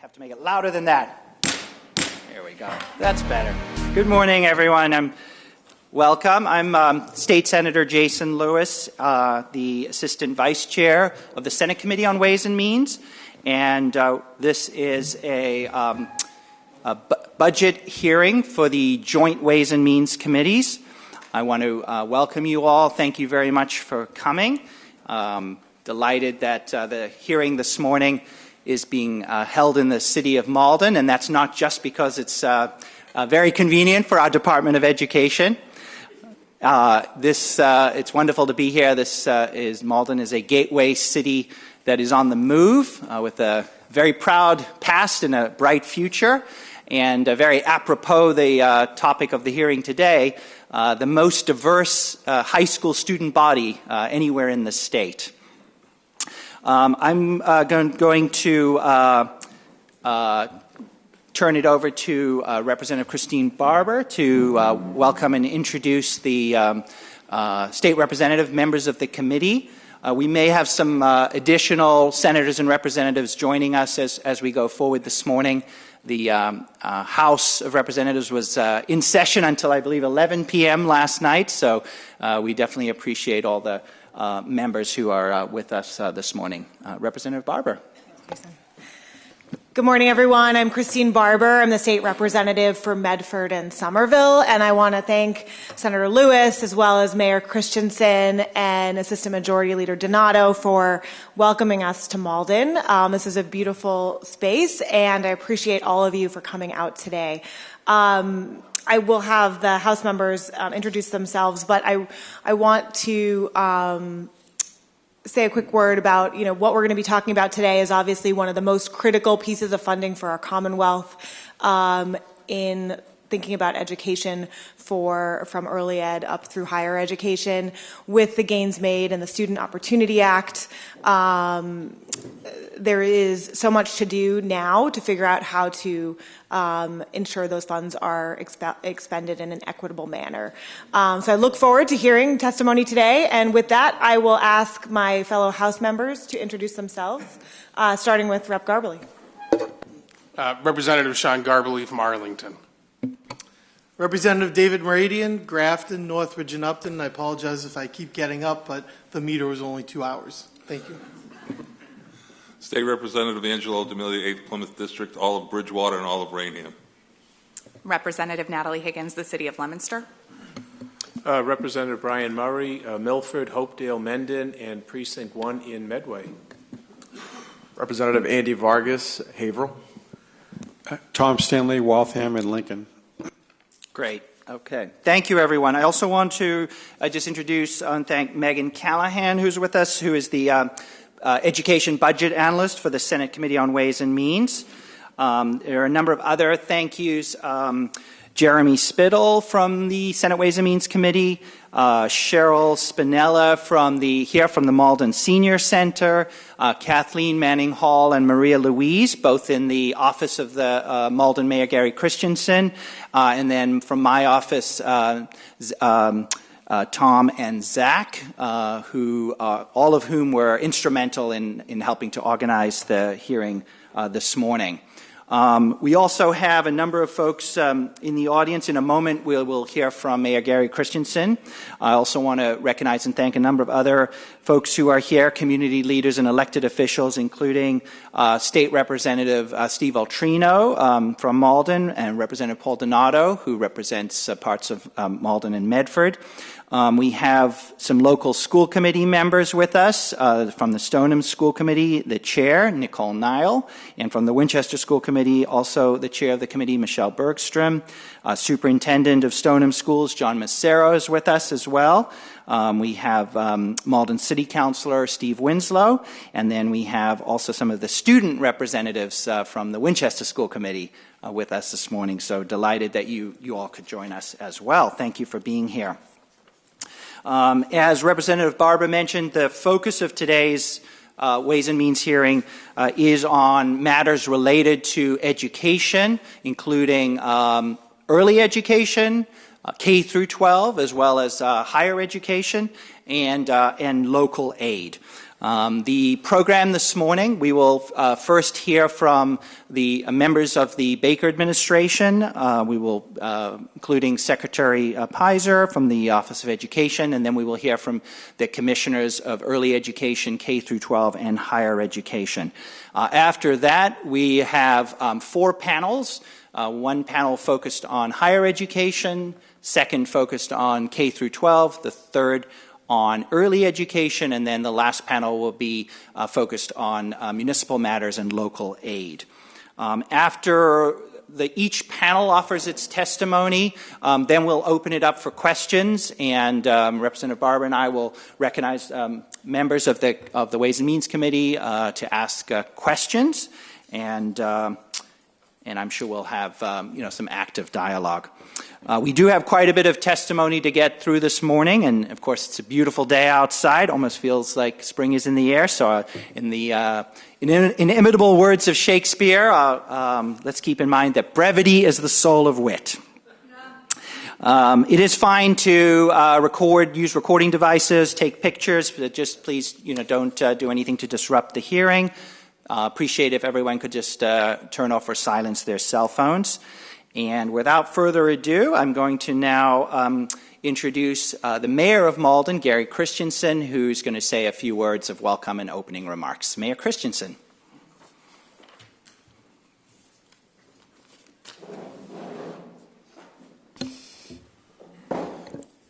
have to make it louder than that. There we go. That's better. Good morning, everyone. Welcome. I'm State Senator Jason Lewis, the Assistant Vice Chair of the Senate Committee on Ways and Means, and this is a budget hearing for the Joint Ways and Means Committees. I want to welcome you all. Thank you very much for coming. Delighted that the hearing this morning is being held in the city of Malden, and that's not just because it's very convenient for our Department of Education. It's wonderful to be here. Malden is a gateway city that is on the move with a very proud past and a bright future, and very apropos the topic of the hearing today, the most diverse high school student body anywhere in the state. I'm going to turn it over to Representative Christine Barber to welcome and introduce the state representative members of the committee. We may have some additional senators and representatives joining us as we go forward this morning. The House of Representatives was in session until, I believe, 11 p.m. last night, so we definitely appreciate all the members who are with us this morning. Representative Barber. Good morning, everyone. I'm Christine Barber. I'm the state representative for Medford and Somerville, and I want to thank Senator Lewis as well as Mayor Christenson and Assistant Majority Leader Donato for welcoming us to Malden. This is a beautiful space, and I appreciate all of you for coming out today. I will have the House members introduce themselves, but I want to say a quick word about, what we're going to be talking about today is obviously one of the most critical pieces of funding for our Commonwealth in thinking about education from early ed up through higher education. With the gains made in the Student Opportunity Act, there is so much to do now to figure out how to ensure those funds are expended in an equitable manner. So I look forward to hearing testimony today, and with that, I will ask my fellow House members to introduce themselves, starting with Rep. Garbely. Representative Sean Garbely from Arlington. Representative David Meridian, Grafton, Northridge, and Upton. I apologize if I keep getting up, but the meter was only 2 hours. Thank you. State Representative Angelo D'Amelia, 8th Plymouth District, all of Bridgewater and all of Rainham. Representative Natalie Higgins, the City of Leominster. Representative Brian Murray, Milford, Hopedale, Mendon, and Precinct 1 in Medway. Representative Andy Vargas, Haverhill. Tom Stanley, Waltham, and Lincoln. Great. Okay. Thank you, everyone. I also want to just introduce and thank Megan Callahan, who's with us, who is the Education Budget Analyst for the Senate Committee on Ways and Means. There are a number of other thank yous. Jeremy Spittle from the Senate Ways and Means Committee, Cheryl Spinella from the Malden Senior Center, Kathleen Manning Hall and Maria Louise, both in the office of the Malden Mayor Gary Christenson, and then from my office, Tom and Zach, who all of whom were instrumental in helping to organize the hearing this morning. We also have a number of folks in the audience. In a moment, we'll hear from Mayor Gary Christenson. I also want to recognize and thank a number of other folks who are here, community leaders and elected officials, including State Representative Steve Altrino from Malden and Representative Paul Donato, who represents parts of Malden and Medford. We have some local school committee members with us from the Stoneham School Committee, the chair, Nicole Nile, and from the Winchester School Committee, also the chair of the committee, Michelle Bergstrom. Superintendent of Stoneham Schools, John Macero, is with us as well. We have Malden City Councilor Steve Winslow, and then we have also some of the student representatives from the Winchester School Committee with us this morning. So delighted that you all could join us as well. Thank you for being here. As Representative Barber mentioned, the focus of today's Ways and Means hearing is on matters related to education, including early education, K through 12, as well as higher education, and local aid. The program this morning, we will first hear from the members of the Baker administration. We will, including Secretary Peyser from the Office of Education, and then we will hear from the commissioners of early education, K through 12, and higher education. After that, we have 4 panels. One panel focused on higher education, second focused on K through 12, the third on early education, and then the last panel will be focused on municipal matters and local aid. After each panel offers its testimony, then we'll open it up for questions, and Representative Barber and I will recognize members of the Ways and Means Committee to ask questions, and I'm sure we'll have some active dialogue. We do have quite a bit of testimony to get through this morning, and of course it's a beautiful day outside. Almost feels like spring is in the air. So, in the inimitable words of Shakespeare, let's keep in mind that brevity is the soul of wit. It is fine to use recording devices, take pictures, but just please, don't do anything to disrupt the hearing. Appreciate if everyone could just turn off or silence their cell phones. And without further ado, I'm going to now introduce the mayor of Malden, Gary Christenson, who's going to say a few words of welcome and opening remarks. Mayor Christenson.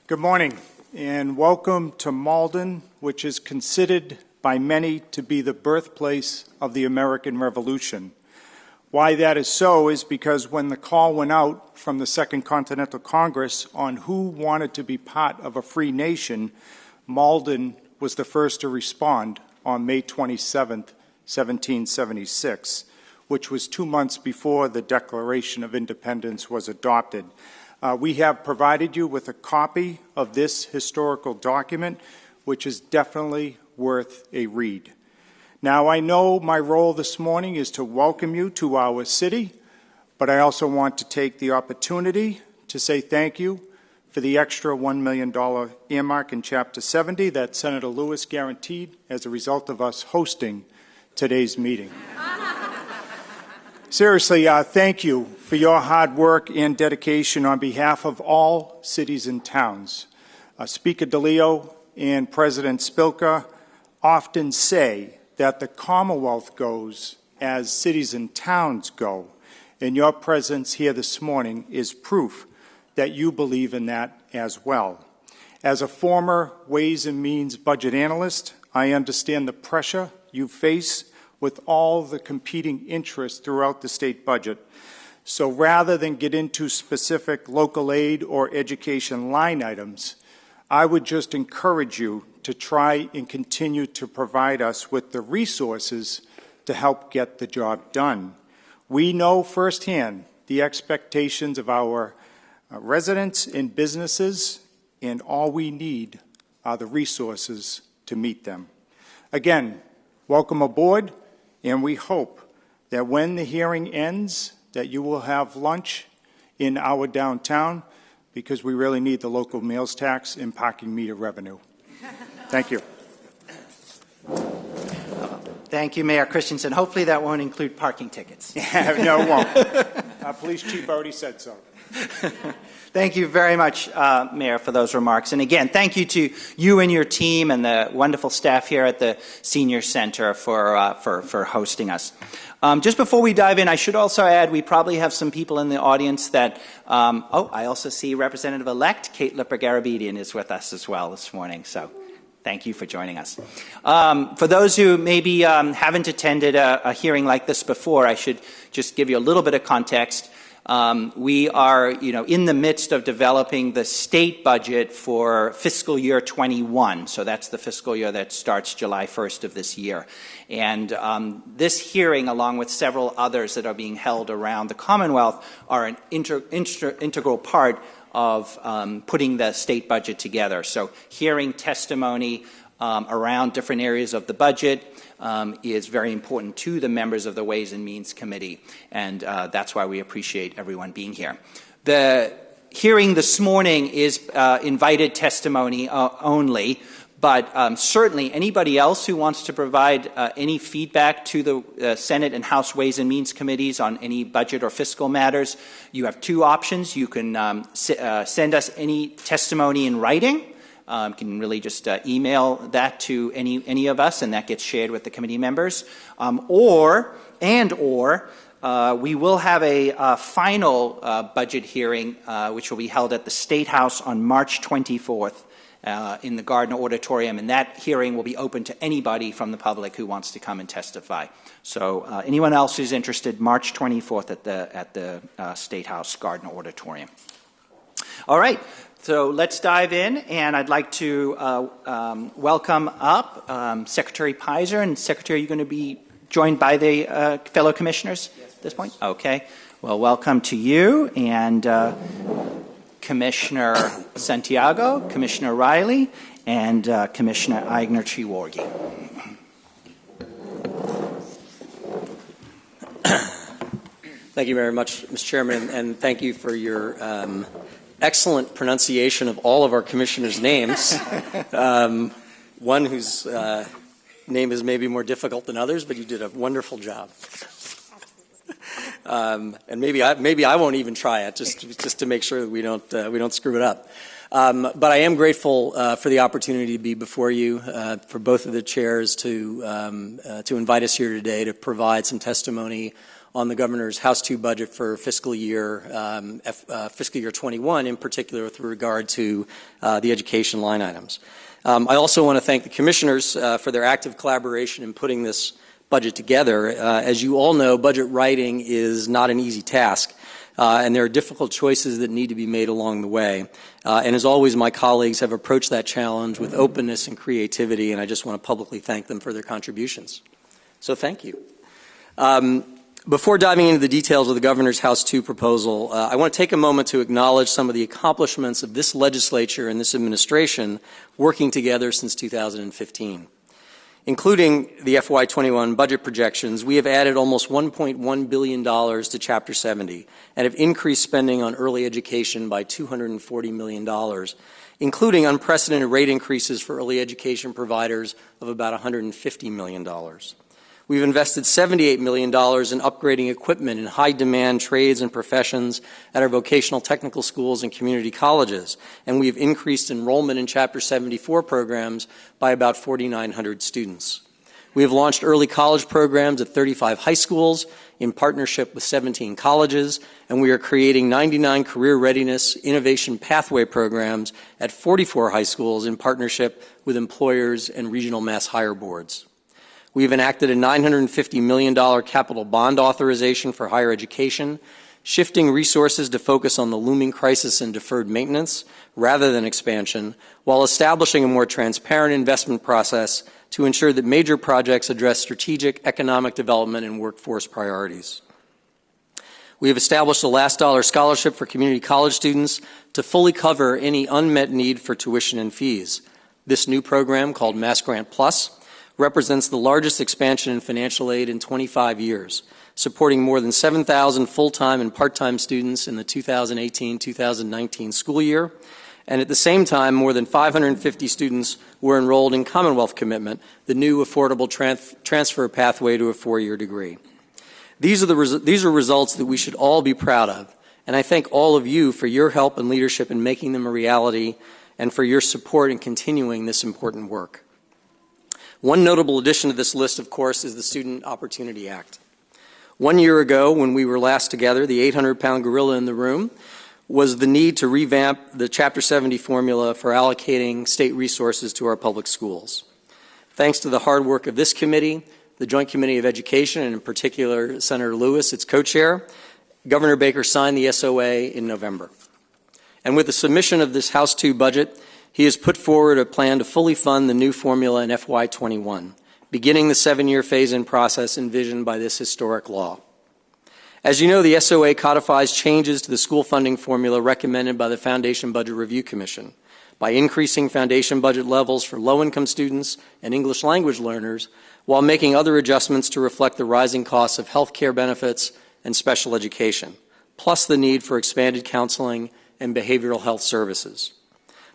Good morning, and welcome to Malden, which is considered by many to be the birthplace of the American Revolution. Why that is so is because when the call went out from the Second Continental Congress on who wanted to be part of a free nation, Malden was the first to respond on May 27, 1776, which was 2 months before the Declaration of Independence was adopted. We have provided you with a copy of this historical document, which is definitely worth a read. Now, I know my role this morning is to welcome you to our city, but I also want to take the opportunity to say thank you for the extra $1 million earmark in Chapter 70 that Senator Lewis guaranteed as a result of us hosting today's meeting. Seriously, thank you for your hard work and dedication on behalf of all cities and towns. Speaker DeLeo and President Spilka often say that the Commonwealth goes as cities and towns go, and your presence here this morning is proof that you believe in that as well. As a former Ways and Means budget analyst, I understand the pressure you face with all the competing interests throughout the state budget. So rather than get into specific local aid or education line items, I would just encourage you to try and continue to provide us with the resources to help get the job done. We know firsthand the expectations of our residents and businesses, and all we need are the resources to meet them. Again, welcome aboard, and we hope that when the hearing ends, that you will have lunch in our downtown, because we really need the local meals tax and parking meter revenue. Thank you. Thank you, Mayor Christensen. Hopefully that won't include parking tickets. No, it won't. Police chief already said so. Thank you very much, Mayor, for those remarks. And again, thank you to you and your team and the wonderful staff here at the Senior Center for hosting us. Just before we dive in, I should also add we probably have some people in the audience that, I also see Representative-elect Kate Lipper-Garabedian is with us as well this morning. So thank you for joining us. For those who maybe haven't attended a hearing like this before, I should just give you a little bit of context. We are, in the midst of developing the state budget for fiscal year 21. So that's the fiscal year that starts July 1st of this year. And this hearing, along with several others that are being held around the Commonwealth, are an integral part of putting the state budget together. So hearing testimony around different areas of the budget is very important to the members of the Ways and Means Committee, and that's why we appreciate everyone being here. The hearing this morning is invited testimony only, But certainly anybody else who wants to provide any feedback to the Senate and House Ways and Means Committees on any budget or fiscal matters, you have two options. You can send us any testimony in writing. You can really just email that to any of us, and that gets shared with the committee members. Or we will have a final budget hearing, which will be held at the State House on March 24th in the Gardner Auditorium, and that hearing will be open to anybody from the public who wants to come and testify. So anyone else who's interested, March 24th at the State House Gardner Auditorium. All right. So let's dive in, and I'd like to welcome up Secretary Peyser. And Secretary, are you going to be joined by the fellow commissioners at this point? Okay. Well, welcome to you, and Commissioner Santiago, Commissioner Riley, and Commissioner Aigner-Treworgy. Thank you very much, Mr. Chairman, and thank you for your excellent pronunciation of all of our commissioners' names. One whose name is maybe more difficult than others, but you did a wonderful job. And maybe I won't even try it, just to make sure that we don't screw it up. But I am grateful for the opportunity to be before you, for both of the chairs to invite us here today to provide some testimony on the governor's House 2 budget for fiscal year 21, in particular with regard to the education line items. I also want to thank the commissioners for their active collaboration in putting this budget together. As you all know, budget writing is not an easy task, and there are difficult choices that need to be made along the way. And as always, my colleagues have approached that challenge with openness and creativity, and I just want to publicly thank them for their contributions. So thank you. Before diving into the details of the governor's House 2 proposal, I want to take a moment to acknowledge some of the accomplishments of this legislature and this administration working together since 2015. Including the FY21 budget projections, we have added almost $1.1 billion to Chapter 70 and have increased spending on early education by $240 million, including unprecedented rate increases for early education providers of about $150 million. We've invested $78 million in upgrading equipment in high-demand trades and professions at our vocational technical schools and community colleges, and we've increased enrollment in Chapter 74 programs by about 4,900 students. We have launched early college programs at 35 high schools in partnership with 17 colleges, and we are creating 99 career readiness innovation pathway programs at 44 high schools in partnership with employers and regional mass hire boards. We've enacted a $950 million capital bond authorization for higher education, shifting resources to focus on the looming crisis in deferred maintenance rather than expansion, while establishing a more transparent investment process to ensure that major projects address strategic economic development and workforce priorities. We have established a last dollar scholarship for community college students to fully cover any unmet need for tuition and fees. This new program, called Mass Grant Plus, represents the largest expansion in financial aid in 25 years, supporting more than 7,000 full-time and part-time students in the 2018-2019 school year, and at the same time, more than 550 students were enrolled in Commonwealth Commitment, the new affordable transfer pathway to a 4-year degree. These are results that we should all be proud of, and I thank all of you for your help and leadership in making them a reality and for your support in continuing this important work. One notable addition to this list, of course, is the Student Opportunity Act. 1 year ago, when we were last together, the 800-pound gorilla in the room was the need to revamp the Chapter 70 formula for allocating state resources to our public schools. Thanks to the hard work of this committee, the Joint Committee of Education, and in particular Senator Lewis, its co-chair, Governor Baker signed the SOA in November. And with the submission of this House 2 budget, he has put forward a plan to fully fund the new formula in FY21, beginning the 7-year phase-in process envisioned by this historic law. As you know, the SOA codifies changes to the school funding formula recommended by the Foundation Budget Review Commission by increasing foundation budget levels for low-income students and English language learners while making other adjustments to reflect the rising costs of health care benefits and special education, plus the need for expanded counseling and behavioral health services.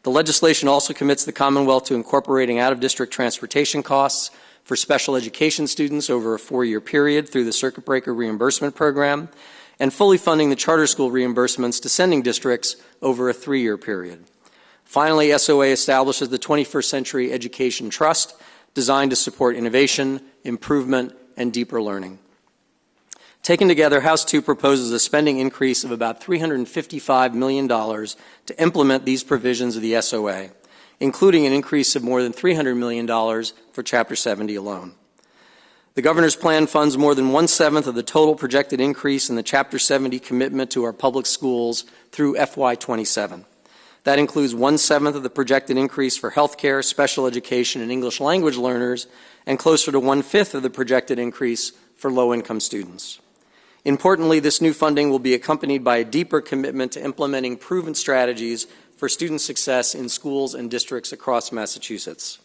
The legislation also commits the Commonwealth to incorporating out-of-district transportation costs for special education students over a 4-year period through the Circuit Breaker Reimbursement Program, and fully funding the charter school reimbursements to sending districts over a 3-year period. Finally, SOA establishes the 21st Century Education Trust, designed to support innovation, improvement, and deeper learning. Taken together, House 2 proposes a spending increase of about $355 million to implement these provisions of the SOA, including an increase of more than $300 million for Chapter 70 alone. The Governor's plan funds more than 1/7 of the total projected increase in the Chapter 70 commitment to our public schools through FY27. That includes 1/7 of the projected increase for healthcare, special education, and English language learners, and closer to 1/5 of the projected increase for low-income students. Importantly, this new funding will be accompanied by a deeper commitment to implementing proven strategies for student success in schools and districts across Massachusetts.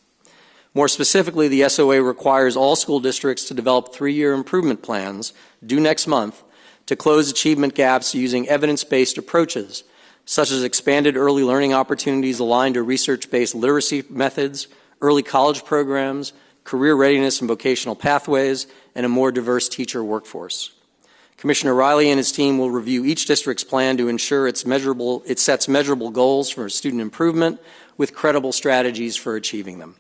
More specifically, the SOA requires all school districts to develop 3-year improvement plans, due next month, to close achievement gaps using evidence-based approaches, such as expanded early learning opportunities aligned to research-based literacy methods, early college programs, career readiness and vocational pathways, and a more diverse teacher workforce. Commissioner Riley and his team will review each district's plan to ensure it sets measurable goals for student improvement with credible strategies for achieving them.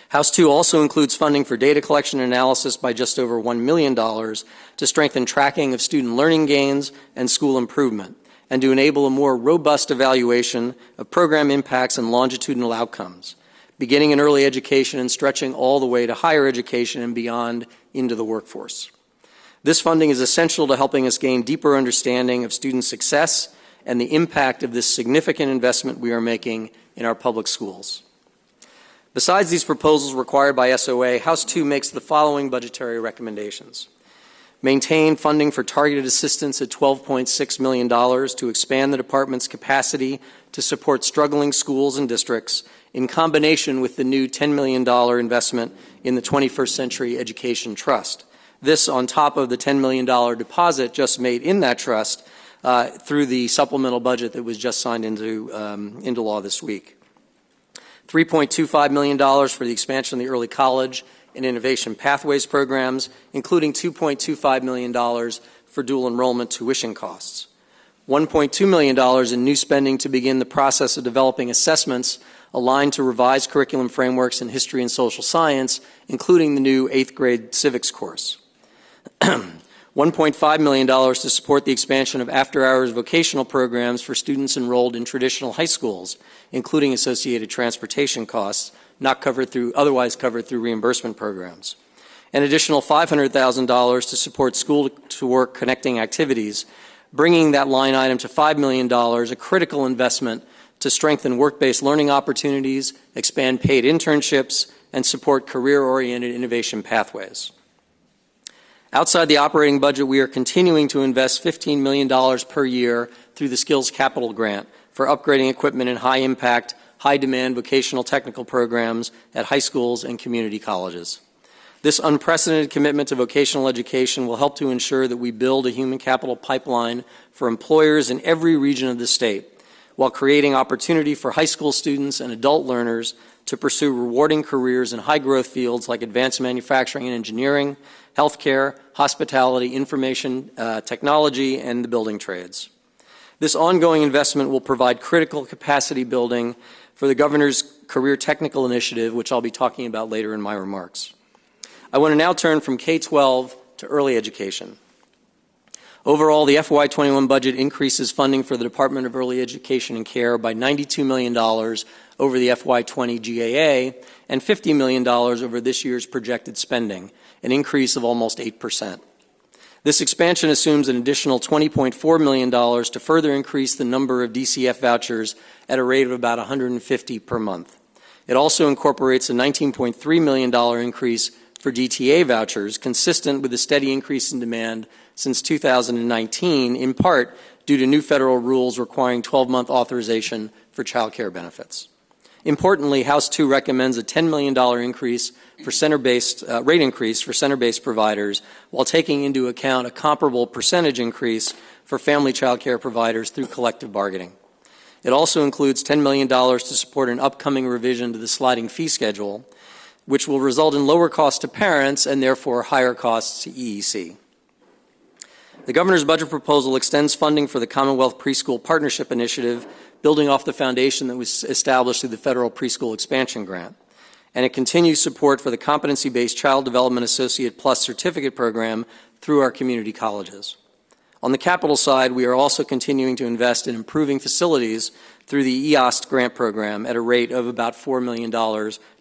House 2 also includes funding for data collection and analysis by just over $1 million to strengthen tracking of student learning gains and school improvement, and to enable a more robust evaluation of program impacts and longitudinal outcomes, beginning in early education and stretching all the way to higher education and beyond into the workforce. This funding is essential to helping us gain deeper understanding of student success and the impact of this significant investment we are making in our public schools. Besides these proposals required by SOA, House 2 makes the following budgetary recommendations. Maintain funding for targeted assistance at $12.6 million to expand the department's capacity to support struggling schools and districts in combination with the new $10 million investment in the 21st Century Education Trust. This on top of the $10 million deposit just made in that trust through the supplemental budget that was just signed into law this week. $3.25 million for the expansion of the early college and innovation pathways programs, including $2.25 million for dual enrollment tuition costs. $1.2 million in new spending to begin the process of developing assessments aligned to revised curriculum frameworks in history and social science, including the new 8th grade civics course. $1.5 million to support the expansion of after-hours vocational programs for students enrolled in traditional high schools, including associated transportation costs, otherwise covered through reimbursement programs. An additional $500,000 to support school-to-work connecting activities, bringing that line item to $5 million, a critical investment to strengthen work-based learning opportunities, expand paid internships, and support career-oriented innovation pathways. Outside the operating budget, we are continuing to invest $15 million per year through the Skills Capital Grant for upgrading equipment in high-impact, high-demand vocational technical programs at high schools and community colleges. This unprecedented commitment to vocational education will help to ensure that we build a human capital pipeline for employers in every region of the state, while creating opportunity for high school students and adult learners to pursue rewarding careers in high-growth fields like advanced manufacturing and engineering, healthcare, hospitality, information technology, and the building trades. This ongoing investment will provide critical capacity building for the Governor's Career Technical Initiative, which I'll be talking about later in my remarks. I want to now turn from K-12 to early education. Overall, the FY21 budget increases funding for the Department of Early Education and Care by $92 million over the FY20 GAA and $50 million over this year's projected spending, an increase of almost 8%. This expansion assumes an additional $20.4 million to further increase the number of DCF vouchers at a rate of about 150 per month. It also incorporates a $19.3 million increase for DTA vouchers, consistent with the steady increase in demand since 2019, in part due to new federal rules requiring 12-month authorization for child care benefits. Importantly, House 2 recommends a $10 million increase for rate increase for center-based providers, while taking into account a comparable percentage increase for family child care providers through collective bargaining. It also includes $10 million to support an upcoming revision to the sliding fee schedule, which will result in lower costs to parents and therefore higher costs to EEC. The governor's budget proposal extends funding for the Commonwealth Preschool Partnership Initiative, building off the foundation that was established through the Federal Preschool Expansion Grant. And it continues support for the Competency-Based Child Development Associate Plus Certificate Program through our community colleges. On the capital side, we are also continuing to invest in improving facilities through the EOST grant program at a rate of about $4 million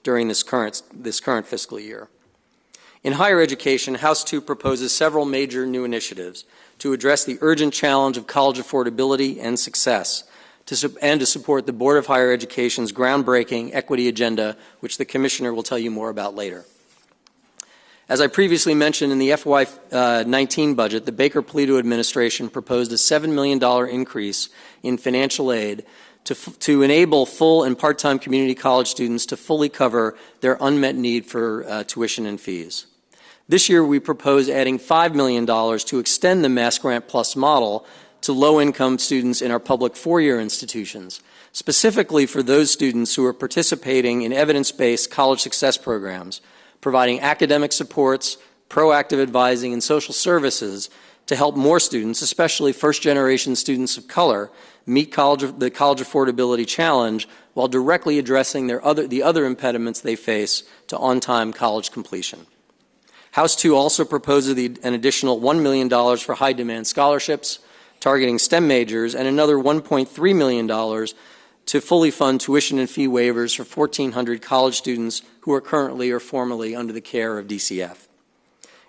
during this current fiscal year. In higher education, House 2 proposes several major new initiatives to address the urgent challenge of college affordability and success, and to support the Board of Higher Education's groundbreaking equity agenda, which the Commissioner will tell you more about later. As I previously mentioned, in the FY19 budget, the Baker-Polito administration proposed a $7 million increase in financial aid to enable full and part-time community college students to fully cover their unmet need for tuition and fees. This year, we propose adding $5 million to extend the Mass Grant Plus model to low-income students in our public four-year institutions, specifically for those students who are participating in evidence-based college success programs, providing academic supports, proactive advising, and social services to help more students, especially first-generation students of color, meet the college affordability challenge while directly addressing the other impediments they face to on-time college completion. House 2 also proposes an additional $1 million for high-demand scholarships, targeting STEM majors, and another $1.3 million to fully fund tuition and fee waivers for 1,400 college students who are currently or formerly under the care of DCF.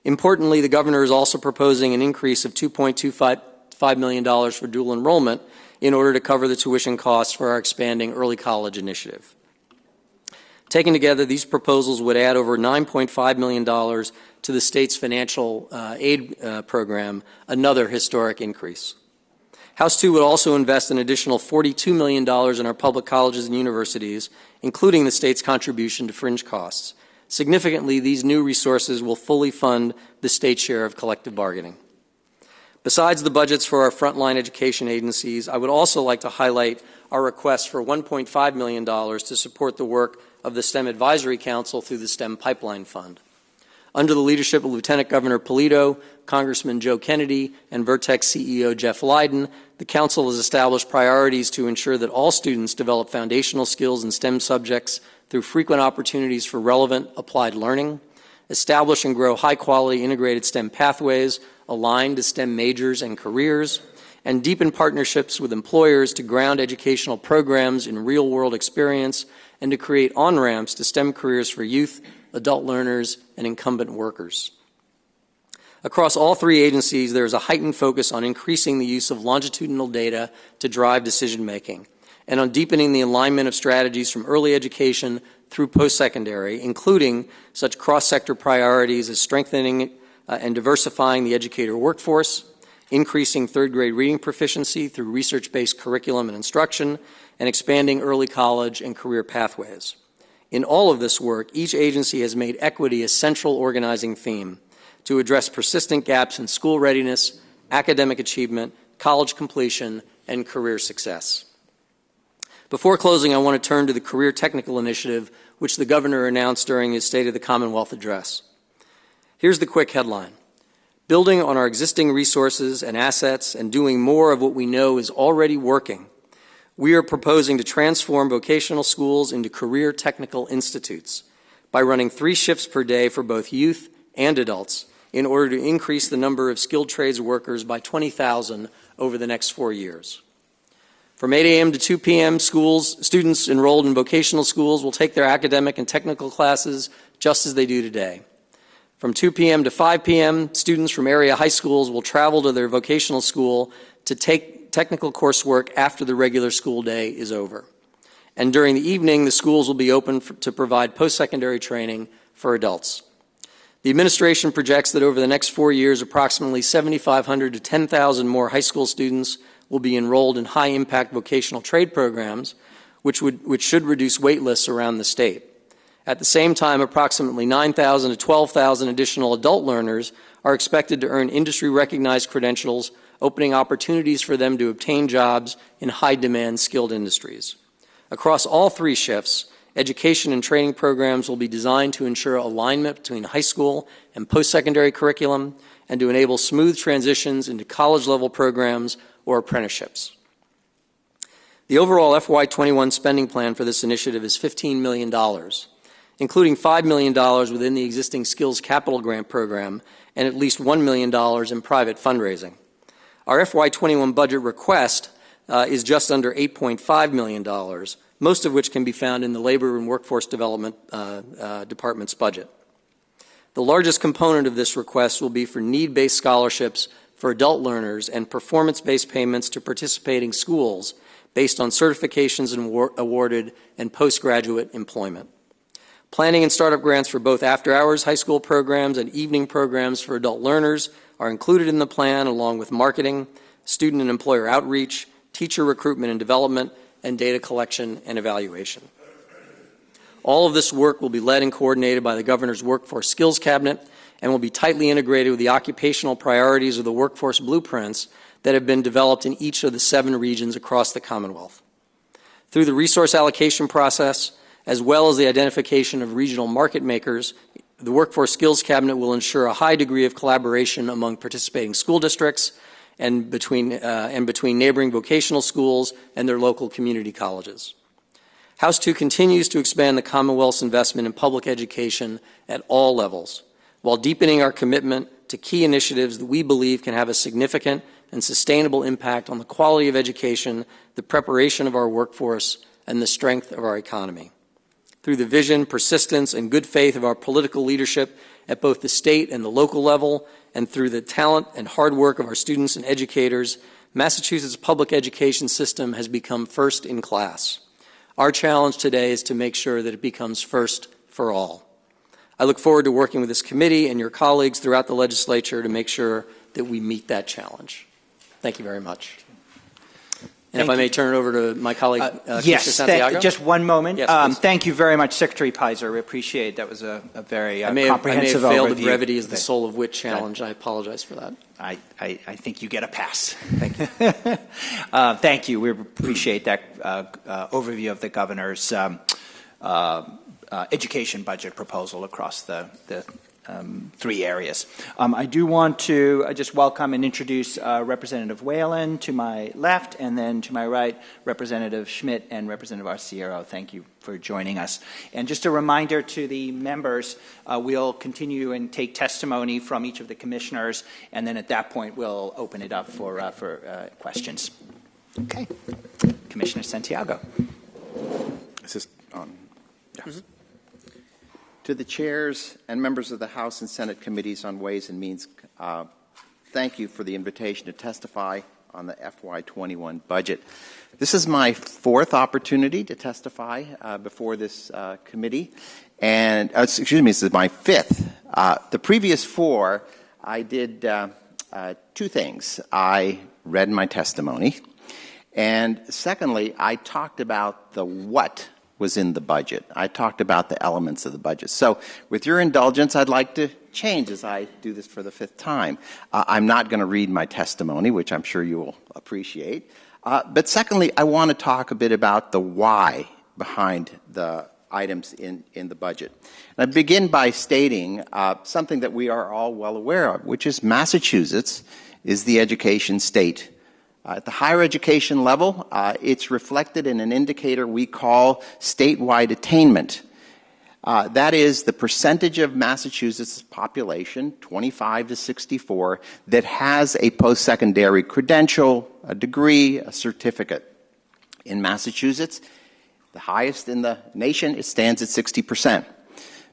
Importantly, the governor is also proposing an increase of $2.25 million for dual enrollment in order to cover the tuition costs for our expanding early college initiative. Taken together, these proposals would add over $9.5 million to the state's financial aid program, another historic increase. House 2 would also invest an additional $42 million in our public colleges and universities, including the state's contribution to fringe costs. Significantly, these new resources will fully fund the state's share of collective bargaining. Besides the budgets for our frontline education agencies, I would also like to highlight our request for $1.5 million to support the work of the STEM Advisory Council through the STEM Pipeline Fund. Under the leadership of Lieutenant Governor Polito, Congressman Joe Kennedy, and Vertex CEO Jeff Leiden, the Council has established priorities to ensure that all students develop foundational skills in STEM subjects through frequent opportunities for relevant applied learning, establish and grow high-quality integrated STEM pathways aligned to STEM majors and careers, and deepen partnerships with employers to ground educational programs in real-world experience and to create on-ramps to STEM careers for youth, adult learners, and incumbent workers. Across all three agencies, there is a heightened focus on increasing the use of longitudinal data to drive decision-making, and on deepening the alignment of strategies from early education through post-secondary, including such cross-sector priorities as strengthening and diversifying the educator workforce, increasing third-grade reading proficiency through research-based curriculum and instruction, and expanding early college and career pathways. In all of this work, each agency has made equity a central organizing theme to address persistent gaps in school readiness, academic achievement, college completion, and career success. Before closing, I want to turn to the Career Technical Initiative, which the Governor announced during his State of the Commonwealth address. Here's the quick headline. Building on our existing resources and assets and doing more of what we know is already working, we are proposing to transform vocational schools into career technical institutes by running 3 shifts per day for both youth and adults in order to increase the number of skilled trades workers by 20,000 over the next 4 years. From 8 a.m. to 2 p.m., students enrolled in vocational schools will take their academic and technical classes just as they do today. From 2 p.m. to 5 p.m., students from area high schools will travel to their vocational school to take technical coursework after the regular school day is over. And during the evening, the schools will be open to provide post-secondary training for adults. The administration projects that over the next 4 years, approximately 7,500 to 10,000 more high school students will be enrolled in high-impact vocational trade programs, which should reduce wait lists around the state. At the same time, approximately 9,000 to 12,000 additional adult learners are expected to earn industry-recognized credentials opening opportunities for them to obtain jobs in high-demand skilled industries. Across all 3 shifts, education and training programs will be designed to ensure alignment between high school and post-secondary curriculum and to enable smooth transitions into college-level programs or apprenticeships. The overall FY21 spending plan for this initiative is $15 million, including $5 million within the existing Skills Capital Grant program and at least $1 million in private fundraising. Our FY21 budget request is just under $8.5 million, most of which can be found in the Labor and Workforce Development Department's budget. The largest component of this request will be for need-based scholarships for adult learners and performance-based payments to participating schools based on certifications awarded and postgraduate employment. Planning and startup grants for both after-hours high school programs and evening programs for adult learners are included in the plan, along with marketing, student and employer outreach, teacher recruitment and development, and data collection and evaluation. All of this work will be led and coordinated by the Governor's Workforce Skills Cabinet and will be tightly integrated with the occupational priorities of the workforce blueprints that have been developed in each of the 7 regions across the Commonwealth. Through the resource allocation process, as well as the identification of regional market makers, the Workforce Skills Cabinet will ensure a high degree of collaboration among participating school districts and between neighboring vocational schools and their local community colleges. House 2 continues to expand the Commonwealth's investment in public education at all levels, while deepening our commitment to key initiatives that we believe can have a significant and sustainable impact on the quality of education, the preparation of our workforce, and the strength of our economy. Through the vision, persistence, and good faith of our political leadership at both the state and the local level, and through the talent and hard work of our students and educators, Massachusetts' public education system has become first in class. Our challenge today is to make sure that it becomes first for all. I look forward to working with this committee and your colleagues throughout the legislature to make sure that we meet that challenge. Thank you very much. And if I may turn it over to my colleague, yes, Santiago. Just one moment. Yes, thank you very much, Secretary Peyser. We appreciate it. That was a very comprehensive I may have failed overview. the brevity as the soul of wit challenge. I apologize for that. I think you get a pass. Thank you. Thank you. We appreciate that overview of the Governor's education budget proposal across the 3 areas. I do want to just welcome and introduce Representative Whalen to my left, and then to my right, Representative Schmidt and Representative Arciero. Thank you for joining us. And just a reminder to the members, we'll continue and take testimony from each of the commissioners, and then at that point we'll open it up for questions. Okay. Commissioner Santiago. Is this on? Yeah. Mm-hmm. To the chairs and members of the House and Senate Committees on Ways and Means, thank you for the invitation to testify on the FY21 budget. This is my 4th opportunity to testify before this committee, and excuse me, this is my 5th. The previous 4, I did 2 things. I read my testimony, and secondly, I talked about the what was in the budget. I talked about the elements of the budget. So with your indulgence, I'd like to change as I do this for the 5th time. I'm not going to read my testimony, which I'm sure you will appreciate. But secondly, I want to talk a bit about the why behind the items in the budget. And I begin by stating something that we are all well aware of, which is Massachusetts is the education state. At the higher education level, it's reflected in an indicator we call statewide attainment. That is the percentage of Massachusetts' population, 25 to 64, that has a post-secondary credential, a degree, a certificate. In Massachusetts, the highest in the nation, it stands at 60%.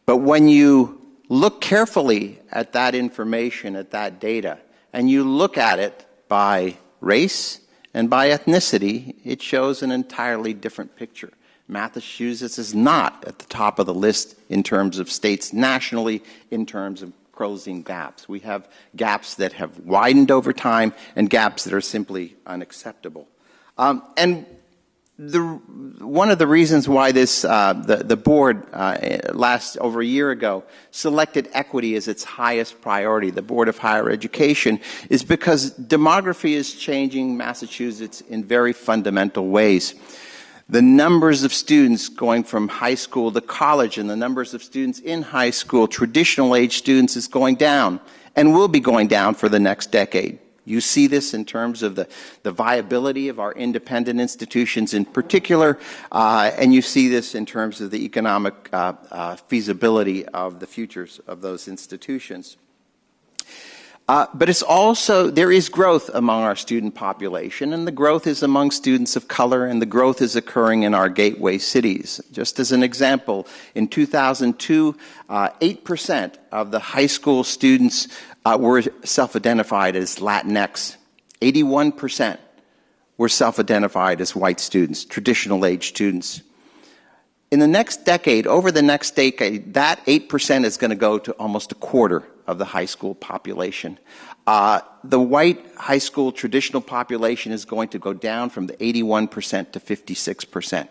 But when you look carefully at that information, at that data, and you look at it by race and by ethnicity, it shows an entirely different picture. Massachusetts is not at the top of the list in terms of states nationally, in terms of closing gaps. We have gaps that have widened over time and gaps that are simply unacceptable. And one of the reasons why the board over a year ago selected equity as its highest priority, the Board of Higher Education, is because demography is changing Massachusetts in very fundamental ways. The numbers of students going from high school to college and the numbers of students in high school, traditional age students, is going down and will be going down for the next decade. You see this in terms of the viability of our independent institutions in particular, and you see this in terms of the economic feasibility of the futures of those institutions. But it's also, there is growth among our student population, and the growth is among students of color, and the growth is occurring in our gateway cities. Just as an example, in 2002, 8% of the high school students were self-identified as Latinx. 81% were self-identified as white students, traditional age students. In the next decade, over the next decade, that 8% is going to go to almost a quarter of the high school population. The white high school traditional population is going to go down from the 81% to 56%.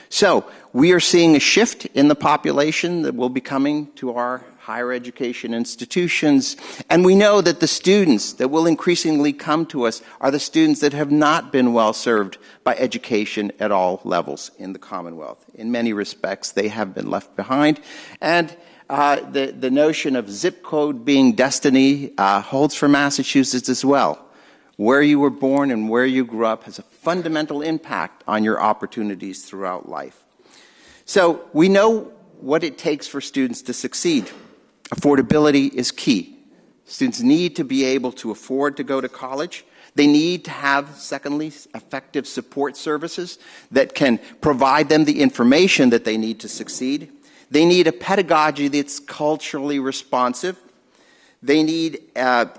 So we are seeing a shift in the population that will be coming to our higher education institutions, and we know that the students that will increasingly come to us are the students that have not been well served by education at all levels in the Commonwealth. In many respects, they have been left behind, and the notion of zip code being destiny holds for Massachusetts as well. Where you were born and where you grew up has a fundamental impact on your opportunities throughout life. So we know what it takes for students to succeed. Affordability is key. Students need to be able to afford to go to college. They need to have, secondly, effective support services that can provide them the information that they need to succeed. They need a pedagogy that's culturally responsive. They need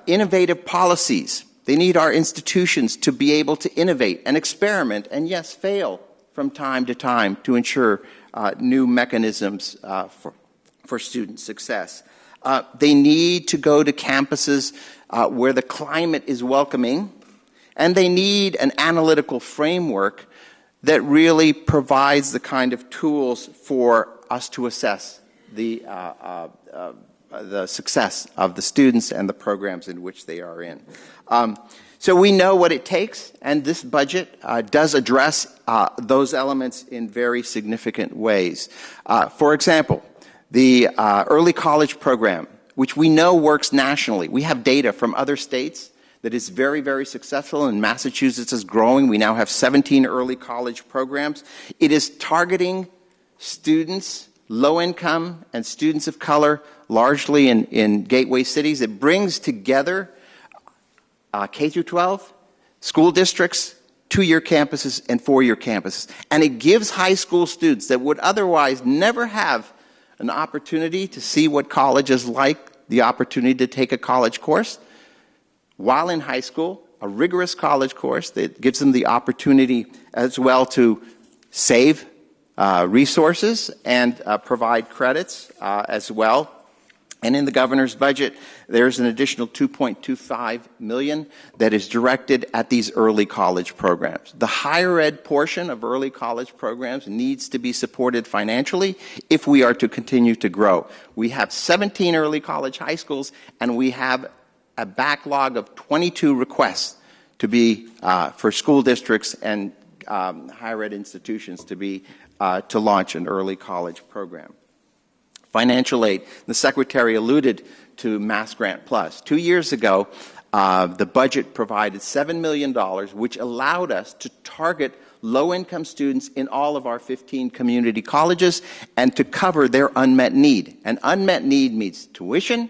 innovative policies. They need our institutions to be able to innovate and experiment and, yes, fail from time to time to ensure new mechanisms for student success. They need to go to campuses where the climate is welcoming, and they need an analytical framework that really provides the kind of tools for us to assess the success of the students and the programs in which they are in. So we know what it takes, and this budget does address those elements in very significant ways. For example, the early college program, which we know works nationally. We have data from other states that is very, very successful, and Massachusetts is growing. We now have 17 early college programs. It is targeting students, low income, and students of color, largely in gateway cities. It brings together K through 12, school districts, 2-year campuses, and 4-year campuses. And it gives high school students that would otherwise never have an opportunity to see what college is like, the opportunity to take a college course while in high school, a rigorous college course that gives them the opportunity as well to save resources and provide credits as well. And in the governor's budget, there's an additional $2.25 million that is directed at these early college programs. The higher ed portion of early college programs needs to be supported financially if we are to continue to grow. We have 17 early college high schools, and we have a backlog of 22 requests to be for school districts and higher ed institutions to launch an early college program. Financial aid. The Secretary alluded to Mass Grant Plus. 2 years ago, the budget provided $7 million, which allowed us to target low-income students in all of our 15 community colleges and to cover their unmet need. And unmet need means tuition,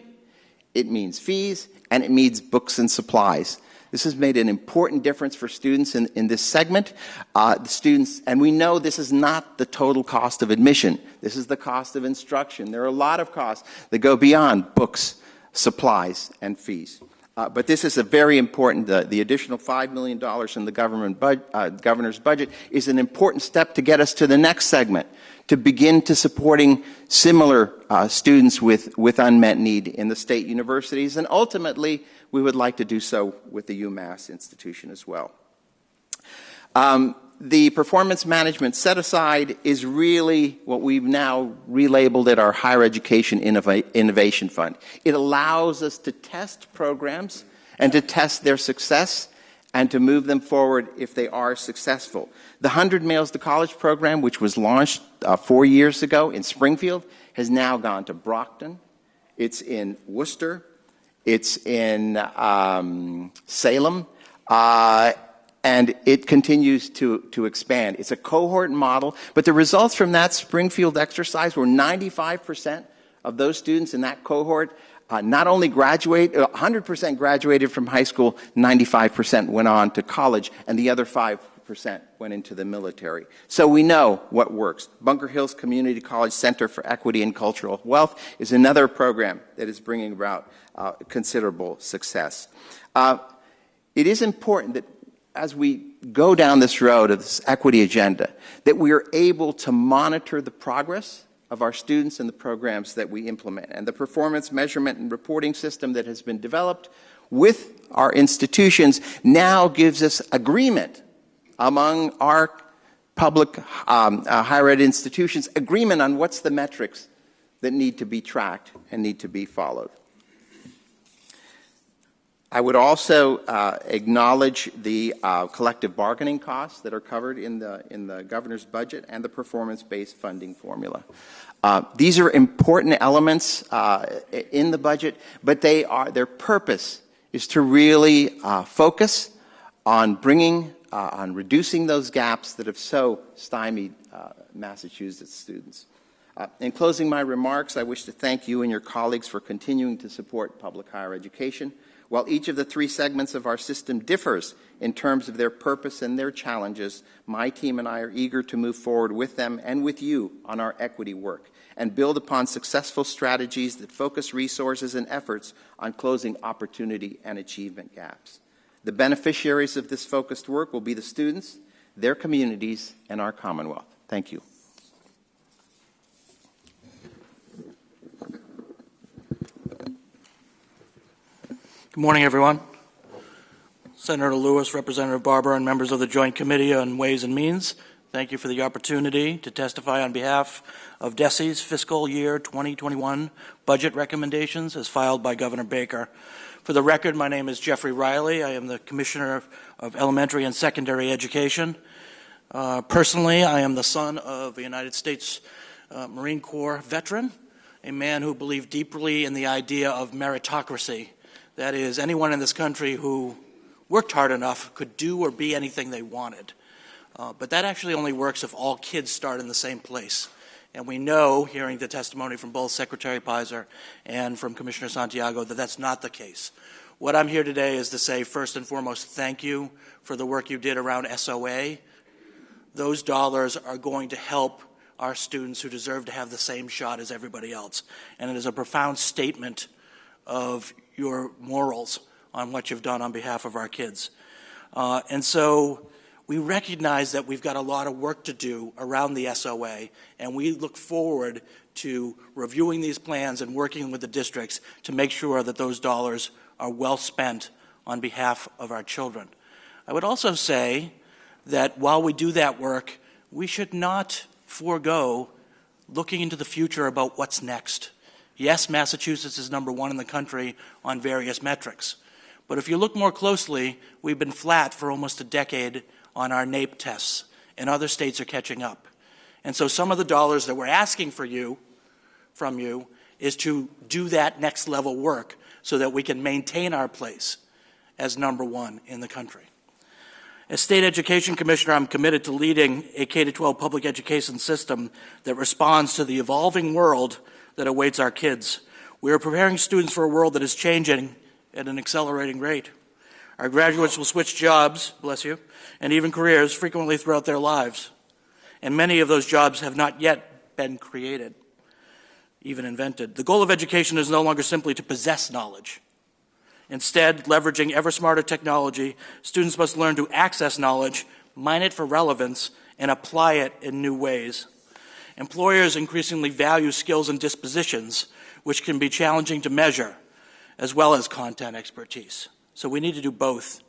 it means fees, and it means books and supplies. This has made an important difference for students in this segment. The students, and we know this is not the total cost of admission. This is the cost of instruction. There are a lot of costs that go beyond books, supplies, and fees. But this is a very important, the additional $5 million in the governor's budget is an important step to get us to the next segment, to begin to supporting similar students with unmet need in the state universities, and ultimately we would like to do so with the UMass institution as well. The performance management set-aside is really what we've now relabeled it our Higher Education Innovation Fund. It allows us to test programs and to test their success and to move them forward if they are successful. The 100 Mails to College program, which was launched 4 years ago in Springfield, has now gone to Brockton. It's in Worcester. It's in Salem. And it continues to expand. It's a cohort model, but the results from that Springfield exercise were 95% of those students in that cohort not only 100% graduated from high school, 95% went on to college, and the other 5% went into the military. So we know what works. Bunker Hills Community College Center for Equity and Cultural Wealth is another program that is bringing about considerable success. It is important that as we go down this road of this equity agenda, that we are able to monitor the progress of our students and the programs that we implement. And the performance measurement and reporting system that has been developed with our institutions now gives us agreement among our public higher ed institutions, agreement on what's the metrics that need to be tracked and need to be followed. I would also acknowledge the collective bargaining costs that are covered in the governor's budget and the performance-based funding formula. These are important elements in the budget, but their purpose is to really focus on on reducing those gaps that have so stymied Massachusetts students. In closing my remarks, I wish to thank you and your colleagues for continuing to support public higher education. While each of the three segments of our system differs in terms of their purpose and their challenges, my team and I are eager to move forward with them and with you on our equity work and build upon successful strategies that focus resources and efforts on closing opportunity and achievement gaps. The beneficiaries of this focused work will be the students, their communities, and our Commonwealth. Thank you. Good morning, everyone. Senator Lewis, Representative Barber, and members of the Joint Committee on Ways and Means, thank you for the opportunity to testify on behalf of DESE's fiscal year 2021 budget recommendations as filed by Governor Baker. For the record, my name is Jeffrey Riley. I am the Commissioner of Elementary and Secondary Education. Personally, I am the son of a United States Marine Corps veteran, a man who believed deeply in the idea of meritocracy. That is, anyone in this country who worked hard enough could do or be anything they wanted. But that actually only works if all kids start in the same place. And we know, hearing the testimony from both Secretary Peyser and from Commissioner Santiago, that that's not the case. What I'm here today is to say, first and foremost, thank you for the work you did around SOA. Those dollars are going to help our students who deserve to have the same shot as everybody else. And it is a profound statement of your morals on what you've done on behalf of our kids. And so we recognize that we've got a lot of work to do around the SOA, and we look forward to reviewing these plans and working with the districts to make sure that those dollars are well spent on behalf of our children. I would also say that while we do that work, we should not forego looking into the future about what's next. Yes, Massachusetts is #1 in the country on various metrics. But if you look more closely, we've been flat for almost a decade on our NAEP tests, and other states are catching up. And so some of the dollars that we're asking from you is to do that next level work so that we can maintain our place as #1 in the country. As State Education Commissioner, I'm committed to leading a K-12 public education system that responds to the evolving world that awaits our kids. We are preparing students for a world that is changing at an accelerating rate. Our graduates will switch jobs, bless you, and even careers frequently throughout their lives. And many of those jobs have not yet been created, even invented. The goal of education is no longer simply to possess knowledge. Instead, leveraging ever smarter technology, students must learn to access knowledge, mine it for relevance, and apply it in new ways. Employers increasingly value skills and dispositions, which can be challenging to measure, as well as content expertise. So we need to do both.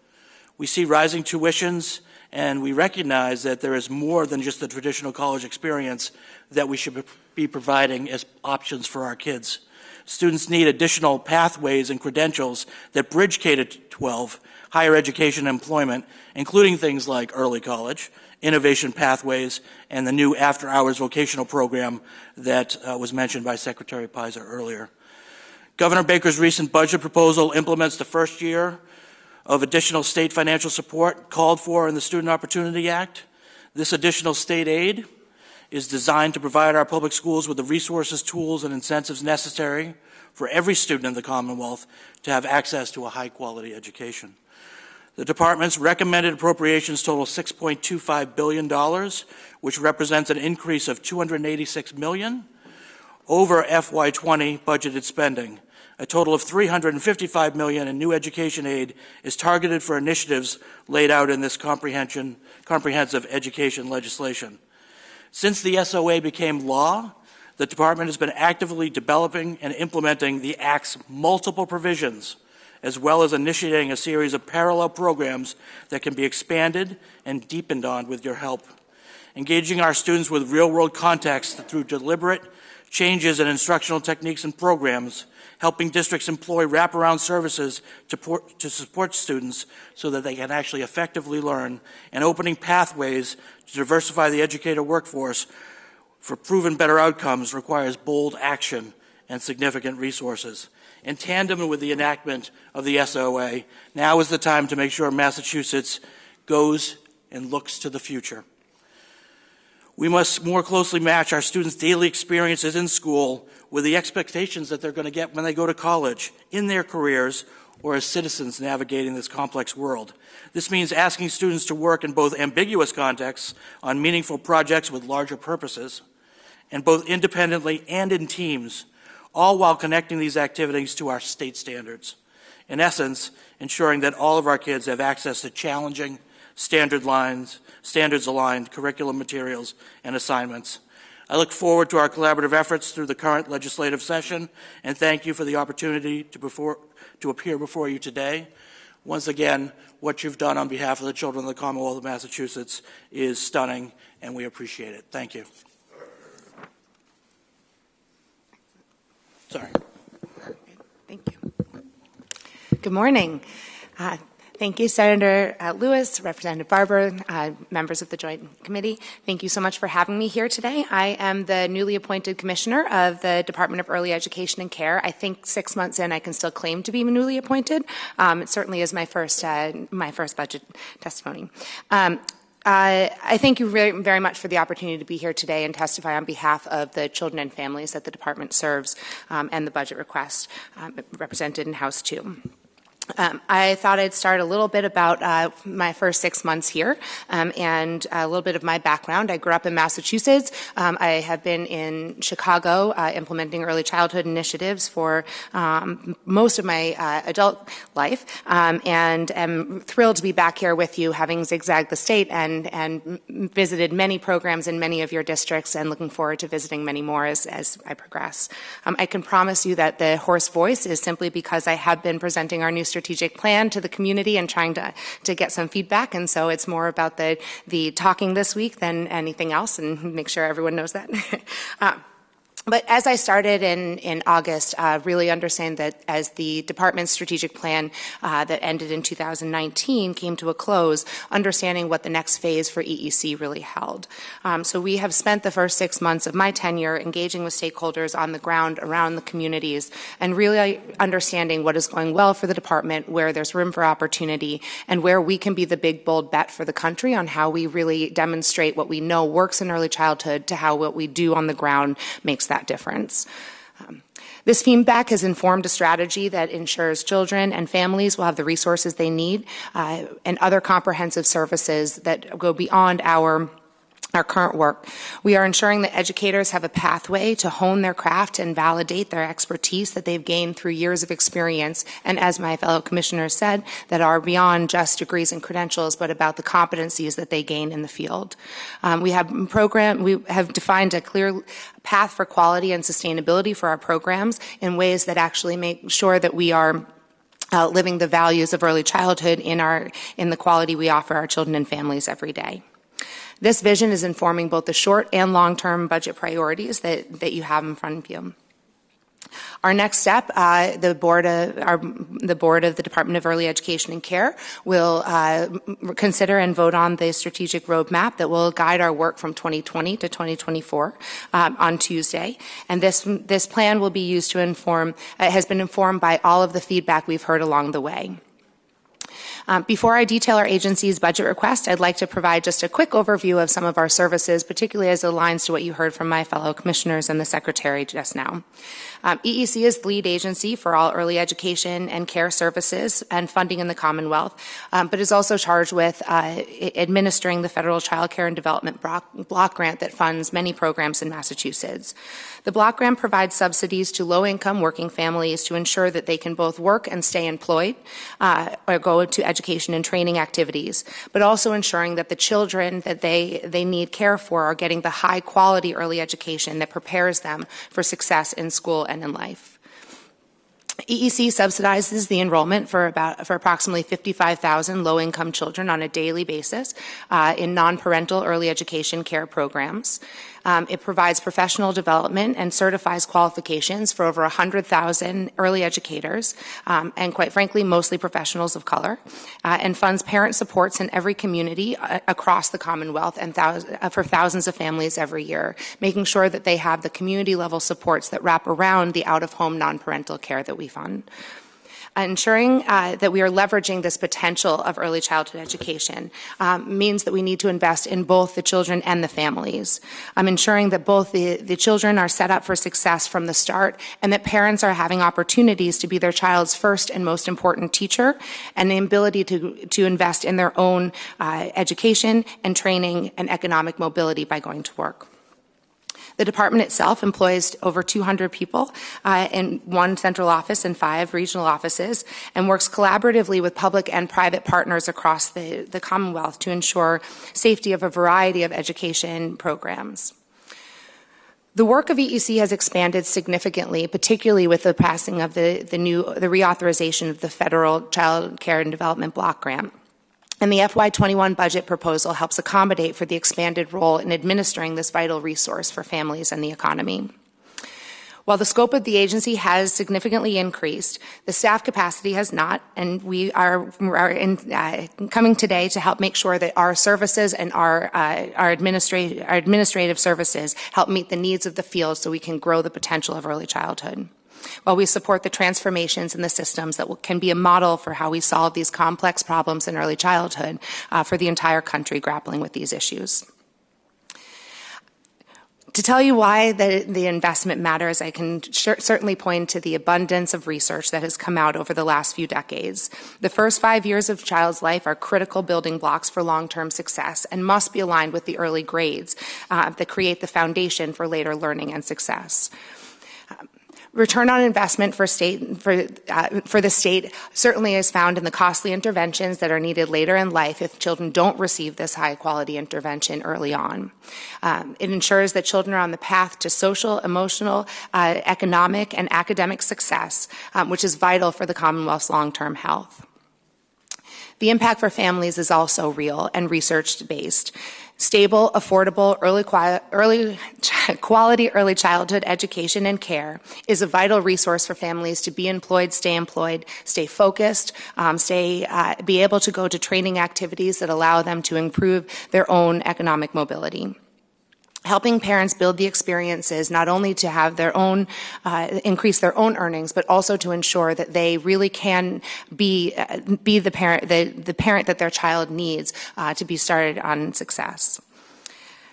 We see rising tuitions, and we recognize that there is more than just the traditional college experience that we should be providing as options for our kids. Students need additional pathways and credentials that bridge K-12, higher education and employment, including things like early college, innovation pathways, and the new after-hours vocational program that was mentioned by Secretary Peyser earlier. Governor Baker's recent budget proposal implements the first year of additional state financial support called for in the Student Opportunity Act. This additional state aid is designed to provide our public schools with the resources, tools, and incentives necessary for every student in the Commonwealth to have access to a high-quality education. The department's recommended appropriations total $6.25 billion, which represents an increase of $286 million over FY20 budgeted spending. A total of $355 million in new education aid is targeted for initiatives laid out in this comprehensive education legislation. Since the SOA became law, the department has been actively developing and implementing the Act's multiple provisions, as well as initiating a series of parallel programs that can be expanded and deepened on with your help. Engaging our students with real-world context through deliberate changes in instructional techniques and programs, helping districts employ wraparound services to support students so that they can actually effectively learn, and opening pathways to diversify the educator workforce for proven better outcomes requires bold action and significant resources. In tandem with the enactment of the SOA, now is the time to make sure Massachusetts goes and looks to the future. We must more closely match our students' daily experiences in school with the expectations that they're going to get when they go to college, in their careers, or as citizens navigating this complex world. This means asking students to work in both ambiguous contexts on meaningful projects with larger purposes, and both independently and in teams, all while connecting these activities to our state standards. In essence, ensuring that all of our kids have access to challenging, standards-aligned curriculum materials and assignments. I look forward to our collaborative efforts through the current legislative session, and thank you for the opportunity to appear before you today. Once again, what you've done on behalf of the children of the Commonwealth of Massachusetts is stunning, and we appreciate it. Thank you. Sorry. Thank you. Good morning. Thank you, Senator Lewis, Representative Barber, members of the Joint Committee. Thank you so much for having me here today. I am the newly appointed Commissioner of the Department of Early Education and Care. I think 6 months in, I can still claim to be newly appointed. It certainly is my first budget testimony. I thank you very, very much for the opportunity to be here today and testify on behalf of the children and families that the department serves and the budget request represented in House 2. I thought I'd start a little bit about my first 6 months here and a little bit of my background. I grew up in Massachusetts. I have been in Chicago implementing early childhood initiatives for most of my adult life and am thrilled to be back here with you, having zigzagged the state and visited many programs in many of your districts, and looking forward to visiting many more as I progress. I can promise you that the hoarse voice is simply because I have been presenting our new strategic plan to the community and trying to get some feedback, and so it's more about the talking this week than anything else, and make sure everyone knows that. But as I started in August, really understand that as the department's strategic plan that ended in 2019 came to a close, understanding what the next phase for EEC really held. So we have spent the first 6 months of my tenure engaging with stakeholders on the ground around the communities and really understanding what is going well for the department, where there's room for opportunity, and where we can be the big, bold bet for the country on how we really demonstrate what we know works in early childhood to how what we do on the ground makes that difference. This feedback has informed a strategy that ensures children and families will have the resources they need and other comprehensive services that go beyond our current work. We are ensuring that educators have a pathway to hone their craft and validate their expertise that they've gained through years of experience, and as my fellow commissioners said, that are beyond just degrees and credentials, but about the competencies that they gain in the field. We have defined a clear path for quality and sustainability for our programs in ways that actually make sure that we are living the values of early childhood in the quality we offer our children and families every day. This vision is informing both the short and long-term budget priorities that you have in front of you. Our next step, the board of the Department of Early Education and Care will consider and vote on the strategic roadmap that will guide our work from 2020 to 2024 on Tuesday. And this plan will be used to inform, has been informed by all of the feedback we've heard along the way. Before I detail our agency's budget request, I'd like to provide just a quick overview of some of our services, particularly as it aligns to what you heard from my fellow commissioners and the secretary just now. EEC is the lead agency for all early education and care services and funding in the Commonwealth, but is also charged with administering the Federal Child Care and Development Block Grant that funds many programs in Massachusetts. The block grant provides subsidies to low-income working families to ensure that they can both work and stay employed or go to education and training activities, but also ensuring that the children that they need care for are getting the high-quality early education that prepares them for success in school and in life. EEC subsidizes the enrollment for approximately 55,000 low-income children on a daily basis in non-parental early education care programs. It provides professional development and certifies qualifications for over 100,000 early educators, and quite frankly, mostly professionals of color, and funds parent supports in every community across the Commonwealth and for thousands of families every year, making sure that they have the community-level supports that wrap around the out-of-home non-parental care that we fund. Ensuring that we are leveraging this potential of early childhood education means that we need to invest in both the children and the families. Ensuring that both the children are set up for success from the start and that parents are having opportunities to be their child's first and most important teacher, and the ability to invest in their own education and training and economic mobility by going to work. The department itself employs over 200 people in one central office and 5 regional offices, and works collaboratively with public and private partners across the Commonwealth to ensure safety of a variety of education programs. The work of EEC has expanded significantly, particularly with the passing of the reauthorization of the Federal Child Care and Development Block Grant. And the FY21 budget proposal helps accommodate for the expanded role in administering this vital resource for families and the economy. While the scope of the agency has significantly increased, the staff capacity has not, and we are coming today to help make sure that our services and our administrative services help meet the needs of the field so we can grow the potential of early childhood, while we support the transformations in the systems that can be a model for how we solve these complex problems in early childhood for the entire country grappling with these issues. To tell you why the investment matters, I can certainly point to the abundance of research that has come out over the last few decades. The first 5 years of a child's life are critical building blocks for long-term success and must be aligned with the early grades that create the foundation for later learning and success. Return on investment for the state certainly is found in the costly interventions that are needed later in life if children don't receive this high-quality intervention early on. It ensures that children are on the path to social, emotional, economic, and academic success, which is vital for the Commonwealth's long-term health. The impact for families is also real and research-based. Stable, affordable, quality early childhood education and care is a vital resource for families to be employed, stay focused, be able to go to training activities that allow them to improve their own economic mobility. Helping parents build the experiences not only to have their own, increase their own earnings, but also to ensure that they really can be the parent that their child needs to be started on success.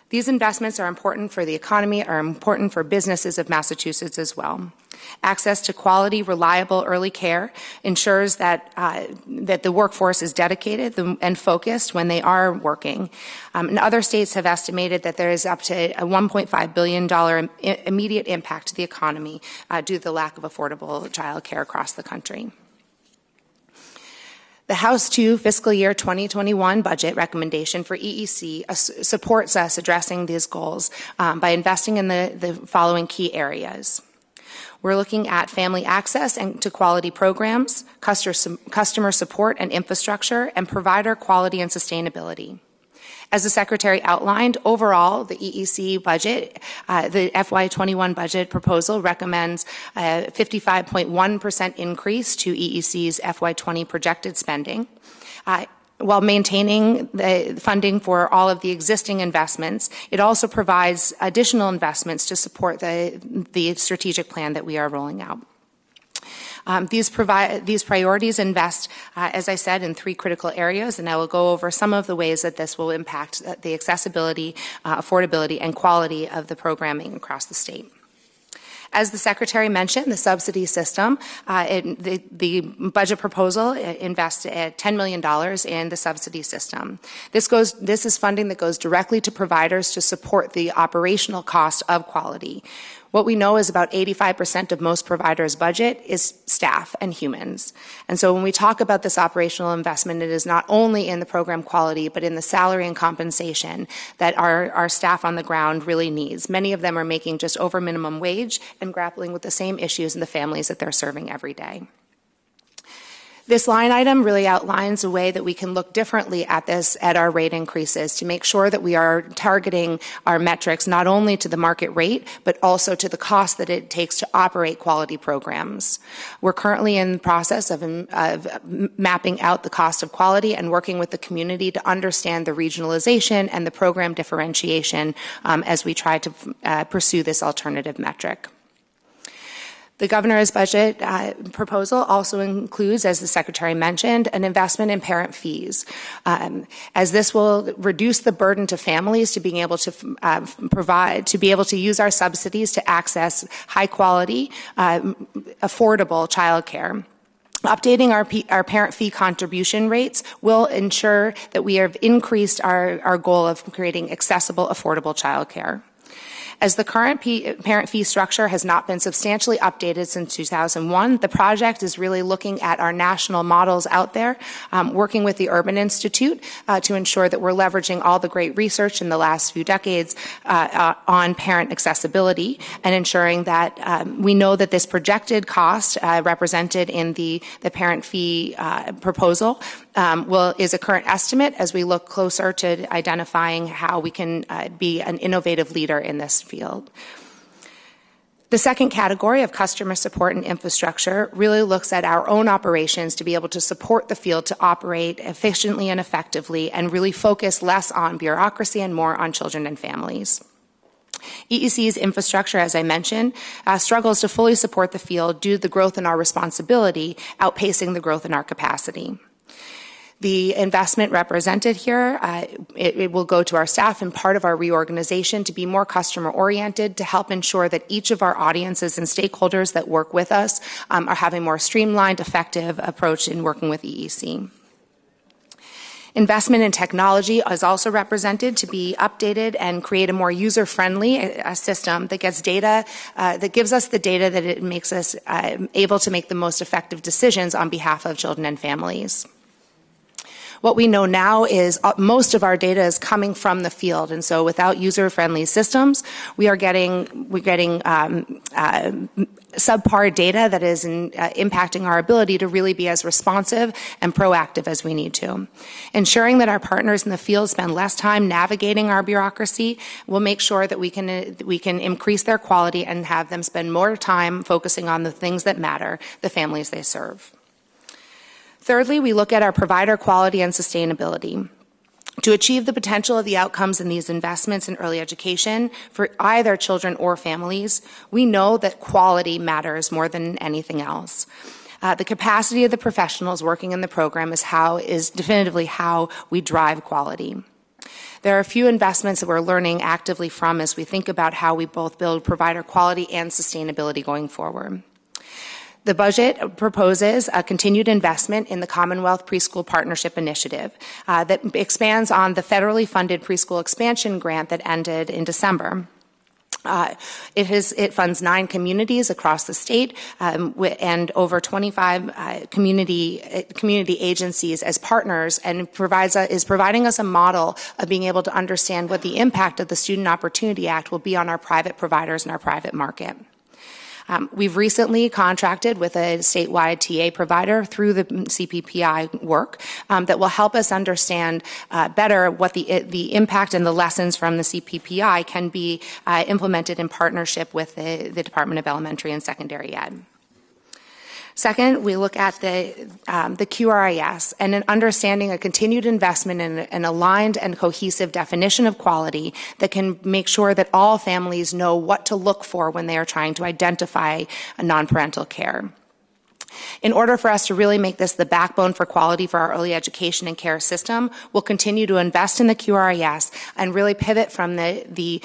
These investments are important for the economy, are important for businesses of Massachusetts as well. Access to quality, reliable early care ensures that the workforce is dedicated and focused when they are working. And other states have estimated that there is up to a $1.5 billion immediate impact to the economy due to the lack of affordable child care across the country. The House 2 fiscal year 2021 budget recommendation for EEC supports us addressing these goals by investing in the following key areas. We're looking at family access and to quality programs, customer support and infrastructure, and provider quality and sustainability. As the Secretary outlined, overall, the EEC budget, the FY21 budget proposal recommends a 55.1% increase to EEC's FY20 projected spending, while maintaining the funding for all of the existing investments. It also provides additional investments to support the strategic plan that we are rolling out. These priorities invest, as I said, in 3 critical areas, and I will go over some of the ways that this will impact the accessibility, affordability, and quality of the programming across the state. As the Secretary mentioned, the subsidy system, the budget proposal invests $10 million in the subsidy system. This is funding that goes directly to providers to support the operational cost of quality. What we know is about 85% of most providers' budget is staff and humans. And so when we talk about this operational investment, it is not only in the program quality, but in the salary and compensation that our staff on the ground really needs. Many of them are making just over minimum wage and grappling with the same issues in the families that they're serving every day. This line item really outlines a way that we can look differently at our rate increases to make sure that we are targeting our metrics not only to the market rate, but also to the cost that it takes to operate quality programs. We're currently in the process of mapping out the cost of quality and working with the community to understand the regionalization and the program differentiation as we try to pursue this alternative metric. The governor's budget proposal also includes, as the Secretary mentioned, an investment in parent fees, as this will reduce the burden to families to being able to be able to use our subsidies to access high quality, affordable childcare. Updating our parent fee contribution rates will ensure that we have increased our goal of creating accessible, affordable childcare. As the current parent fee structure has not been substantially updated since 2001, the project is really looking at our national models out there, working with the Urban Institute to ensure that we're leveraging all the great research in the last few decades on parent accessibility and ensuring that we know that this projected cost represented in the parent fee proposal is a current estimate as we look closer to identifying how we can be an innovative leader in this field. The second category of customer support and infrastructure really looks at our own operations to be able to support the field to operate efficiently and effectively and really focus less on bureaucracy and more on children and families. EEC's infrastructure, as I mentioned, struggles to fully support the field due to the growth in our responsibility outpacing the growth in our capacity. The investment represented here, it will go to our staff and part of our reorganization to be more customer-oriented to help ensure that each of our audiences and stakeholders that work with us are having a more streamlined, effective approach in working with EEC. Investment in technology is also represented to be updated and create a more user-friendly system that gets data, that gives us the data that it makes us able to make the most effective decisions on behalf of children and families. What we know now is most of our data is coming from the field, and so without user-friendly systems, we're getting subpar data that is impacting our ability to really be as responsive and proactive as we need to. Ensuring that our partners in the field spend less time navigating our bureaucracy will make sure that we can increase their quality and have them spend more time focusing on the things that matter, the families they serve. Thirdly, we look at our provider quality and sustainability. To achieve the potential of the outcomes in these investments in early education for either children or families, we know that quality matters more than anything else. The capacity of the professionals working in the program is definitively how we drive quality. There are a few investments that we're learning actively from as we think about how we both build provider quality and sustainability going forward. The budget proposes a continued investment in the Commonwealth Preschool Partnership Initiative that expands on the federally funded preschool expansion grant that ended in December. It funds 9 communities across the state and over 25 community agencies as partners, and is providing us a model of being able to understand what the impact of the Student Opportunity Act will be on our private providers and our private market. We've recently contracted with a statewide TA provider through the CPPI work that will help us understand better what the impact and the lessons from the CPPI can be implemented in partnership with the Department of Elementary and Secondary Ed. Second, we look at the QRIS and an understanding a continued investment in an aligned and cohesive definition of quality that can make sure that all families know what to look for when they are trying to identify a non-parental care. In order for us to really make this the backbone for quality for our early education and care system, we'll continue to invest in the QRIS and really pivot from the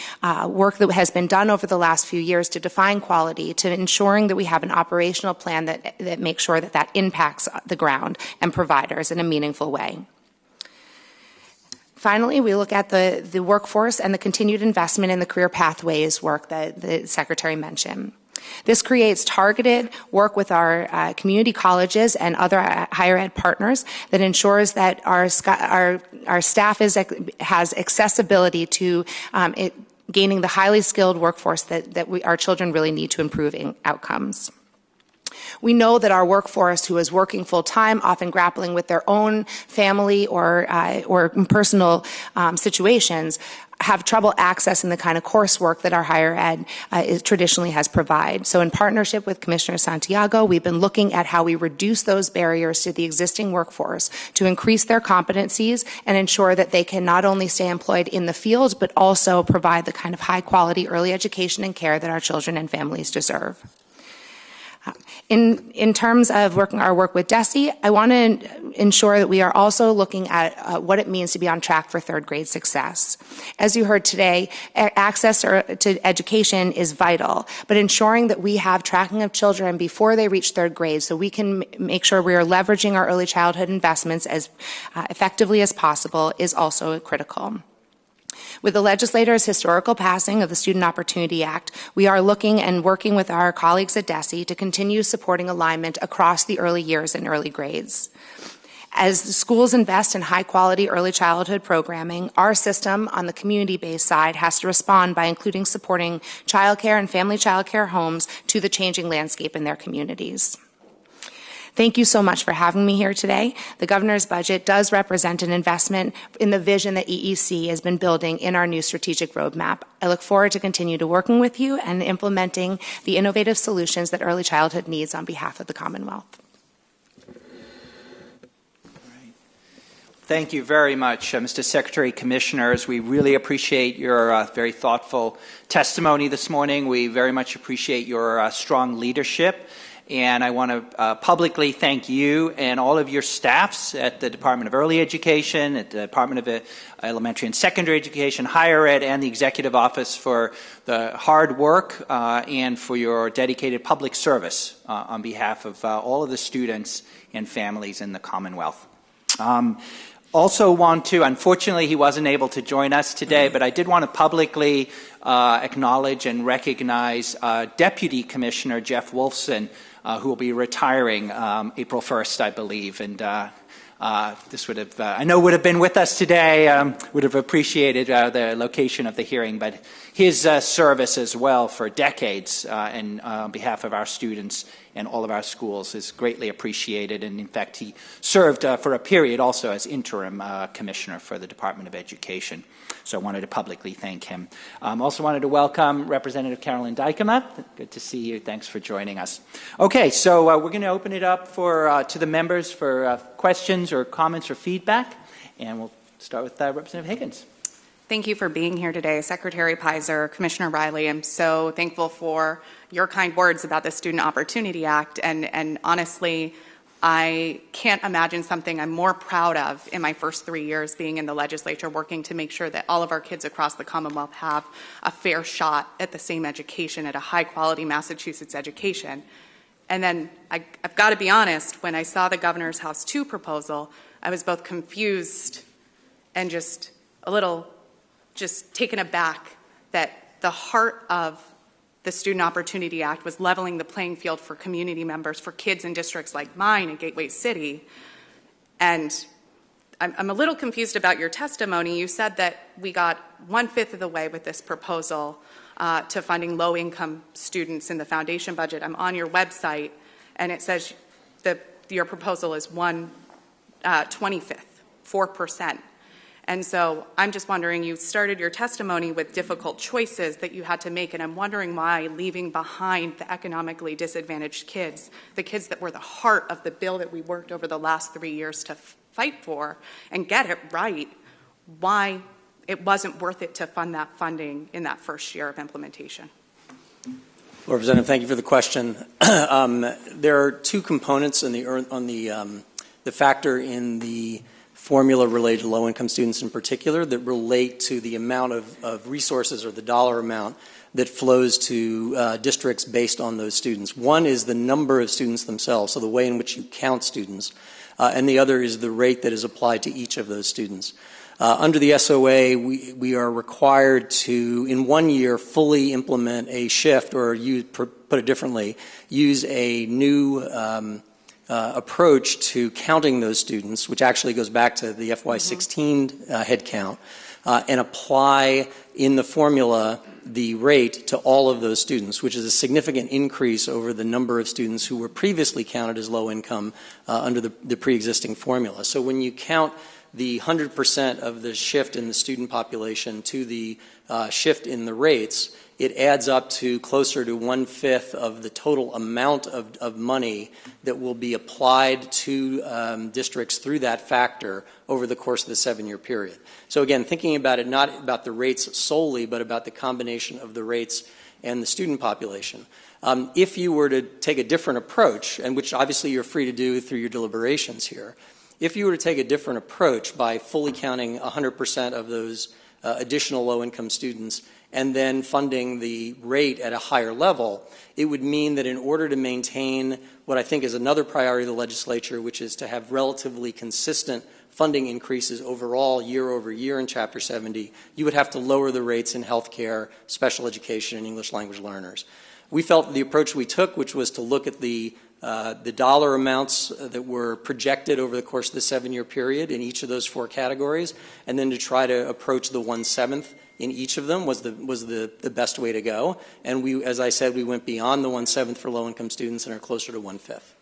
work that has been done over the last few years to define quality to ensuring that we have an operational plan that makes sure that impacts the ground and providers in a meaningful way. Finally, we look at the workforce and the continued investment in the career pathways work that the Secretary mentioned. This creates targeted work with our community colleges and other higher ed partners that ensures that our staff has accessibility to gaining the highly skilled workforce that our children really need to improve outcomes. We know that our workforce who is working full-time, often grappling with their own family or personal situations, have trouble accessing the kind of coursework that our higher ed traditionally has provided. So in partnership with Commissioner Santiago, we've been looking at how we reduce those barriers to the existing workforce to increase their competencies and ensure that they can not only stay employed in the field, but also provide the kind of high-quality early education and care that our children and families deserve. In terms of our work with DESE, I want to ensure that we are also looking at what it means to be on track for third grade success. As you heard today, access to education is vital, but ensuring that we have tracking of children before they reach third grade so we can make sure we are leveraging our early childhood investments as effectively as possible is also critical. With the legislator's historical passing of the Student Opportunity Act, we are looking and working with our colleagues at DESE to continue supporting alignment across the early years and early grades. As the schools invest in high-quality early childhood programming, our system on the community-based side has to respond by including supporting childcare and family childcare homes to the changing landscape in their communities. Thank you so much for having me here today. The governor's budget does represent an investment in the vision that EEC has been building in our new strategic roadmap. I look forward to continue to working with you and implementing the innovative solutions that early childhood needs on behalf of the Commonwealth. Thank you very much, Mr. Secretary, Commissioners. We really appreciate your very thoughtful testimony this morning. We very much appreciate your strong leadership. And I want to publicly thank you and all of your staffs at the Department of Early Education, at the Department of Elementary and Secondary Education, Higher Ed, and the Executive Office for the hard work and for your dedicated public service on behalf of all of the students and families in the Commonwealth. Also want to, unfortunately he wasn't able to join us today, but I did want to publicly acknowledge and recognize Deputy Commissioner Jeff Wolfson, who will be retiring April 1st, I believe. And this would have, I know would have been with us today, would have appreciated the location of the hearing, but his service as well for decades and on behalf of our students and all of our schools is greatly appreciated. And in fact, he served for a period also as interim commissioner for the Department of Education. So I wanted to publicly thank him. Also wanted to welcome Representative Carolyn Dykema. Good to see you. Thanks for joining us. Okay, so we're going to open it up to the members for questions or comments or feedback. And we'll start with Representative Higgins. Thank you for being here today, Secretary Peyser, Commissioner Riley. I'm so thankful for your kind words about the Student Opportunity Act. And honestly, I can't imagine something I'm more proud of in my first 3 years being in the legislature, working to make sure that all of our kids across the Commonwealth have a fair shot at the same education, at a high-quality Massachusetts education. And then I've got to be honest, when I saw the Governor's House 2 proposal, I was both confused and just a little taken aback that the heart of the Student Opportunity Act was leveling the playing field for community members, for kids in districts like mine in Gateway City. And I'm a little confused about your testimony. You said that we got 1/5 of the way with this proposal to funding low-income students in the foundation budget. I'm on your website, and it says your proposal is 1/25, 4%. And so I'm just wondering, you started your testimony with difficult choices that you had to make, and I'm wondering why leaving behind the economically disadvantaged kids, the kids that were the heart of the bill that we worked over the last 3 years to fight for and get it right, why it wasn't worth it to fund that funding in that first year of implementation. Representative, thank you for the question. There are two components on the factor in the formula related to low-income students in particular that relate to the amount of resources or the dollar amount that flows to districts based on those students. One is the number of students themselves, so the way in which you count students, and the other is the rate that is applied to each of those students. Under the SOA, we are required to, in 1 year, fully implement a shift, or put it differently, use a new approach to counting those students, which actually goes back to the FY16 head count, and apply in the formula the rate to all of those students, which is a significant increase over the number of students who were previously counted as low income under the pre-existing formula. So when you count the 100% of the shift in the student population to the shift in the rates, it adds up to closer to 1/5 of the total amount of money that will be applied to districts through that factor over the course of the 7-year period. So again, thinking about it not about the rates solely, but about the combination of the rates and the student population. If you were to take a different approach, and which obviously you're free to do through your deliberations here, if you were to take a different approach by fully counting 100% of those additional low-income students and then funding the rate at a higher level, it would mean that in order to maintain what I think is another priority of the legislature, which is to have relatively consistent funding increases overall year over year in Chapter 70, you would have to lower the rates in healthcare, special education, and English language learners. We felt the approach we took, which was to look at the dollar amounts that were projected over the course of the 7-year period in each of those 4 categories, and then to try to approach the 1/7 in each of them was the best way to go. And we, as I said, we went beyond the 1/7 for low-income students and are closer to 1/5.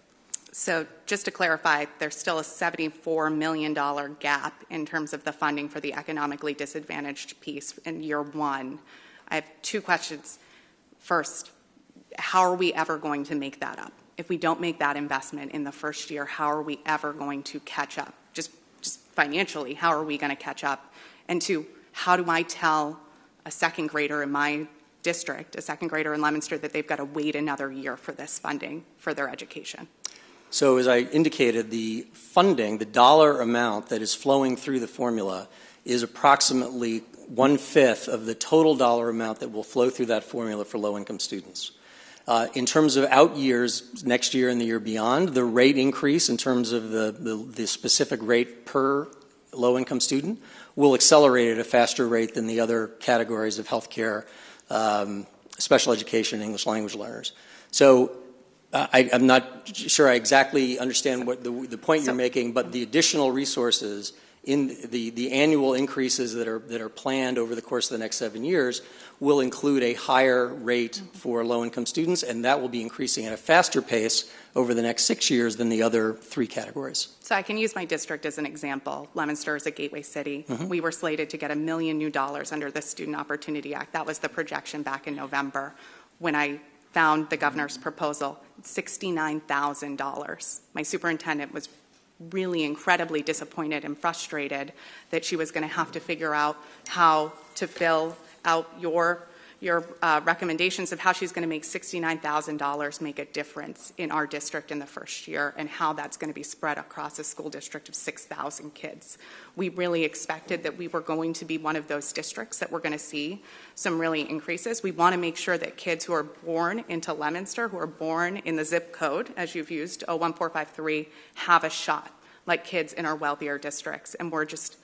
So just to clarify, there's still a $74 million gap in terms of the funding for the economically disadvantaged piece in year 1. I have 2 questions. First, how are we ever going to make that up? If we don't make that investment in the first year, how are we ever going to catch up? Just financially, how are we going to catch up? And 2, how do I tell a second grader in my district, a second grader in Leominster, that they've got to wait another year for this funding for their education? So as I indicated, the funding, the dollar amount that is flowing through the formula is approximately 1/5 of the total dollar amount that will flow through that formula for low-income students. In terms of out years, next year and the year beyond, the rate increase in terms of the specific rate per low-income student will accelerate at a faster rate than the other categories of healthcare, special education, and English language learners. So I'm not sure I exactly understand what the point you're making, but the additional resources in the annual increases that are planned over the course of the next 7 years will include a higher rate for low-income students, and that will be increasing at a faster pace over the next 6 years than the other 3 categories. So I can use my district as an example. Leominster is a gateway city. We were slated to get $1 million new under the Student Opportunity Act. That was the projection back in November. When I found the governor's proposal, $69,000. My superintendent was really incredibly disappointed and frustrated that she was going to have to figure out how to fill out your recommendations of how she's going to make $69,000 make a difference in our district in the first year, and how that's going to be spread across a school district of 6,000 kids. We really expected that we were going to be one of those districts that we're going to see some really increases. We want to make sure that kids who are born into Leominster, who are born in the zip code, as you've used, 01453, have a shot, like kids in our wealthier districts. And we're just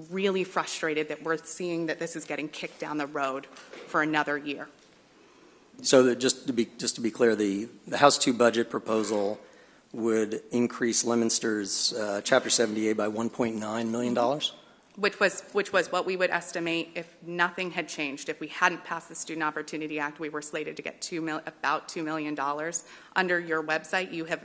really frustrated that we're seeing that this is getting kicked down the road for another year. So that just to be clear, the House 2 budget proposal would increase Leominster's Chapter 70A by $1.9 million? which was what we would estimate if nothing had changed. If we hadn't passed the Student Opportunity Act, we were slated to get about $2 million. Under your website, you have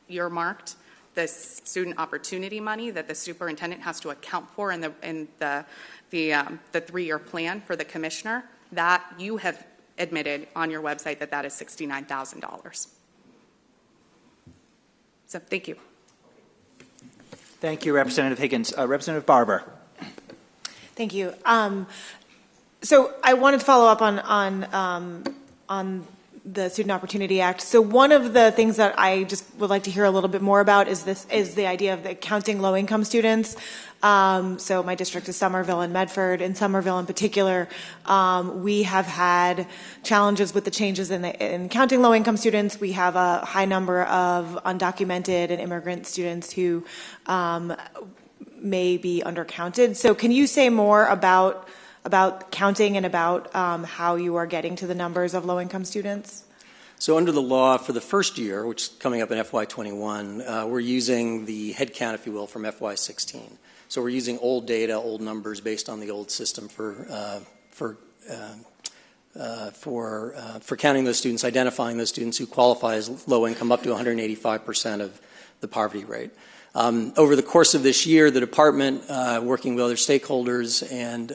earmarked the student opportunity money that the superintendent has to account for in the 3-year plan for the commissioner. That you have admitted on your website that is $69,000. So thank you. Thank you, Representative Higgins. Representative Barber. Thank you. So I wanted to follow up on the Student Opportunity Act. So one of the things that I just would like to hear a little bit more about is the idea of the counting low-income students. So my district is Somerville and Medford. In Somerville in particular, we have had challenges with the changes in counting low-income students. We have a high number of undocumented and immigrant students who may be undercounted. So can you say more about counting and about how you are getting to the numbers of low-income students? So under the law for the first year, which is coming up in FY21, we're using the head count, if you will, from FY16. So we're using old data, old numbers based on the old system for counting those students, identifying those students who qualify as low income up to 185% of the poverty rate. Over the course of this year, the department, working with other stakeholders and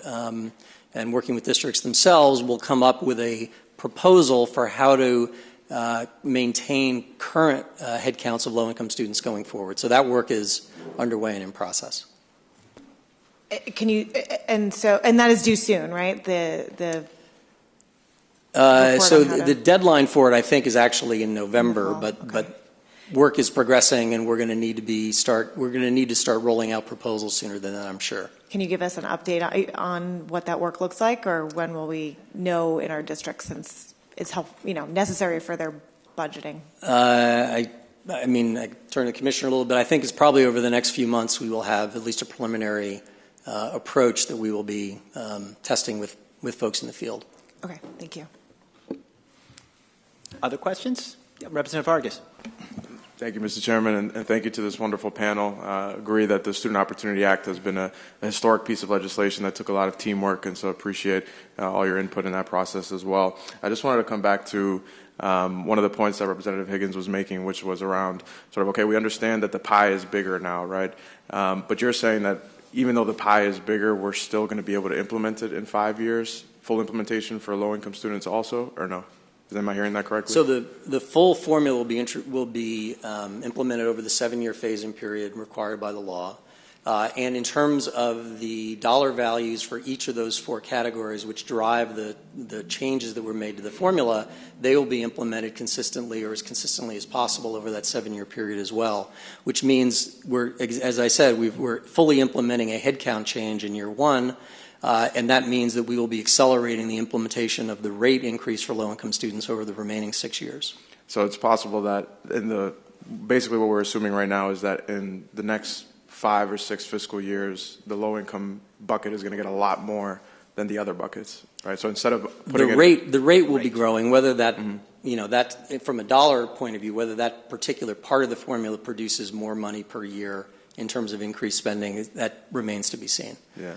working with districts themselves, will come up with a proposal for how to maintain current head counts of low-income students going forward. So that work is underway and in process. Can you, and that is due soon, right? So the deadline for it, I think, is actually in November, but work is progressing, and we're going to need to start rolling out proposals sooner than that, I'm sure. Can you give us an update on what that work looks like, or when will we know in our district, since it's necessary for their budgeting? I turn to the commissioner a little bit. I think it's probably over the next few months we will have at least a preliminary approach that we will be testing with folks in the field. Okay, thank you. Other questions? Representative Vargas. Thank you, Mr. Chairman, and thank you to this wonderful panel. Agree that the Student Opportunity Act has been a historic piece of legislation that took a lot of teamwork, and so appreciate all your input in that process as well. I just wanted to come back to one of the points that Representative Higgins was making, which was around sort of, okay, we understand that the pie is bigger now, right? But you're saying that even though the pie is bigger, we're still going to be able to implement it in 5 years, full implementation for low-income students also, or no? Am I hearing that correctly? So the full formula will be implemented over the 7-year phase-in period required by the law. And in terms of the dollar values for each of those 4 categories, which drive the changes that were made to the formula, they will be implemented consistently, or as consistently as possible, over that 7-year period as well. Which means as I said, we're fully implementing a headcount change in year 1. And that means that we will be accelerating the implementation of the rate increase for low-income students over the remaining 6 years. So it's possible that basically what we're assuming right now is that in the next 5 or 6 fiscal years, the low-income bucket is going to get a lot more than the other buckets, right? So instead of putting the rate will be growing, whether that that from a dollar point of view, whether that particular part of the formula produces more money per year in terms of increased spending, that remains to be seen. Yeah.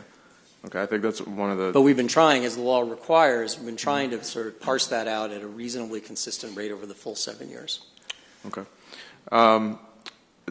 Okay, I think that's one of the... But we've been trying, as the law requires, we've been trying to sort of parse that out at a reasonably consistent rate over the full 7 years. Okay.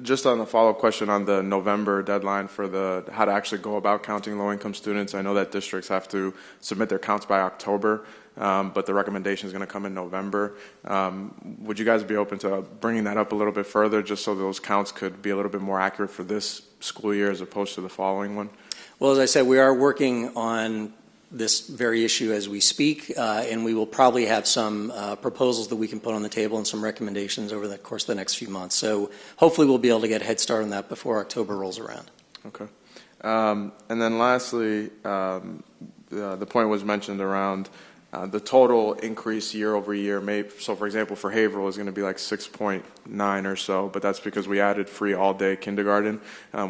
Just on the follow-up question on the November deadline for how to actually go about counting low-income students, I know that districts have to submit their counts by October, but the recommendation is going to come in November. Would you guys be open to bringing that up a little bit further, just so those counts could be a little bit more accurate for this school year as opposed to the following one? Well, as I said, we are working on this very issue as we speak, and we will probably have some proposals that we can put on the table and some recommendations over the course of the next few months. So hopefully we'll be able to get a head start on that before October rolls around. Okay. And then lastly, the point was mentioned around the total increase year over year. So, for example, for Haverhill is going to be like 6.9 or so, but that's because we added free all-day kindergarten,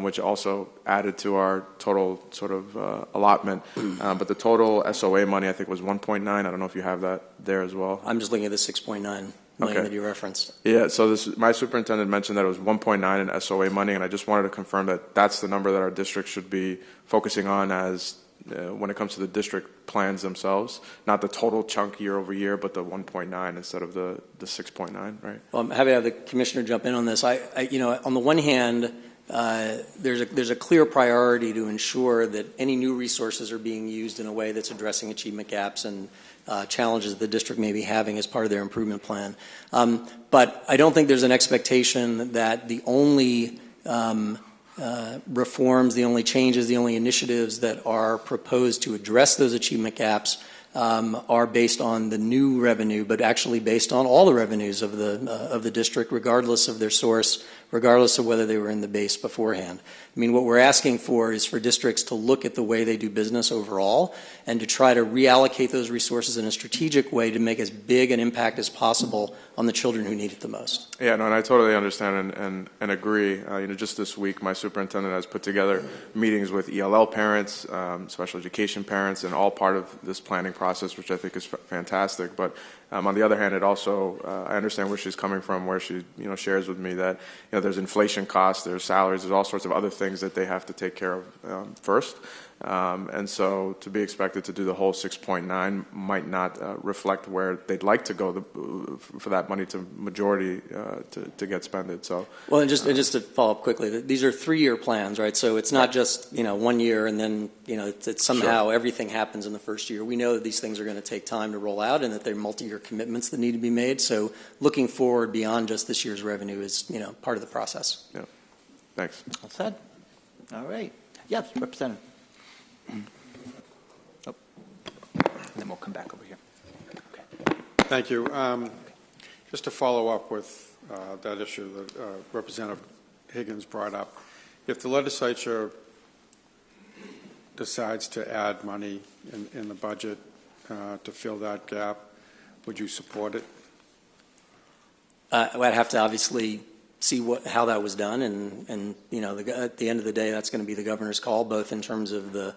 which also added to our total sort of allotment. But the total SOA money, I think, was 1.9. I don't know if you have that there as well. I'm just looking at the 6.9. million that you referenced. Yeah, so my superintendent mentioned that it was 1.9 in SOA money, and I just wanted to confirm that that's the number that our district should be focusing on as when it comes to the district plans themselves, not the total chunk year over year, but the 1.9 instead of the 6.9, right? Well, I'm happy to have the commissioner jump in on this. I on the one hand, there's a clear priority to ensure that any new resources are being used in a way that's addressing achievement gaps and challenges the district may be having as part of their improvement plan. But I don't think there's an expectation that the only reforms, the only changes, the only initiatives that are proposed to address those achievement gaps are based on the new revenue, but actually based on all the revenues of the district, regardless of their source, regardless of whether they were in the base beforehand. I mean, what we're asking for is for districts to look at the way they do business overall and to try to reallocate those resources in a strategic way to make as big an impact as possible on the children who need it the most. Yeah, no, and I totally understand and agree. Just this week, my superintendent has put together meetings with ELL parents, special education parents, and all part of this planning process, which I think is fantastic. But on the other hand, it also, I understand where she's coming from, where she, shares with me that, there's inflation costs, there's salaries, there's all sorts of other things that they have to take care of first. And so to be expected to do the whole 6.9 might not reflect where they'd like to go for that money to majority to get spent. So well, and just to follow up quickly, these are 3-year plans, right? So it's not just 1 year and then it's somehow everything happens in the first year. We know that these things are going to take time to roll out and that they're multi-year commitments that need to be made. So looking forward beyond just this year's revenue is part of the process. Yeah. Thanks. Well said. All right. Yes, Representative. Oh. And then we'll come back over here. Okay. Thank you. Just to follow up with that issue that Representative Higgins brought up, if the legislature decides to add money in the budget to fill that gap, would you support it? I'd have to obviously see how that was done, and at the end of the day, that's going to be the governor's call, both in terms of the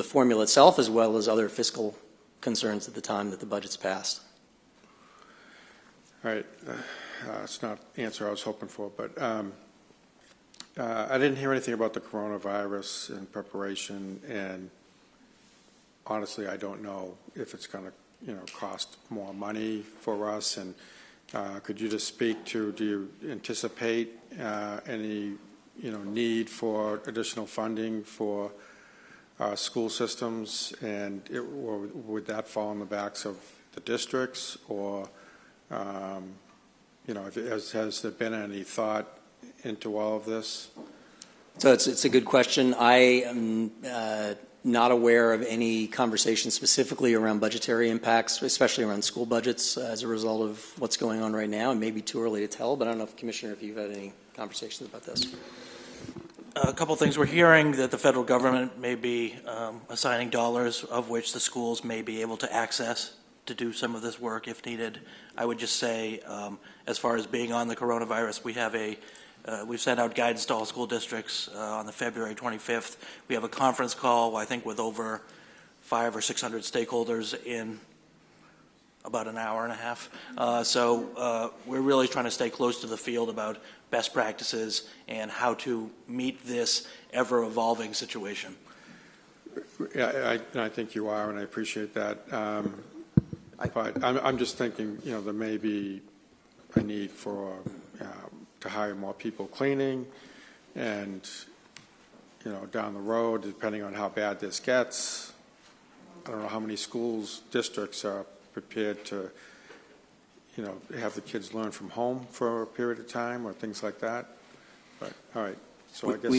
formula itself as well as other fiscal concerns at the time that the budget's passed. All right. It's not the answer I was hoping for, but I didn't hear anything about the coronavirus in preparation, and honestly, I don't know if it's going to cost more money for us. And could you just speak to, do you anticipate any need for additional funding for school systems, and or would that fall on the backs of the districts, or has there been any thought into all of this? So it's a good question. I am not aware of any conversation specifically around budgetary impacts, especially around school budgets, as a result of what's going on right now. It may be too early to tell, but I don't know, Commissioner, if you've had any conversations about this. A couple things. We're hearing that the federal government may be assigning dollars of which the schools may be able to access to do some of this work if needed. I would just say, as far as being on the coronavirus, we have we've sent out guidance to all school districts on the February 25th. We have a conference call, I think, with over 500 or 600 stakeholders in about an hour and a half. So we're really trying to stay close to the field about best practices and how to meet this ever-evolving situation. Yeah, I think you are, and I appreciate that. But I'm just thinking, there may be a need for to hire more people cleaning, and down the road, depending on how bad this gets, I don't know how many schools, districts are prepared to have the kids learn from home for a period of time or things like that. But all right, so I guess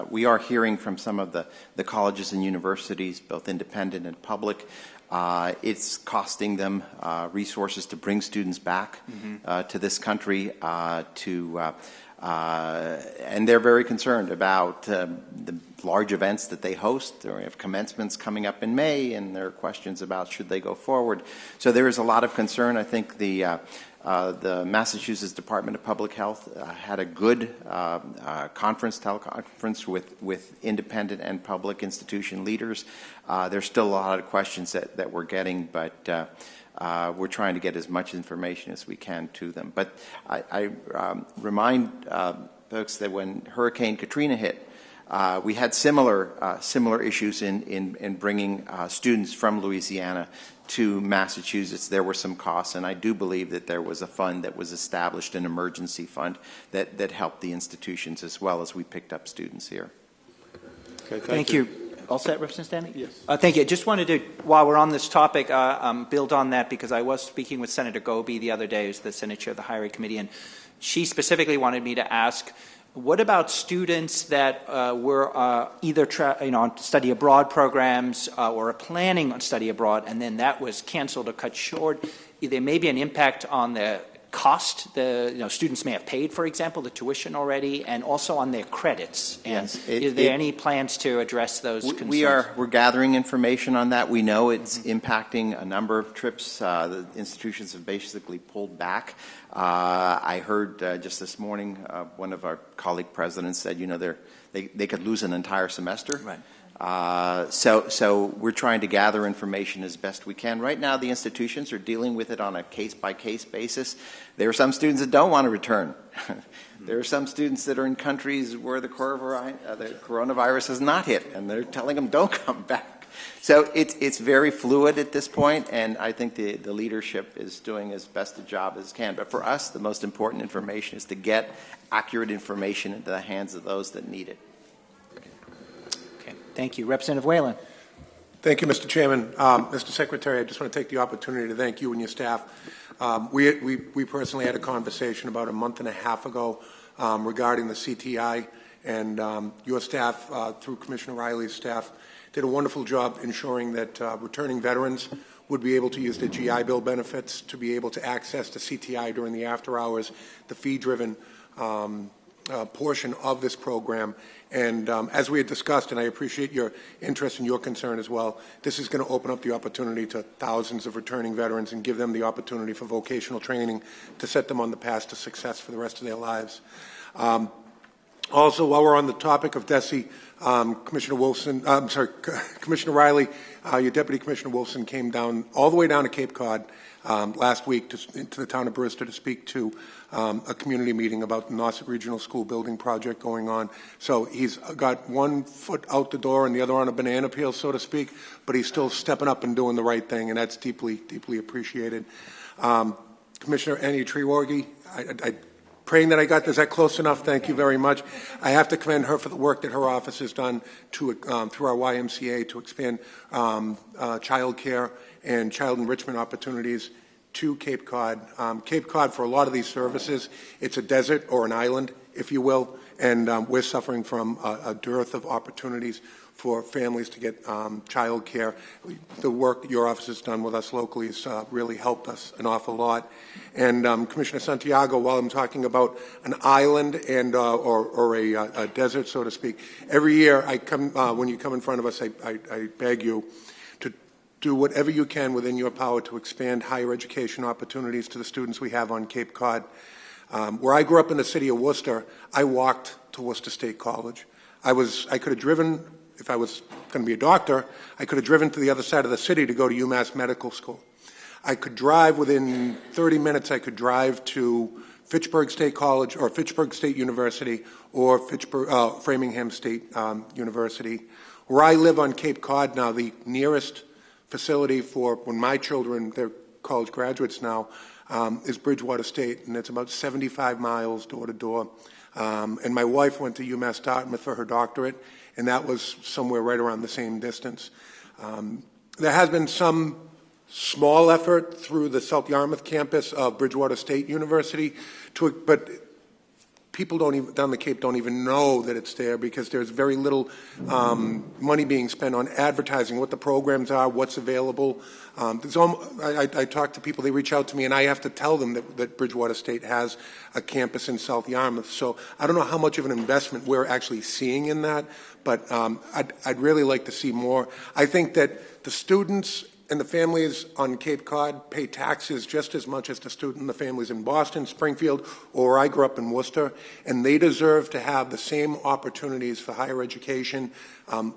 we are hearing from some of the colleges and universities, both independent and public. It's costing them resources to bring students back to this country and they're very concerned about the large events that they host. They have commencements coming up in May, and there are questions about should they go forward. So there is a lot of concern. I think the The Massachusetts Department of Public Health had a good teleconference with independent and public institution leaders. There's still a lot of questions that we're getting, but we're trying to get as much information as we can to them. But I remind folks that when Hurricane Katrina hit, we had similar issues in bringing students from Louisiana to Massachusetts. There were some costs, and I do believe that there was a fund that was established, an emergency fund, that helped the institutions as well as we picked up students here. Okay, Thank you. All set, Representative Stanley? Yes. Thank you. I just wanted to, while we're on this topic, build on that because I was speaking with Senator Goby the other day, who's the Senate Chair of the Highway Committee, and she specifically wanted me to ask, what about students that were either on study abroad programs or are planning on study abroad, and then that was canceled or cut short? There may be an impact on the cost. Students may have paid, for example, the tuition already, and also on their credits. And yes, is there any plans to address those concerns? We're gathering information on that. We know it's impacting a number of trips. The institutions have basically pulled back. I heard just this morning one of our colleague presidents said, they could lose an entire semester. Right. So we're trying to gather information as best we can. Right now, the institutions are dealing with it on a case-by-case basis. There are some students that don't want to return. There are some students that are in countries where the coronavirus has not hit, and they're telling them don't come back. So it's very fluid at this point, and I think the leadership is doing as best a job as it can. But for us, the most important information is to get accurate information into the hands of those that need it. Okay. Thank you. Representative Whalen. Thank you, Mr. Chairman. Mr. Secretary, I just want to take the opportunity to thank you and your staff. We personally had a conversation about a month and a half ago regarding the CTI, and your staff, through Commissioner Riley's staff, did a wonderful job ensuring that returning veterans would be able to use their GI Bill benefits to be able to access the CTI during the after hours, the fee-driven portion of this program. And as we had discussed, and I appreciate your interest and your concern as well, this is going to open up the opportunity to thousands of returning veterans and give them the opportunity for vocational training to set them on the path to success for the rest of their lives. Also, while we're on the topic of DESE, Commissioner Riley, your Deputy Commissioner Wilson came down all the way down to Cape Cod last week to the town of Brewster to speak to a community meeting about the Nauset Regional School building project going on. So he's got one foot out the door and the other on a banana peel, so to speak, but he's still stepping up and doing the right thing, and that's deeply, deeply appreciated. Commissioner Aigner-Treworgy, praying that I got this. Is that close enough? Thank you very much. I have to commend her for the work that her office has done to, through our YMCA to expand child care and child enrichment opportunities to Cape Cod. Cape Cod, for a lot of these services, it's a desert or an island, if you will, and we're suffering from a dearth of opportunities for families to get child care. The work that your office has done with us locally has really helped us an awful lot. And Commissioner Santiago, while I'm talking about an island and or a desert, so to speak, every year I come when you come in front of us, I beg you to do whatever you can within your power to expand higher education opportunities to the students we have on Cape Cod. Where I grew up in the city of Worcester, I walked to Worcester State College. I could have driven. If I was going to be a doctor, I could have driven to the other side of the city to go to UMass Medical School. I could drive within 30 minutes. I could drive to Fitchburg State College or Fitchburg State University or Framingham State University. Where I live on Cape Cod now, the nearest facility for when my children, they're college graduates now, is Bridgewater State, and it's about 75 miles door to door. And my wife went to UMass Dartmouth for her doctorate, and that was somewhere right around the same distance. There has been some small effort through the South Yarmouth campus of Bridgewater State University, but people down the Cape don't even know that it's there because there's very little money being spent on advertising what the programs are, what's available. I talk to people, they reach out to me, and I have to tell them that Bridgewater State has a campus in South Yarmouth. So I don't know how much of an investment we're actually seeing in that, but I'd really like to see more. I think that the students and the families on Cape Cod pay taxes just as much as the student and the families in Boston, Springfield, or where I grew up in Worcester, and they deserve to have the same opportunities for higher education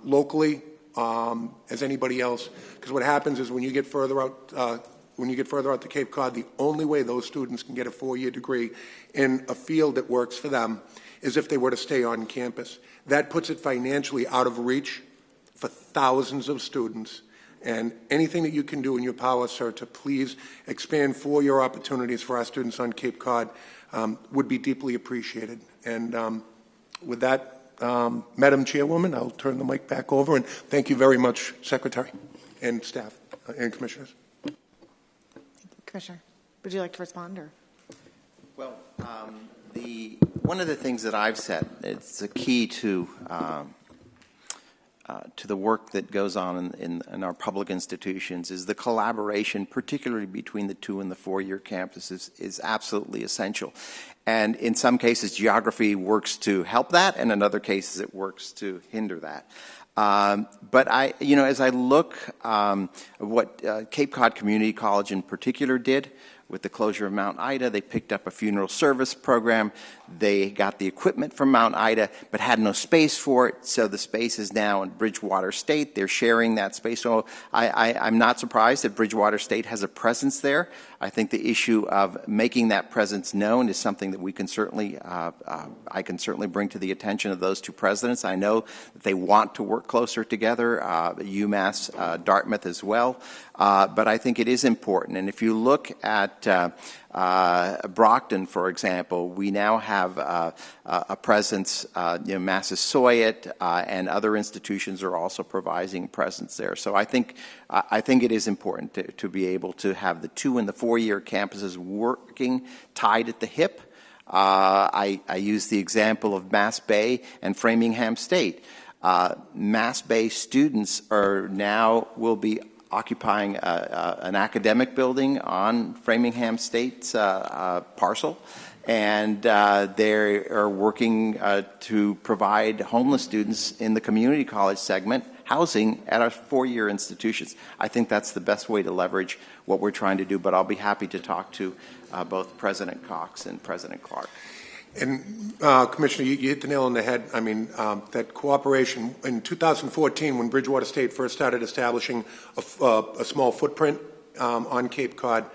locally as anybody else. Because what happens is when you get further out to Cape Cod, the only way those students can get a 4-year degree in a field that works for them is if they were to stay on campus. That puts it financially out of reach for thousands of students. And anything that you can do in your power, sir, to please expand 4-year opportunities for our students on Cape Cod would be deeply appreciated. And with that, Madam Chairwoman, I'll turn the mic back over, and thank you very much, Secretary and staff and Commissioners. Thank you. Commissioner, would you like to respond? Or? Well, one of the things that I've said, it's a key to the work that goes on in our public institutions, is the collaboration, particularly between the 2- and the 4-year campuses, is absolutely essential. And in some cases, geography works to help that, and in other cases, it works to hinder that. But as I look at what Cape Cod Community College in particular did with the closure of Mount Ida, they picked up a funeral service program. They got the equipment from Mount Ida, but had no space for it. So the space is now in Bridgewater State. They're sharing that space. So I'm not surprised that Bridgewater State has a presence there. I think the issue of making that presence known is something that we can certainly, I can certainly bring to the attention of those 2 presidents. I know that they want to work closer together, UMass, Dartmouth as well. But I think it is important. And if you look at Brockton, for example, we now have a presence, Massasoit and other institutions are also providing presence there. So I think it is important to be able to have the 2- and the 4-year campuses working tied at the hip. I use the example of Mass Bay and Framingham State. Mass Bay students will be occupying an academic building on Framingham State's parcel, and they are working to provide homeless students in the community college segment housing at our 4-year institutions. I think that's the best way to leverage what we're trying to do, but I'll be happy to talk to both President Cox and President Clark. And Commissioner, you hit the nail on the head. I mean, that cooperation in 2014, when Bridgewater State first started establishing a small footprint on Cape Cod,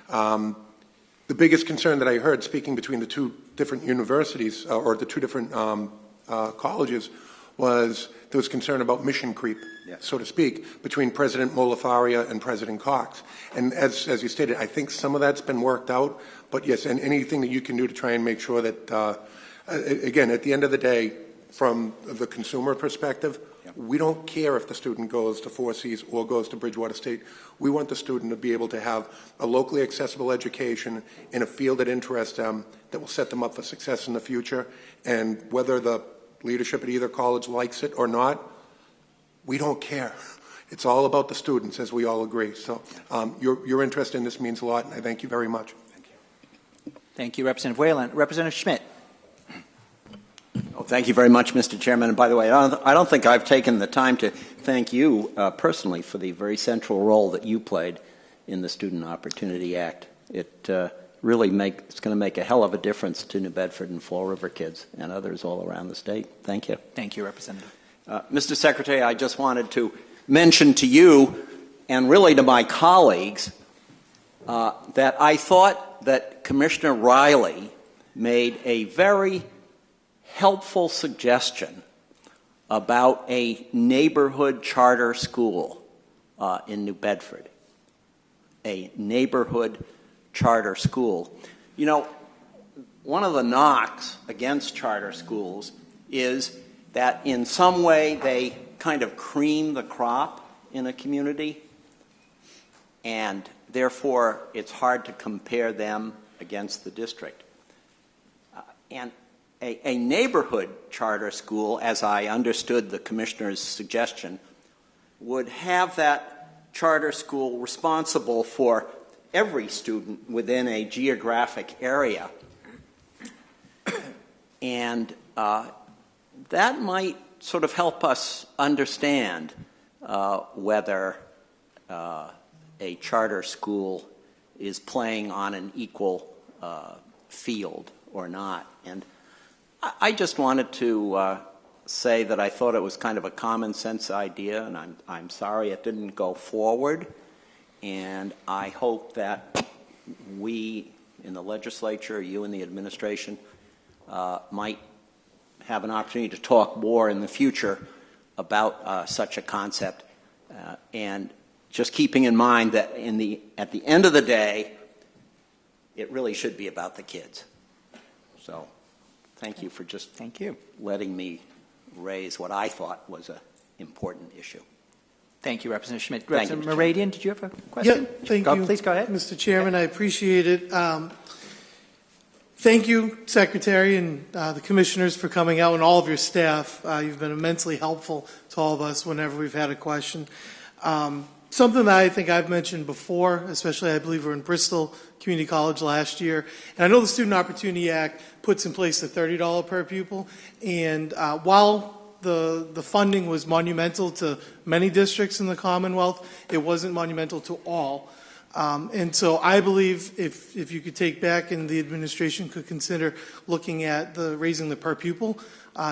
the biggest concern that I heard speaking between the 2 different universities or the 2 different colleges was there was concern about mission creep, so to speak, between President Molifaria and President Cox. And as you stated, I think some of that's been worked out. But yes, and anything that you can do to try and make sure that, again, at the end of the day, from the consumer perspective, we don't care if the student goes to 4 Cs or goes to Bridgewater State. We want the student to be able to have a locally accessible education in a field that interests them, that will set them up for success in the future. And whether the leadership at either college likes it or not, we don't care. It's all about the students, as we all agree. So your interest in this means a lot, and I thank you very much. Thank you, Representative Whalen. Representative Schmidt. Oh, thank you very much, Mr. Chairman. And by the way, I don't think I've taken the time to thank you personally for the very central role that you played in the Student Opportunity Act. It really it's going to make a hell of a difference to New Bedford and Fall River kids and others all around the state. Thank you. Thank you, Representative. Mr. Secretary, I just wanted to mention to you and really to my colleagues that I thought that Commissioner Riley made a very helpful suggestion about a neighborhood charter school in New Bedford. A neighborhood charter school. You know, one of the knocks against charter schools is that in some way they kind of cream the crop in a community, and therefore it's hard to compare them against the district. And a neighborhood charter school, as I understood the commissioner's suggestion, would have that charter school responsible for every student within a geographic area. And that might sort of help us understand whether a charter school is playing on an equal field or not. And I just wanted to say that I thought it was kind of a common sense idea, and I'm sorry it didn't go forward. And I hope that we in the legislature, you in the administration, might have an opportunity to talk more in the future about such a concept. And just keeping in mind that at the end of the day, it really should be about the kids. So thank you for just letting me raise what I thought was an important issue. Thank you, Representative Schmidt. Thank you, Representative Moradian, did you have a question? Yeah, thank you. Please go ahead. Mr. Chairman, I appreciate it. Thank you, Secretary, and the commissioners for coming out, and all of your staff. You've been immensely helpful to all of us whenever we've had a question. Something that I think I've mentioned before, especially I believe we were in Bristol Community College last year, and I know the Student Opportunity Act puts in place the $30 per pupil, and while the funding was monumental to many districts in the Commonwealth, it wasn't monumental to all. And so I believe if you could take back and the administration could consider looking at raising the per pupil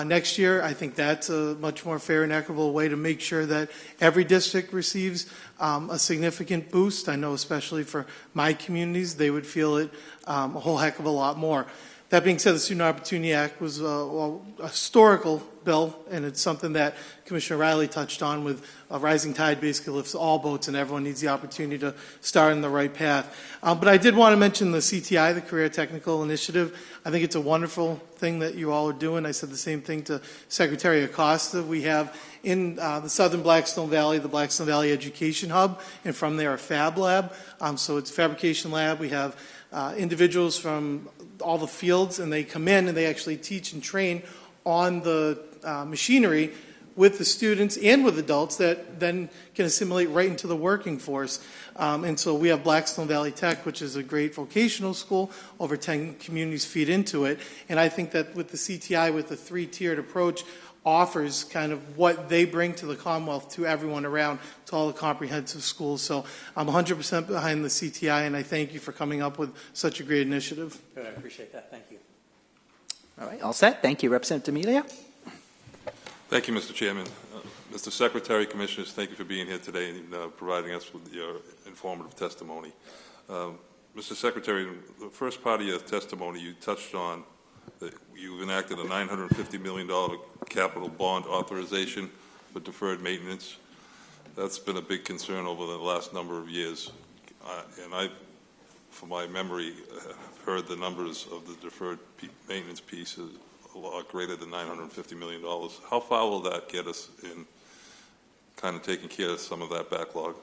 next year, I think that's a much more fair and equitable way to make sure that every district receives a significant boost. I know especially for my communities, they would feel it a whole heck of a lot more. That being said, the Student Opportunity Act was a historical bill, and it's something that Commissioner Riley touched on with a rising tide basically lifts all boats, and everyone needs the opportunity to start on the right path. But I did want to mention the CTI, the Career Technical Initiative. I think it's a wonderful thing that you all are doing. I said the same thing to Secretary Acosta. We have in the southern Blackstone Valley, the Blackstone Valley Education Hub, and from there a Fab Lab. So it's a fabrication lab. We have individuals from all the fields, and they come in and they actually teach and train on the machinery with the students and with adults that then can assimilate right into the working force. And so we have Blackstone Valley Tech, which is a great vocational school. Over 10 communities feed into it. And I think that with the CTI, with the three-tiered approach, offers kind of what they bring to the Commonwealth to everyone around, to all the comprehensive schools. So I'm 100% behind the CTI, and I thank you for coming up with such a great initiative. Good, I appreciate that. Thank you. All right, all set. Thank you, Representative D'Amelia. Thank you, Mr. Chairman. Mr. Secretary, Commissioners, thank you for being here today and providing us with your informative testimony. Mr. Secretary, the first part of your testimony, you touched on that you've enacted a $950 million capital bond authorization for deferred maintenance. That's been a big concern over the last number of years. And I, from my memory, have heard the numbers of the deferred maintenance piece is a lot greater than $950 million. How far will that get us in kind of taking care of some of that backlog?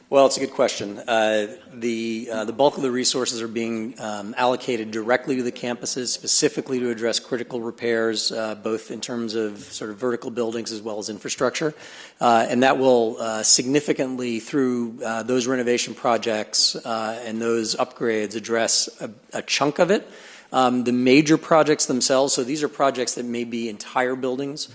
Well, it's a good question. The bulk of the resources are being allocated directly to the campuses, specifically to address critical repairs, both in terms of sort of vertical buildings as well as infrastructure. And that will significantly, through those renovation projects and those upgrades, address a chunk of it. The major projects themselves, so these are projects that may be entire buildings,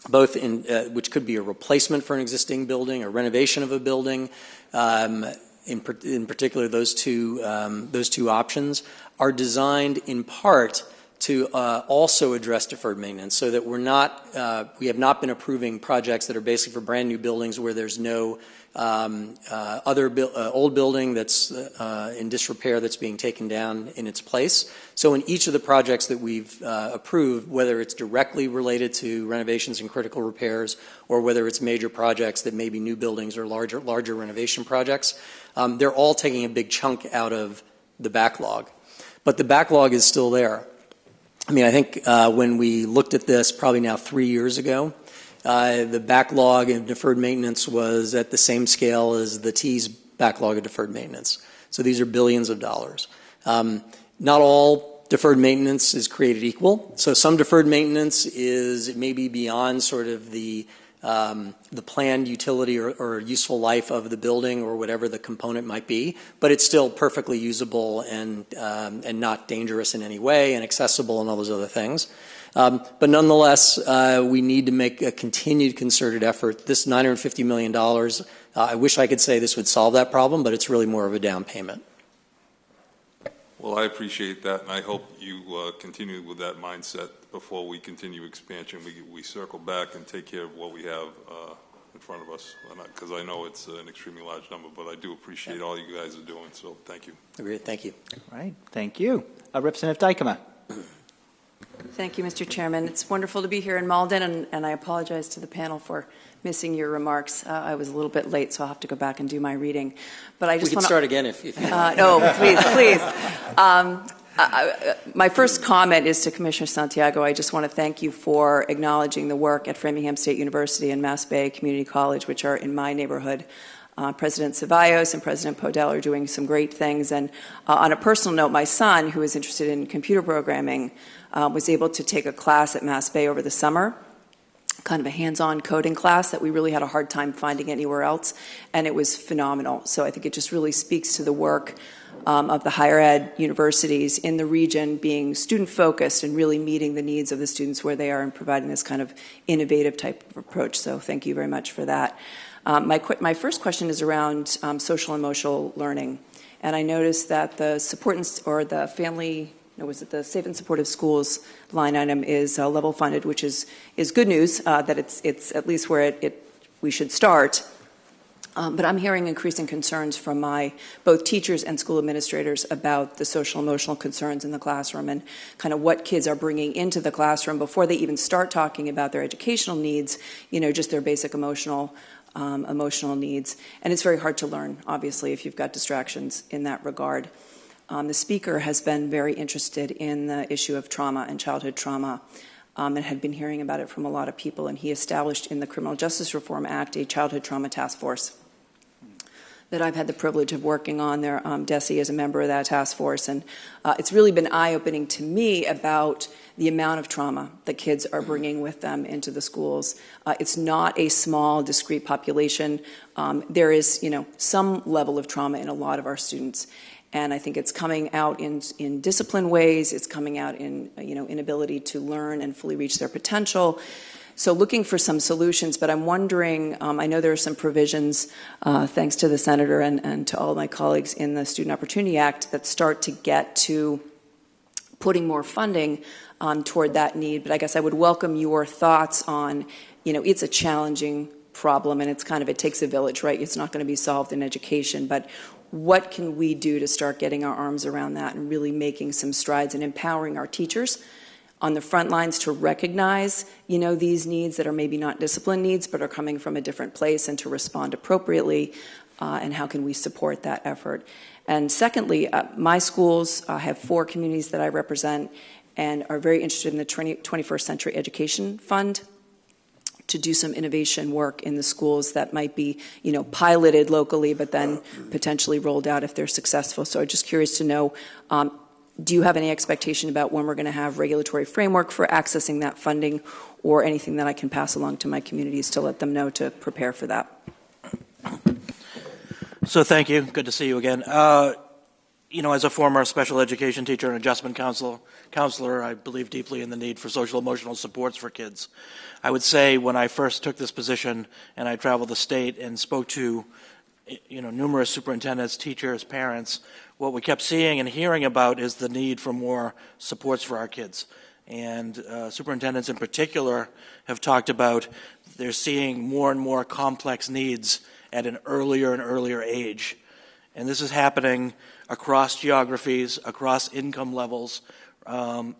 both in which could be a replacement for an existing building, a renovation of a building. In particular, those two options are designed in part to also address deferred maintenance, so that we have not been approving projects that are basically for brand new buildings where there's no old building that's in disrepair that's being taken down in its place. So in each of the projects that we've approved, whether it's directly related to renovations and critical repairs, or whether it's major projects that may be new buildings or larger renovation projects, they're all taking a big chunk out of the backlog. But the backlog is still there. I mean, I think when we looked at this probably now 3 years ago, the backlog of deferred maintenance was at the same scale as the T's backlog of deferred maintenance. So these are billions of dollars. Not all deferred maintenance is created equal. So some deferred maintenance is maybe beyond sort of the planned utility or useful life of the building or whatever the component might be, but it's still perfectly usable and not dangerous in any way and accessible and all those other things. But nonetheless, we need to make a continued concerted effort. This $950 million, I wish I could say this would solve that problem, but it's really more of a down payment. Well, I appreciate that, and I hope you continue with that mindset before we continue expansion. We circle back and take care of what we have in front of us, because I know it's an extremely large number, but I do appreciate all you guys are doing, so thank you. Agreed. Thank you. All right. Thank you. Representative Dykema. Thank you, Mr. Chairman. It's wonderful to be here in Malden, and I apologize to the panel for missing your remarks. I was a little bit late, so I'll have to go back and do my reading. But I just we can start again if you want. No, please. My first comment is to Commissioner Santiago. I just want to thank you for acknowledging the work at Framingham State University and Mass Bay Community College, which are in my neighborhood. President Ceballos and President Podell are doing some great things. And on a personal note, my son, who is interested in computer programming, was able to take a class at Mass Bay over the summer, kind of a hands-on coding class that we really had a hard time finding anywhere else, and it was phenomenal. So I think it just really speaks to the work of the higher ed universities in the region being student-focused and really meeting the needs of the students where they are and providing this kind of innovative type of approach. So thank you very much for that. My first question is around social and emotional learning, and I noticed that the support or the family, was it the Safe and Supportive Schools line item is level funded, which is good news that it's at least where we should start. But I'm hearing increasing concerns from both teachers and school administrators about the social emotional concerns in the classroom and kind of what kids are bringing into the classroom before they even start talking about their educational needs, just their basic emotional needs. And it's very hard to learn, obviously, if you've got distractions in that regard. The speaker has been very interested in the issue of trauma and childhood trauma and had been hearing about it from a lot of people, and he established in the Criminal Justice Reform Act a childhood trauma task force that I've had the privilege of working on there. Desi is a member of that task force, and it's really been eye-opening to me about the amount of trauma that kids are bringing with them into the schools. It's not a small, discrete population. There is, some level of trauma in a lot of our students. And I think it's coming out in disciplined ways. It's coming out in, inability to learn and fully reach their potential. So looking for some solutions, but I'm wondering, I know there are some provisions, thanks to the Senator and to all of my colleagues in the Student Opportunity Act, that start to get to putting more funding toward that need. But I guess I would welcome your thoughts on, it's a challenging problem, and it takes a village, right? It's not going to be solved in education, but what can we do to start getting our arms around that and really making some strides and empowering our teachers on the front lines to recognize, these needs that are maybe not discipline needs but are coming from a different place, and to respond appropriately, and how can we support that effort? And secondly, my schools have 4 communities that I represent and are very interested in the 21st Century Education Fund to do some innovation work in the schools that might be, piloted locally, but then potentially rolled out if they're successful. So I'm just curious to know, do you have any expectation about when we're going to have regulatory framework for accessing that funding, or anything that I can pass along to my communities to let them know to prepare for that? So thank you. Good to see you again. As a former special education teacher and adjustment counselor, I believe deeply in the need for social emotional supports for kids. I would say when I first took this position and I traveled the state and spoke to numerous superintendents, teachers, parents, what we kept seeing and hearing about is the need for more supports for our kids. And superintendents in particular have talked about they're seeing more and more complex needs at an earlier and earlier age. And this is happening across geographies, across income levels.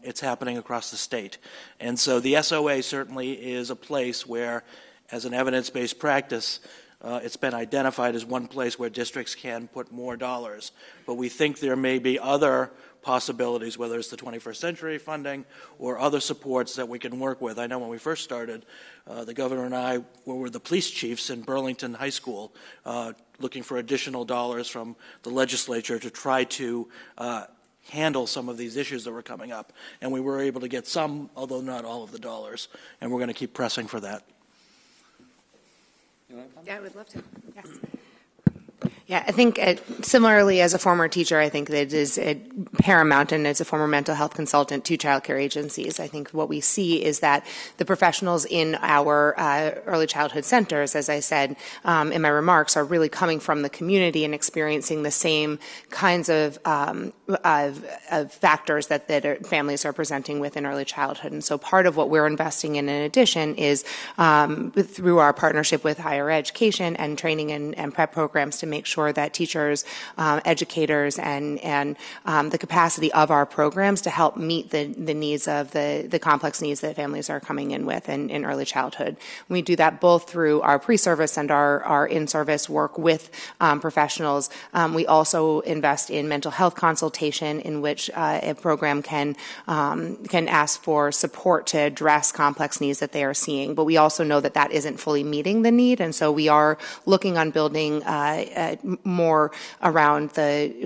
It's happening across the state. And so the SOA certainly is a place where, as an evidence-based practice, it's been identified as one place where districts can put more dollars. But we think there may be other possibilities, whether it's the 21st Century funding or other supports that we can work with. I know when we first started, the governor and I were the police chiefs in Burlington High School, looking for additional dollars from the legislature to try to handle some of these issues that were coming up. And we were able to get some, although not all of the dollars, and we're going to keep pressing for that. Yeah, I would love to. Yes. Yeah, I think similarly as a former teacher, I think that it is paramount, and as a former mental health consultant to child care agencies, I think what we see is that the professionals in our early childhood centers, as I said in my remarks, are really coming from the community and experiencing the same kinds of factors that families are presenting with in early childhood. And so part of what we're investing in addition is through our partnership with higher education and training and prep programs to make sure that teachers, educators, and the capacity of our programs to help meet the needs of the complex needs that families are coming in with in early childhood. We do that both through our pre-service and our in-service work with professionals. We also invest in mental health consultation, in which a program can ask for support to address complex needs that they are seeing. But we also know that that isn't fully meeting the need, and so we are looking on building more around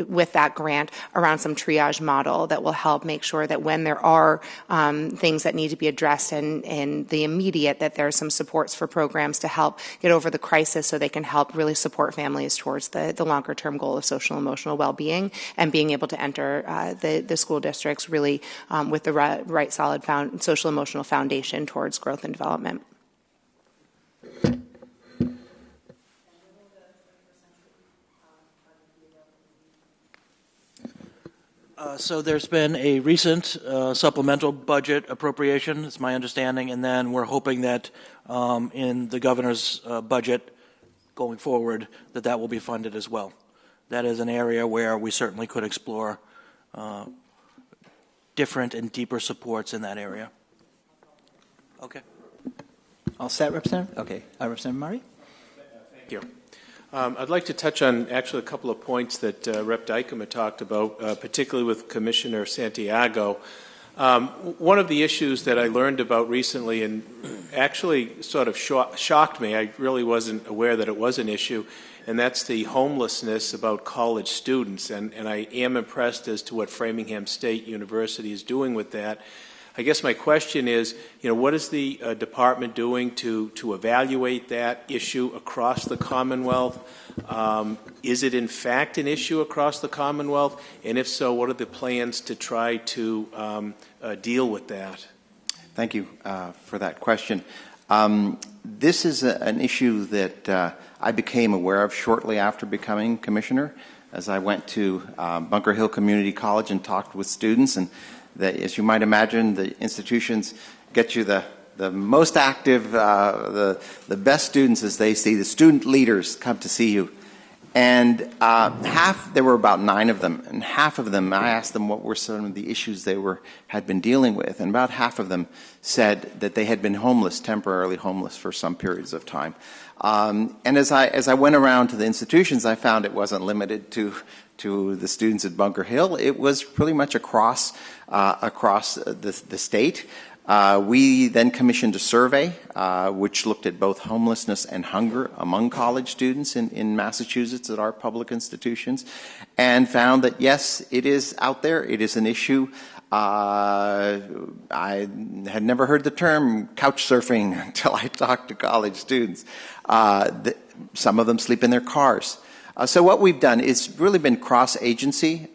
with that grant around some triage model that will help make sure that when there are things that need to be addressed in the immediate, that there are some supports for programs to help get over the crisis so they can help really support families towards the longer term goal of social and emotional well-being and being able to enter the school districts really with the right solid social emotional foundation towards growth and development. So there's been a recent supplemental budget appropriation, it's my understanding, and then we're hoping that in the governor's budget going forward that will be funded as well. That is an area where we certainly could explore different and deeper supports in that area. Okay. All set, Representative? Okay. Representative Murray? Thank you. I'd like to touch on actually a couple of points that Rep. Dykema talked about, particularly with Commissioner Santiago. One of the issues that I learned about recently and actually sort of shocked me, I really wasn't aware that it was an issue, and that's the homelessness about college students. And I am impressed as to what Framingham State University is doing with that. I guess my question is, what is the department doing to evaluate that issue across the Commonwealth? Is it in fact an issue across the Commonwealth? And if so, what are the plans to try to deal with that? Thank you for that question. This is an issue that I became aware of shortly after becoming commissioner, as I went to Bunker Hill Community College and talked with students. And as you might imagine, the institutions get you the most active, the best students, as they see. The student leaders come to see you. And there were about 9 of them, and half of them, I asked them what were some of the issues they had been dealing with, and about half of them said that they had been temporarily homeless for some periods of time. And as I went around to the institutions, I found it wasn't limited to the students at Bunker Hill. It was pretty much across the state. We then commissioned a survey which looked at both homelessness and hunger among college students in Massachusetts at our public institutions, and found that yes, it is out there. It is an issue. I had never heard the term couch surfing until I talked to college students. Some of them sleep in their cars. So what we've done is really been cross-agency.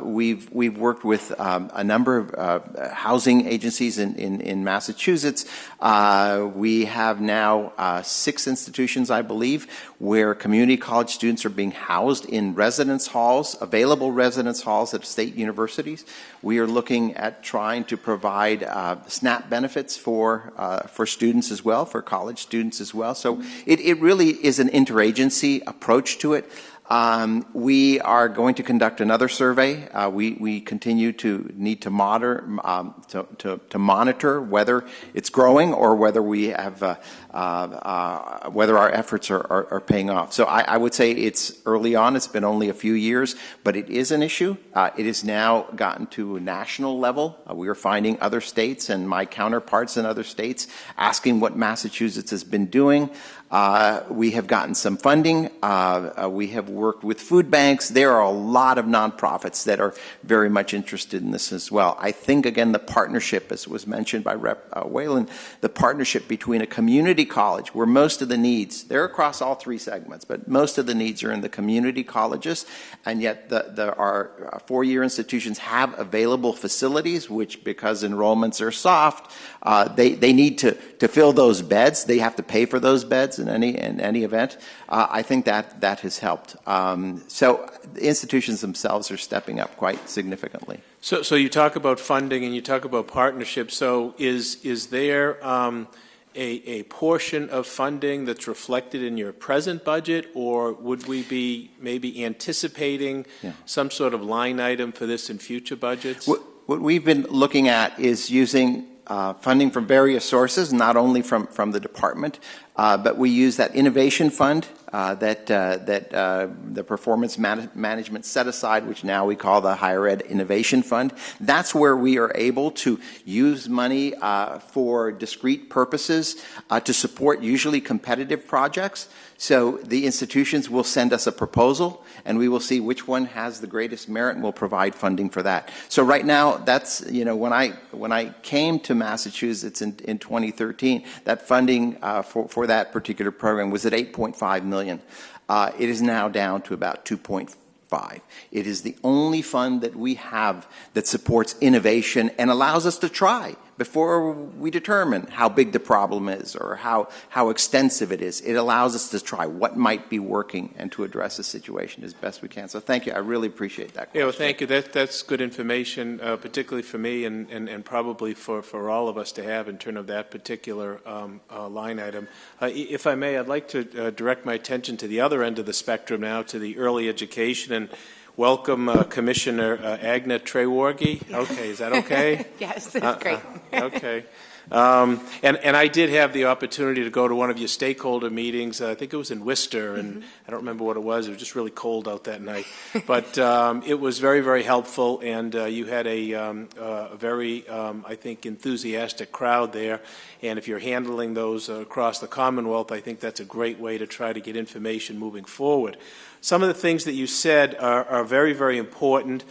We've worked with a number of housing agencies in Massachusetts. We have now 6 institutions, I believe, where community college students are being housed in residence halls, available residence halls at state universities. We are looking at trying to provide SNAP benefits for students as well, for college students as well. So it really is an interagency approach to it. We are going to conduct another survey. We continue to need to monitor whether it's growing or whether we have whether our efforts are paying off. So I would say it's early on. It's been only a few years, but it is an issue. It has now gotten to a national level. We are finding other states and my counterparts in other states asking what Massachusetts has been doing. We have gotten some funding. We have worked with food banks. There are a lot of nonprofits that are very much interested in this as well. I think, again, the partnership, as was mentioned by Rep. Whalen, the partnership between a community college, where most of the needs, they're across all three segments, but most of the needs are in the community colleges, and yet our four-year institutions have available facilities, which, because enrollments are soft, they need to fill those beds. They have to pay for those beds in any event. I think that has helped. So the institutions themselves are stepping up quite significantly. So you talk about funding and you talk about partnerships. So is there a portion of funding that's reflected in your present budget, or would we be maybe anticipating some sort of line item for this in future budgets? What we've been looking at is using funding from various sources, not only from the department, but we use that innovation fund that the performance management set aside, which now we call the Higher Ed Innovation Fund. That's where we are able to use money for discrete purposes to support usually competitive projects. So the institutions will send us a proposal, and we will see which one has the greatest merit, and we'll provide funding for that. So right now, that's, when I came to Massachusetts in 2013, that funding for that particular program was at $8.5 million. It is now down to about 2.5. It is the only fund that we have that supports innovation and allows us to try before we determine how big the problem is or how extensive it is. It allows us to try what might be working and to address the situation as best we can. So thank you. I really appreciate that question. Yeah, well, thank you. That's good information, particularly for me and probably for all of us to have in terms of that particular line item. If I may, I'd like to direct my attention to the other end of the spectrum now, to the early education, and welcome Commissioner Aigner-Treworgy. Okay, is that okay? Yes, that's great. Okay. And I did have the opportunity to go to one of your stakeholder meetings. I think it was in Worcester, and I don't remember what it was. It was just really cold out that night. But it was very, very helpful, and you had a very, I think, enthusiastic crowd there. And if you're handling those across the Commonwealth, I think that's a great way to try to get information moving forward. Some of the things that you said are very, very important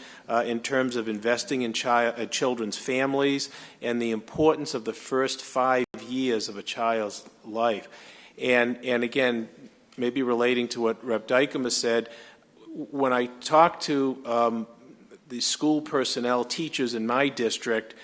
in terms of investing in children's families and the importance of the first 5 years of a child's life. And again, maybe relating to what Rep. Dykema said, when I talk to the school personnel, teachers in my district,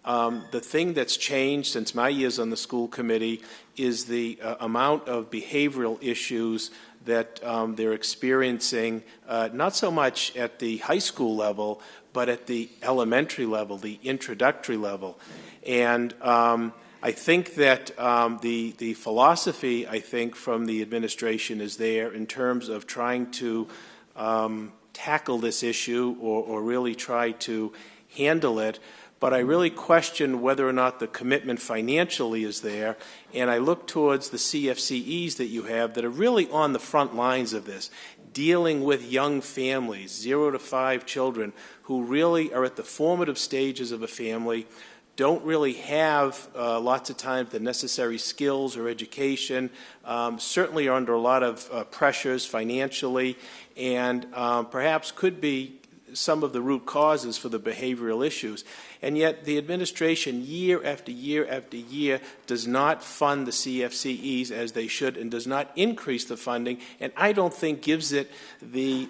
the thing that's changed since my years on the school committee is the amount of behavioral issues that they're experiencing, not so much at the high school level, but at the elementary level, the introductory level. And I think that the philosophy, I think, from the administration is there in terms of trying to tackle this issue or really try to handle it. But I really question whether or not the commitment financially is there, and I look towards the CFCEs that you have that are really on the front lines of this, dealing with young families, 0 to 5 children, who really are at the formative stages of a family, don't really have lots of times the necessary skills or education, certainly are under a lot of pressures financially, and perhaps could be some of the root causes for the behavioral issues. And yet the administration, year after year after year, does not fund the CFCEs as they should and does not increase the funding, and I don't think gives it the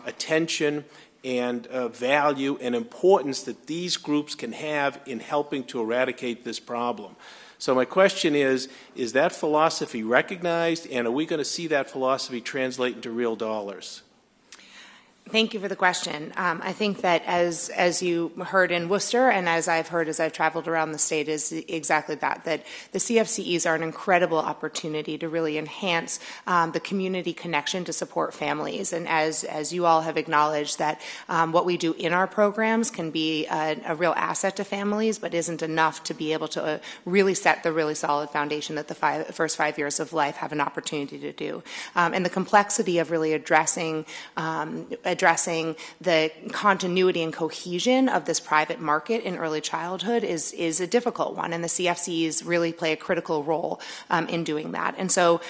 attention and value and importance that these groups can have in helping to eradicate this problem. So my question is that philosophy recognized, and are we going to see that philosophy translate into real dollars? Thank you for the question. I think that as you heard in Worcester and as I've heard as I've traveled around the state is exactly that the CFCEs are an incredible opportunity to really enhance the community connection to support families. And as you all have acknowledged that what we do in our programs can be a real asset to families, but isn't enough to be able to really set the really solid foundation that the first 5 years of life have an opportunity to do. And the complexity of really addressing addressing the continuity and cohesion of this private market in early childhood is a difficult one, and the CFCs really play a critical role in doing that. And so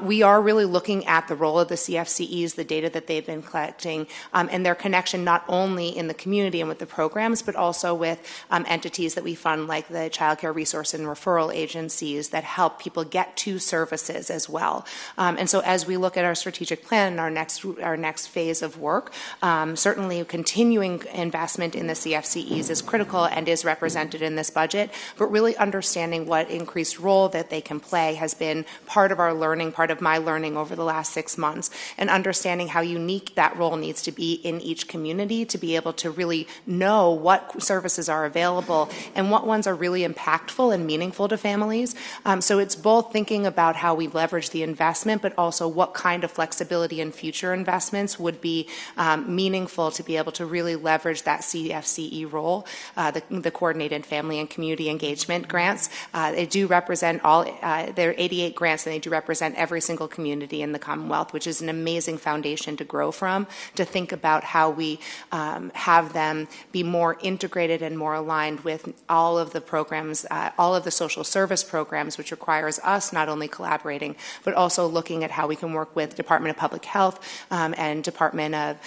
we are really looking at the role of the CFCEs, the data that they've been collecting, and their connection not only in the community and with the programs, but also with entities that we fund, like the Child Care Resource and Referral Agencies that help people get to services as well. And so as we look at our strategic plan and our next phase of work, certainly continuing investment in the CFCEs is critical and is represented in this budget, but really understanding what increased role that they can play has been part of our learning, part of my learning over the last 6 months, and understanding how unique that role needs to be in each community to be able to really know what services are available and what ones are really impactful and meaningful to families. So it's both thinking about how we leverage the investment, but also what kind of flexibility in future investments would be meaningful to be able to really leverage that CFCE role. The Coordinated Family and Community Engagement grants, they do represent there are 88 grants, and they do represent every single community in the Commonwealth, which is an amazing foundation to grow from, to think about how we have them be more integrated and more aligned with all of the programs, all of the social service programs, which requires us not only collaborating, but also looking at how we can work with Department of Public Health and Department of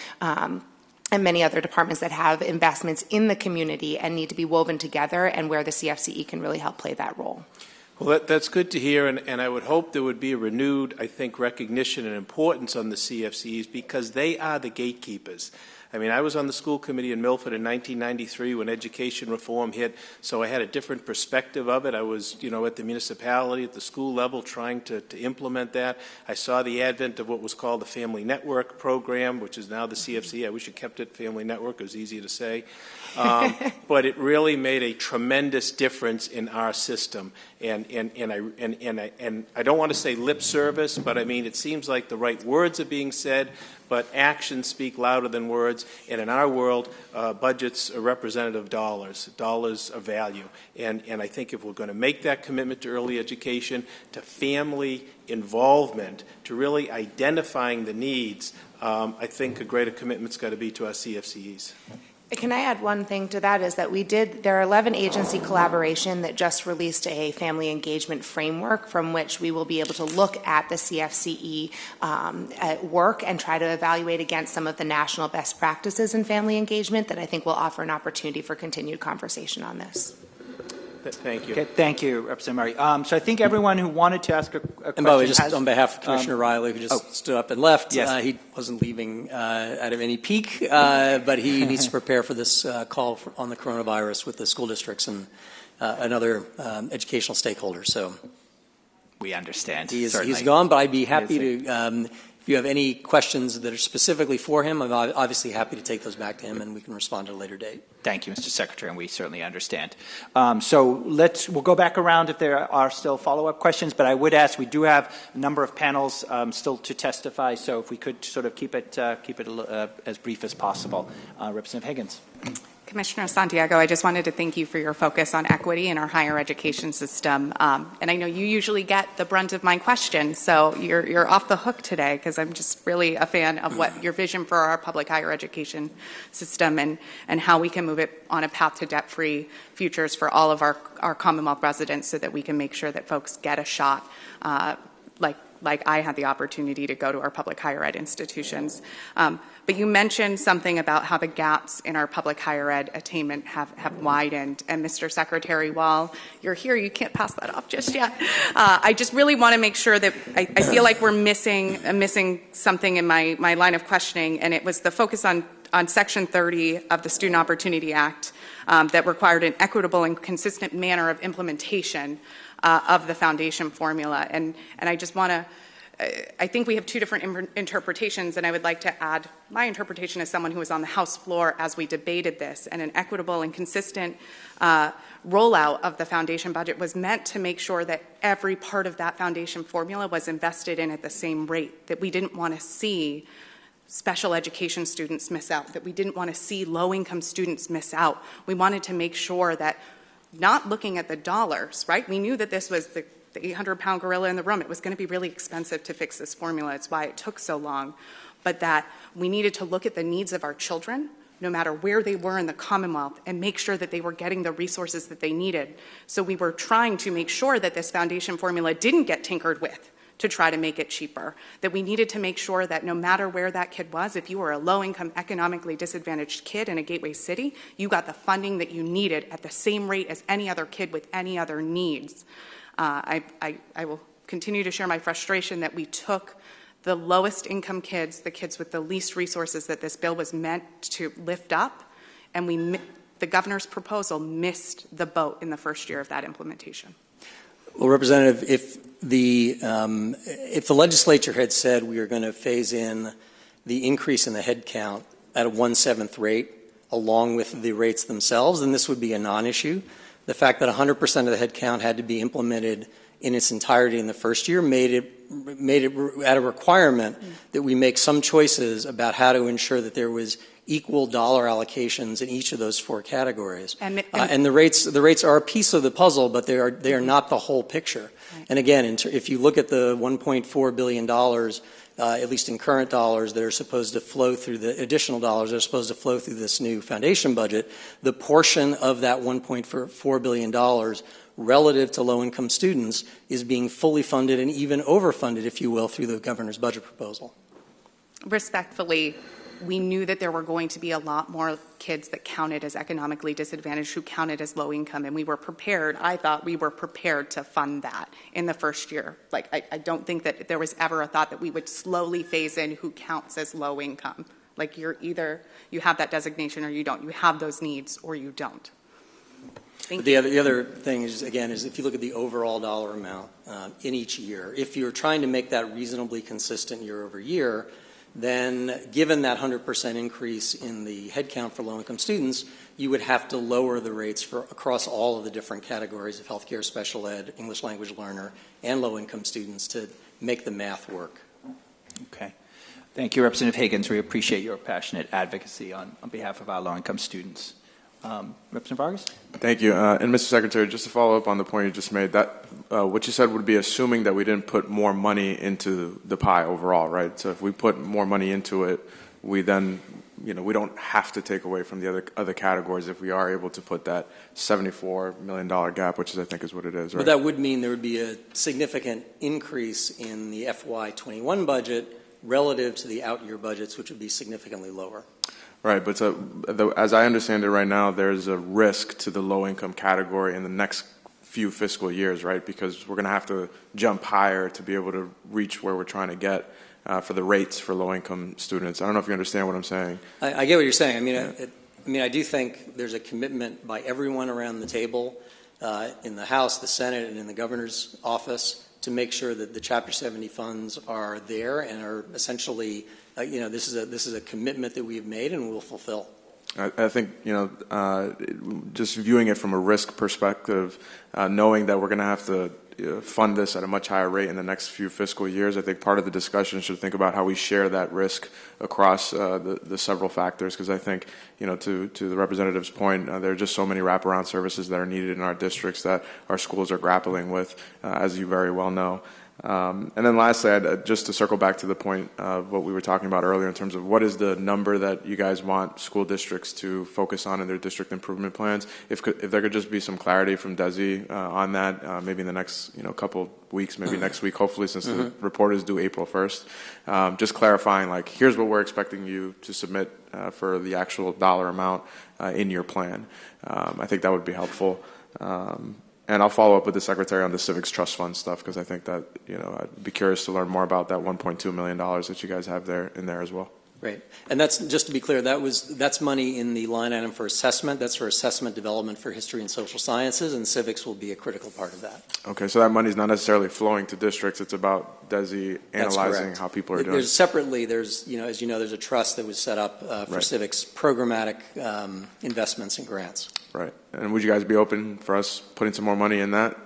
and many other departments that have investments in the community and need to be woven together, and where the CFCE can really help play that role. Well, that's good to hear, and I would hope there would be a renewed, I think, recognition and importance on the CFCs, because they are the gatekeepers. I mean, I was on the school committee in Milford in 1993 when education reform hit, so I had a different perspective of it. I was, at the municipality, at the school level, trying to implement that. I saw the advent of what was called the Family Network program, which is now the CFC. I wish it kept it Family Network. It was easier to say. But it really made a tremendous difference in our system. And I don't want to say lip service, but I mean, it seems like the right words are being said, but actions speak louder than words. And in our world, budgets are representative of dollars of value. And I think if we're going to make that commitment to early education, to family involvement, to really identifying the needs, I think a greater commitment's got to be to our CFCEs. Can I add one thing to that, is that there are 11 agency collaboration that just released a family engagement framework from which we will be able to look at the CFCE work and try to evaluate against some of the national best practices in family engagement that I think will offer an opportunity for continued conversation on this. Thank you. Okay, thank you, Representative Murray. So I think everyone who wanted to ask a question. And by the way, just on behalf of Commissioner Riley, who just stood up and left, yes. He wasn't leaving out of any pique, but he needs to prepare for this call on the coronavirus with the school districts and other educational stakeholders. So we understand. He's gone, but I'd be happy to. If you have any questions that are specifically for him, I'm obviously happy to take those back to him, and we can respond at a later date. Thank you, Mr. Secretary, and we certainly understand. So we'll go back around if there are still follow-up questions, but I would ask, we do have a number of panels still to testify, so if we could sort of keep it as brief as possible. Representative Higgins. Commissioner Santiago, I just wanted to thank you for your focus on equity in our higher education system. And I know you usually get the brunt of my questions, so you're off the hook today, because I'm just really a fan of what your vision for our public higher education system and how we can move it on a path to debt-free futures for all of our Commonwealth residents, so that we can make sure that folks get a shot like I had the opportunity to go to our public higher ed institutions. But you mentioned something about how the gaps in our public higher ed attainment have widened. And Mr. Secretary, while you're here, you can't pass that off just yet. I just really want to make sure that I feel like we're missing something in my line of questioning, and it was the focus on Section 30 of the Student Opportunity Act that required an equitable and consistent manner of implementation of the foundation formula. And I just want to, I think we have two different interpretations, and I would like to add my interpretation as someone who was on the House floor as we debated this. And an equitable and consistent rollout of the foundation budget was meant to make sure that every part of that foundation formula was invested in at the same rate, that we didn't want to see special education students miss out, that we didn't want to see low-income students miss out. We wanted to make sure that, not looking at the dollars, right? We knew that this was the 800-pound gorilla in the room. It was going to be really expensive to fix this formula. It's why it took so long. but that we needed to look at the needs of our children, no matter where they were in the Commonwealth, and make sure that they were getting the resources that they needed. So we were trying to make sure that this foundation formula didn't get tinkered with to try to make it cheaper, that we needed to make sure that no matter where that kid was, if you were a low-income, economically disadvantaged kid in a gateway city, you got the funding that you needed at the same rate as any other kid with any other needs. I will continue to share my frustration that we took the lowest income kids, the kids with the least resources that this bill was meant to lift up, and the governor's proposal missed the boat in the first year of that implementation. Well, Representative, if the legislature had said we are going to phase in the increase in the head count at a 1/7 rate along with the rates themselves, then this would be a non-issue. The fact that 100% of the head count had to be implemented in its entirety in the first year made it at a requirement that we make some choices about how to ensure that there was equal dollar allocations in each of those four categories. And the rates are a piece of the puzzle, but they are not the whole picture. Right. And again, if you look at the $1.4 billion, at least in current dollars, that are supposed to flow through the additional dollars that are supposed to flow through this new foundation budget, the portion of that $1.4 billion relative to low-income students is being fully funded and even overfunded, if you will, through the governor's budget proposal. Respectfully, we knew that there were going to be a lot more kids that counted as economically disadvantaged who counted as low income, and we were prepared. I thought we were prepared to fund that in the first year. Like, I don't think that there was ever a thought that we would slowly phase in who counts as low income. Like, you're either, you have that designation or you don't. You have those needs or you don't. The other thing is, again, is if you look at the overall dollar amount in each year, if you're trying to make that reasonably consistent year over year, then given that 100% increase in the headcount for low-income students, you would have to lower the rates for across all of the different categories of healthcare, special ed, English language learner, and low-income students to make the math work. Okay. Thank you, Representative Higgins. We appreciate your passionate advocacy on behalf of our low-income students. Representative Vargas? Thank you. And Mr. Secretary, just to follow up on the point you just made, that what you said would be assuming that we didn't put more money into the pie overall, right? So if we put more money into it, we then, we don't have to take away from the other categories if we are able to put that $74 million gap, which is, I think, is what it is, right? But that would mean there would be a significant increase in the FY21 budget relative to the out-year budgets, which would be significantly lower. Right, but as I understand it right now, there's a risk to the low-income category in the next few fiscal years, right? Because we're going to have to jump higher to be able to reach where we're trying to get for the rates for low-income students. I don't know if you understand what I'm saying. I get what you're saying. I do think there's a commitment by everyone around the table in the House, the Senate, and in the governor's office to make sure that the Chapter 70 funds are there and are essentially this is a commitment that we've made and we'll fulfill. I think, just viewing it from a risk perspective, knowing that we're going to have to fund this at a much higher rate in the next few fiscal years, I think part of the discussion should think about how we share that risk across the several factors, because I think, to the representative's point, there are just so many wraparound services that are needed in our districts that our schools are grappling with, as you very well know. And then lastly, just to circle back to the point of what we were talking about earlier in terms of what is the number that you guys want school districts to focus on in their district improvement plans. If there could just be some clarity from Desi on that, maybe in the next couple weeks, maybe next week, hopefully, since the report is due April 1st. Just clarifying, here's what we're expecting you to submit for the actual dollar amount in your plan. I think that would be helpful. And I'll follow up with the Secretary on the Civics Trust Fund stuff, because I think that, I'd be curious to learn more about that $1.2 million that you guys have in there as well. Right. And that's, just to be clear, that's money in the line item for assessment. That's for assessment development for history and social sciences, and civics will be a critical part of that. Okay, so that money is not necessarily flowing to districts. It's about Desi analyzing how people are doing. There's separately, as you know, there's a trust that was set up for civics programmatic investments and grants. Right. And would you guys be open for us putting some more money in that?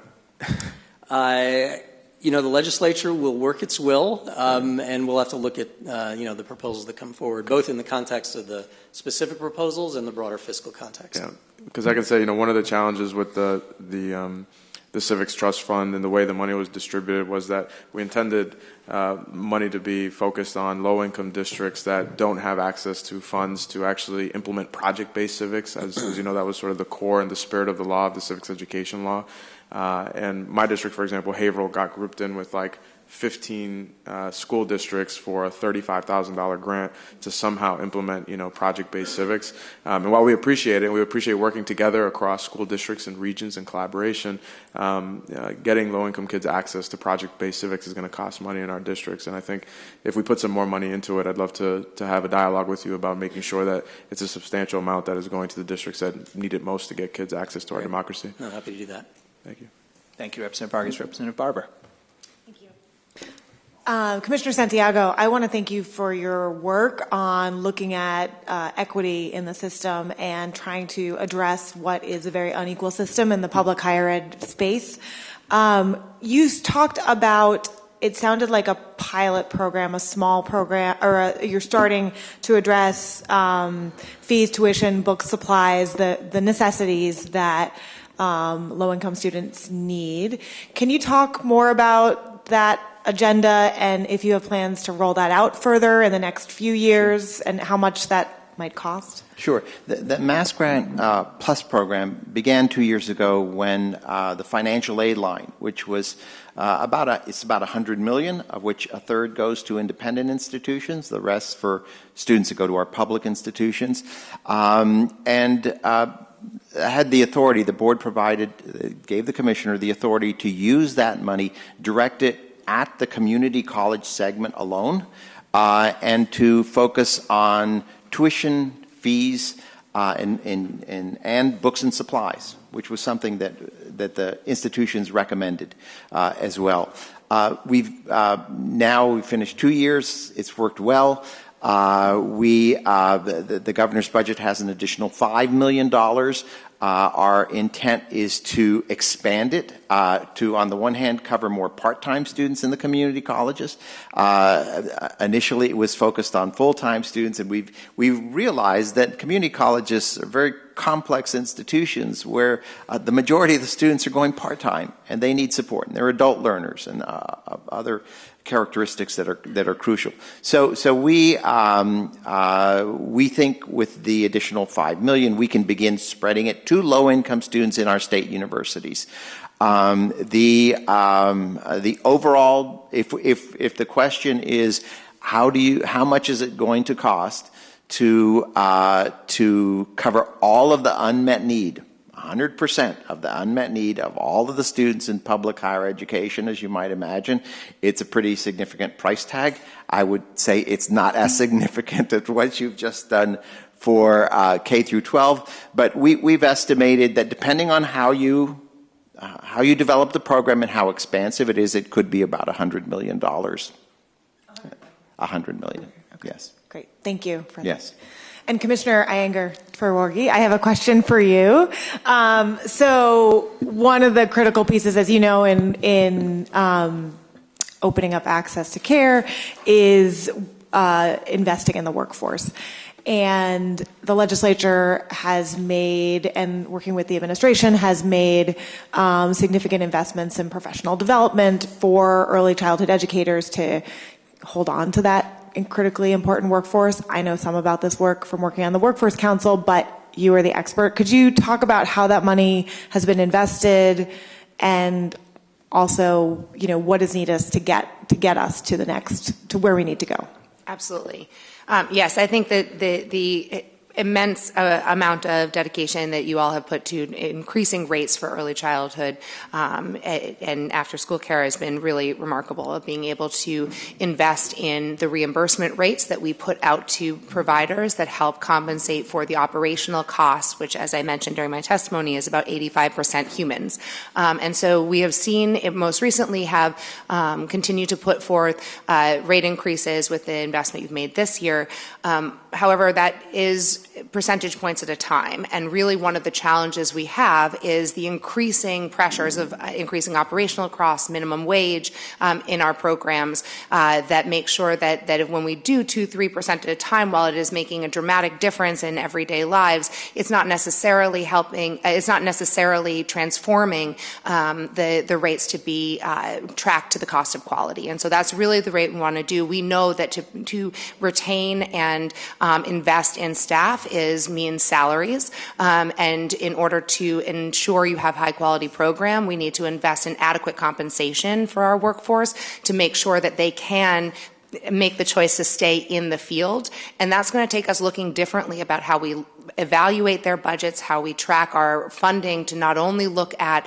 The legislature will work its will, and we'll have to look at, the proposals that come forward, both in the context of the specific proposals and the broader fiscal context. Yeah, because I can say, one of the challenges with the the Civics Trust Fund and the way the money was distributed was that we intended money to be focused on low-income districts that don't have access to funds to actually implement project-based civics. As you know, that was sort of the core and the spirit of the law, of the civics education law. And my district, for example, Haverhill, got grouped in with like 15 school districts for a $35,000 grant to somehow implement, project-based civics. And while we appreciate it, we appreciate working together across school districts and regions in collaboration, getting low-income kids access to project-based civics is going to cost money in our districts. And I think if we put some more money into it, I'd love to have a dialogue with you about making sure that it's a substantial amount that is going to the districts that need it most to get kids access to our democracy. I'm happy to do that. Thank you. Thank you, Representative Vargas. Representative Barber. Commissioner Santiago, I want to thank you for your work on looking at equity in the system and trying to address what is a very unequal system in the public higher ed space. You talked about, it sounded like a pilot program, a small program, or you're starting to address fees, tuition, book supplies, the necessities that low-income students need. Can you talk more about that agenda and if you have plans to roll that out further in the next few years and how much that might cost? Sure. The Mass Grant Plus program began 2 years ago when the financial aid line, which was about $100 million, of which a third goes to independent institutions, the rest for students that go to our public institutions, had the authority, the board gave the commissioner the authority to use that money, direct it at the community college segment alone, and to focus on tuition, fees, and books and supplies, which was something that the institutions recommended as well. We've finished 2 years. It's worked well. The governor's budget has an additional $5 million. Our intent is to expand it to, on the one hand, cover more part-time students in the community colleges. Initially, it was focused on full-time students, and we've realized that community colleges are very complex institutions where the majority of the students are going part-time, and they need support, and they're adult learners and other characteristics that are crucial. So we think with the additional $5 million, we can begin spreading it to low-income students in our state universities. The overall, if the question is how much is it going to cost to cover all of the unmet need, 100% of the unmet need of all of the students in public higher education, as you might imagine, it's a pretty significant price tag. I would say it's not as significant as what you've just done for K through 12, but we've estimated that depending on how you develop the program and how expansive it is, it could be about $100 million. $100 million, okay. Yes. Great, thank you for that. Yes. And Commissioner Aigner-Treworgy, I have a question for you. So one of the critical pieces, as you know, in opening up access to care is investing in the workforce. And the legislature has made, and working with the administration, has made significant investments in professional development for early childhood educators to hold on to that critically important workforce. I know some about this work from working on the Workforce Council, but you are the expert. Could you talk about how that money has been invested and also, what is needed to get us to where we need to go? Absolutely. Yes, I think that the immense amount of dedication that you all have put to increasing rates for early childhood and after-school care has been really remarkable, of being able to invest in the reimbursement rates that we put out to providers that help compensate for the operational costs, which, as I mentioned during my testimony, is about 85% humans. And so we have seen it most recently have continued to put forth rate increases with the investment you've made this year. However, that is percentage points at a time. And really one of the challenges we have is the increasing pressures of increasing operational costs, minimum wage in our programs that make sure that when we do 2-3% at a time, while it is making a dramatic difference in everyday lives, it's not necessarily helping, it's not necessarily transforming the rates to be tracked to the cost of quality. And so that's really the rate we want to do. We know that to retain and invest in staff means salaries. And in order to ensure you have high quality program, we need to invest in adequate compensation for our workforce to make sure that they can make the choice to stay in the field. And that's going to take us looking differently about how we evaluate their budgets, how we track our funding to not only look at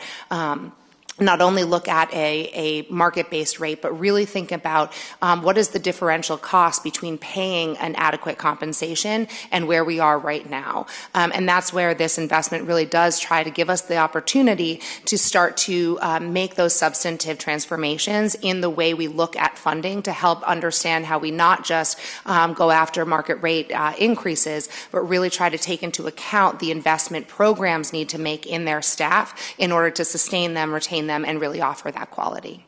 a market-based rate, but really think about what is the differential cost between paying an adequate compensation and where we are right now. And that's where this investment really does try to give us the opportunity to start to make those substantive transformations in the way we look at funding to help understand how we not just go after market rate increases, but really try to take into account the investment programs need to make in their staff in order to sustain them, retain them, and really offer that quality.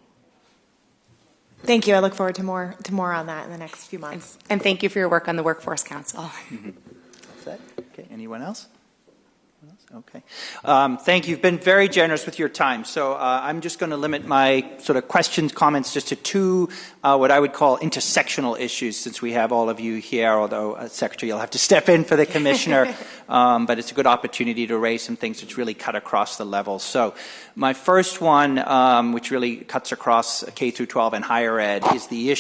Thank you. I look forward to more on that in the next few months. And thank you for your work on the Workforce Council. Okay. Anyone else? Okay. Thank you. You've been very generous with your time. So I'm just going to limit my sort of questions, comments just to two what I would call intersectional issues since we have all of you here, although Secretary, you'll have to step in for the Commissioner. But it's a good opportunity to raise some things which really cut across the levels. So my first one, which really cuts across K through 12 and higher ed, is the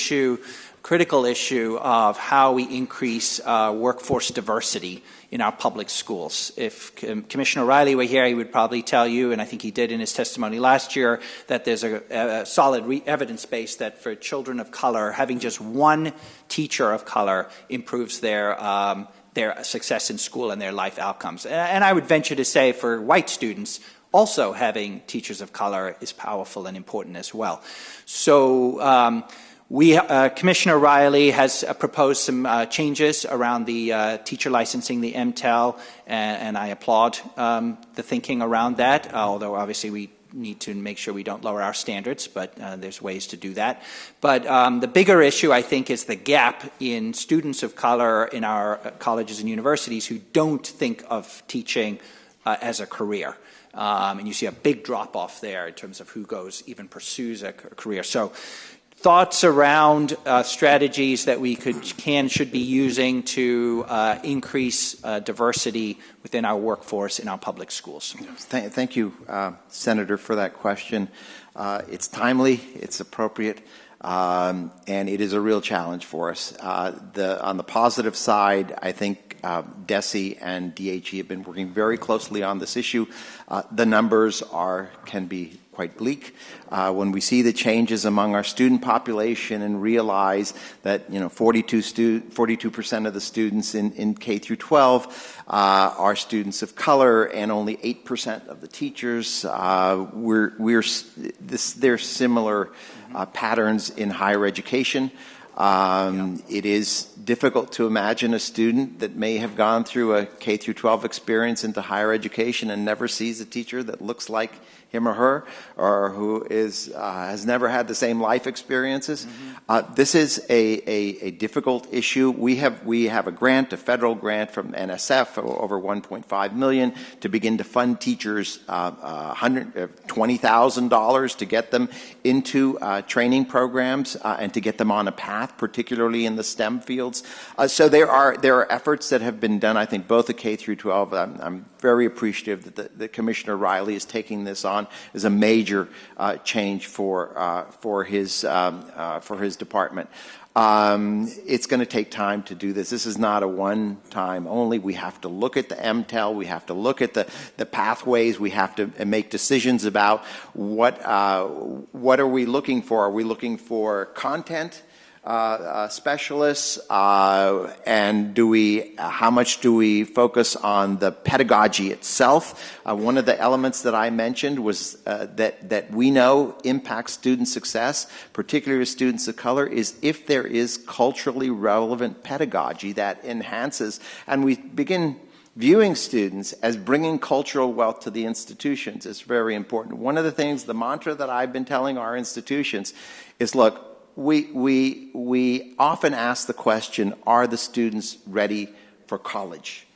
critical issue of how we increase workforce diversity in our public schools. If Commissioner Riley were here, he would probably tell you, and I think he did in his testimony last year, that there's a solid evidence base that for children of color, having just one teacher of color improves their success in school and their life outcomes. And I would venture to say for white students, also having teachers of color is powerful and important as well. So Commissioner Riley has proposed some changes around the teacher licensing, the MTEL, and I applaud the thinking around that, although obviously we need to make sure we don't lower our standards, but there's ways to do that. But the bigger issue, I think, is the gap in students of color in our colleges and universities who don't think of teaching as a career. And you see a big drop-off there in terms of who even pursues a career. So thoughts around strategies that we should be using to increase diversity within our workforce in our public schools. Thank you, Senator, for that question. It's timely, it's appropriate, and it is a real challenge for us. On the positive side, I think DESE and DHE have been working very closely on this issue. The numbers can be quite bleak. When we see the changes among our student population and realize that 42% of the students in K through 12 are students of color and only 8% of the teachers, there's similar patterns in higher education. It is difficult to imagine a student that may have gone through a K through 12 experience into higher education and never sees a teacher that looks like him or her, or who has never had the same life experiences. This is a difficult issue. We have a federal grant from NSF over $1.5 million to begin to fund teachers $20,000 to get them into training programs and to get them on a path, particularly in the STEM fields. So there are efforts that have been done. I think both the K through 12. I'm very appreciative that Commissioner Riley is taking this on as a major change for his department. It's going to take time to do this. This is not a one-time only. We have to look at the MTEL. We have to look at the pathways. We have to make decisions about what are we looking for. Are we looking for content? specialists, and how much do we focus on the pedagogy itself? One of the elements that I mentioned was that we know impacts student success, particularly with students of color, is if there is culturally relevant pedagogy that enhances, and we begin viewing students as bringing cultural wealth to the institutions is very important. One of the things, the mantra that I've been telling our institutions is, look, we often ask the question, are the students ready for college?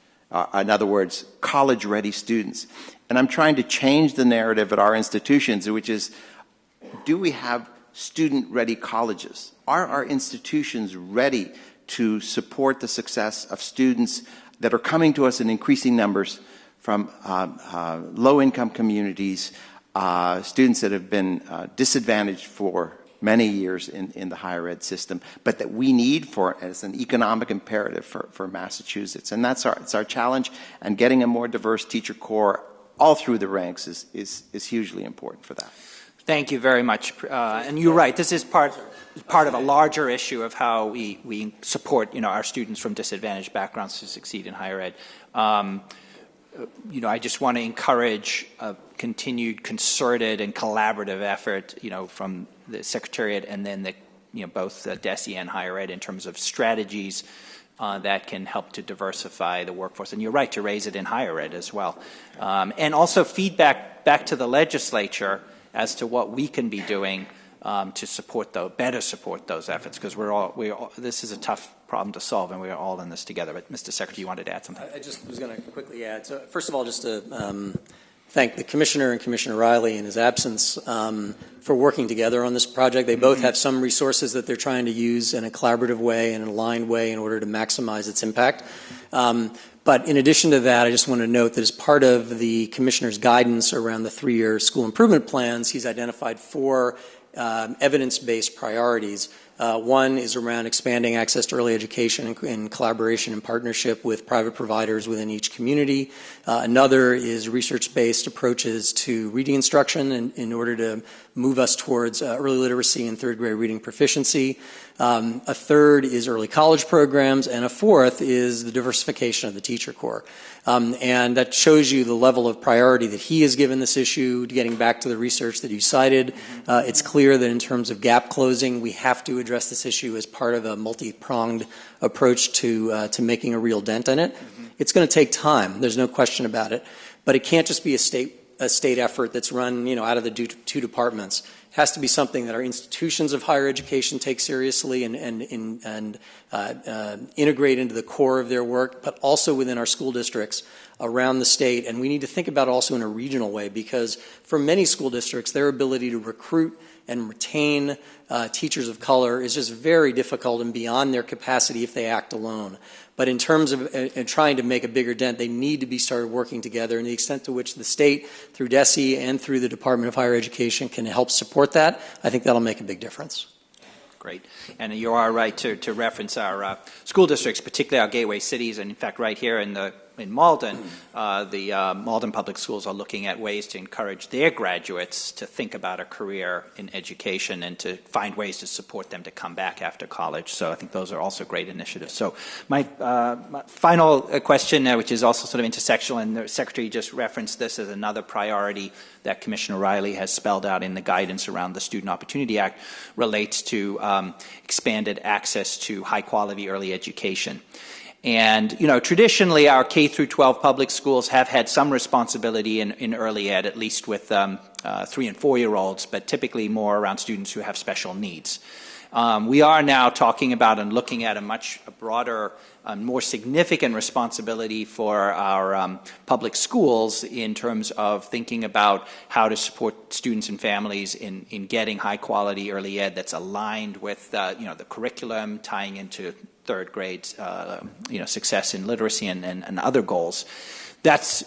In other words, college-ready students. And I'm trying to change the narrative at our institutions, which is, do we have student-ready colleges? Are our institutions ready to support the success of students that are coming to us in increasing numbers from low-income communities, students that have been disadvantaged for many years in the higher ed system, but that we need as an economic imperative for Massachusetts. And it's our challenge, and getting a more diverse teacher corps all through the ranks is hugely important for that. Thank you very much. And you're right, this is part of a larger issue of how we support our students from disadvantaged backgrounds to succeed in higher ed. I just want to encourage a continued concerted and collaborative effort, from the Secretariat and then both DESE and higher ed in terms of strategies that can help to diversify the workforce. And you're right to raise it in higher ed as well. And also feedback back to the legislature as to what we can be doing to better support those efforts, because this is a tough problem to solve, and we're all in this together. But Mr. Secretary, you wanted to add something? I just was going to quickly add. So first of all, just to thank the Commissioner and Commissioner Riley in his absence for working together on this project. They both have some resources that they're trying to use in a collaborative way and an aligned way in order to maximize its impact. But in addition to that, I just want to note that as part of the Commissioner's guidance around the 3-year school improvement plans, he's identified 4 evidence-based priorities. One is around expanding access to early education in collaboration and partnership with private providers within each community. Another is research-based approaches to reading instruction in order to move us towards early literacy and third-grade reading proficiency. A third is early college programs, and a fourth is the diversification of the teacher corps. And that shows you the level of priority that he has given this issue. Getting back to the research that you cited, it's clear that in terms of gap closing, we have to address this issue as part of a multi-pronged approach to making a real dent in it. It's going to take time. There's no question about it. But it can't just be a state effort that's run, out of the 2 departments. It has to be something that our institutions of higher education take seriously and integrate into the core of their work, but also within our school districts around the state. And we need to think about it also in a regional way, because for many school districts, their ability to recruit and retain teachers of color is just very difficult and beyond their capacity if they act alone. But in terms of trying to make a bigger dent, they need to be started working together, and the extent to which the state, through DESE and through the Department of Higher Education, can help support that, I think that'll make a big difference. Great. And you are right to reference our school districts, particularly our gateway cities, and in fact right here in Malden, the Malden Public Schools are looking at ways to encourage their graduates to think about a career in education and to find ways to support them to come back after college. So I think those are also great initiatives. So my final question, which is also sort of intersectional, and the Secretary just referenced this as another priority that Commissioner Riley has spelled out in the guidance around the Student Opportunity Act, relates to expanded access to high-quality early education. And, traditionally our K through 12 public schools have had some responsibility in early ed, at least with 3 and 4-year-olds, but typically more around students who have special needs. We are now talking about and looking at a much broader, more significant responsibility for our public schools in terms of thinking about how to support students and families in getting high-quality early ed that's aligned with, the curriculum, tying into third grade, success in literacy and other goals. That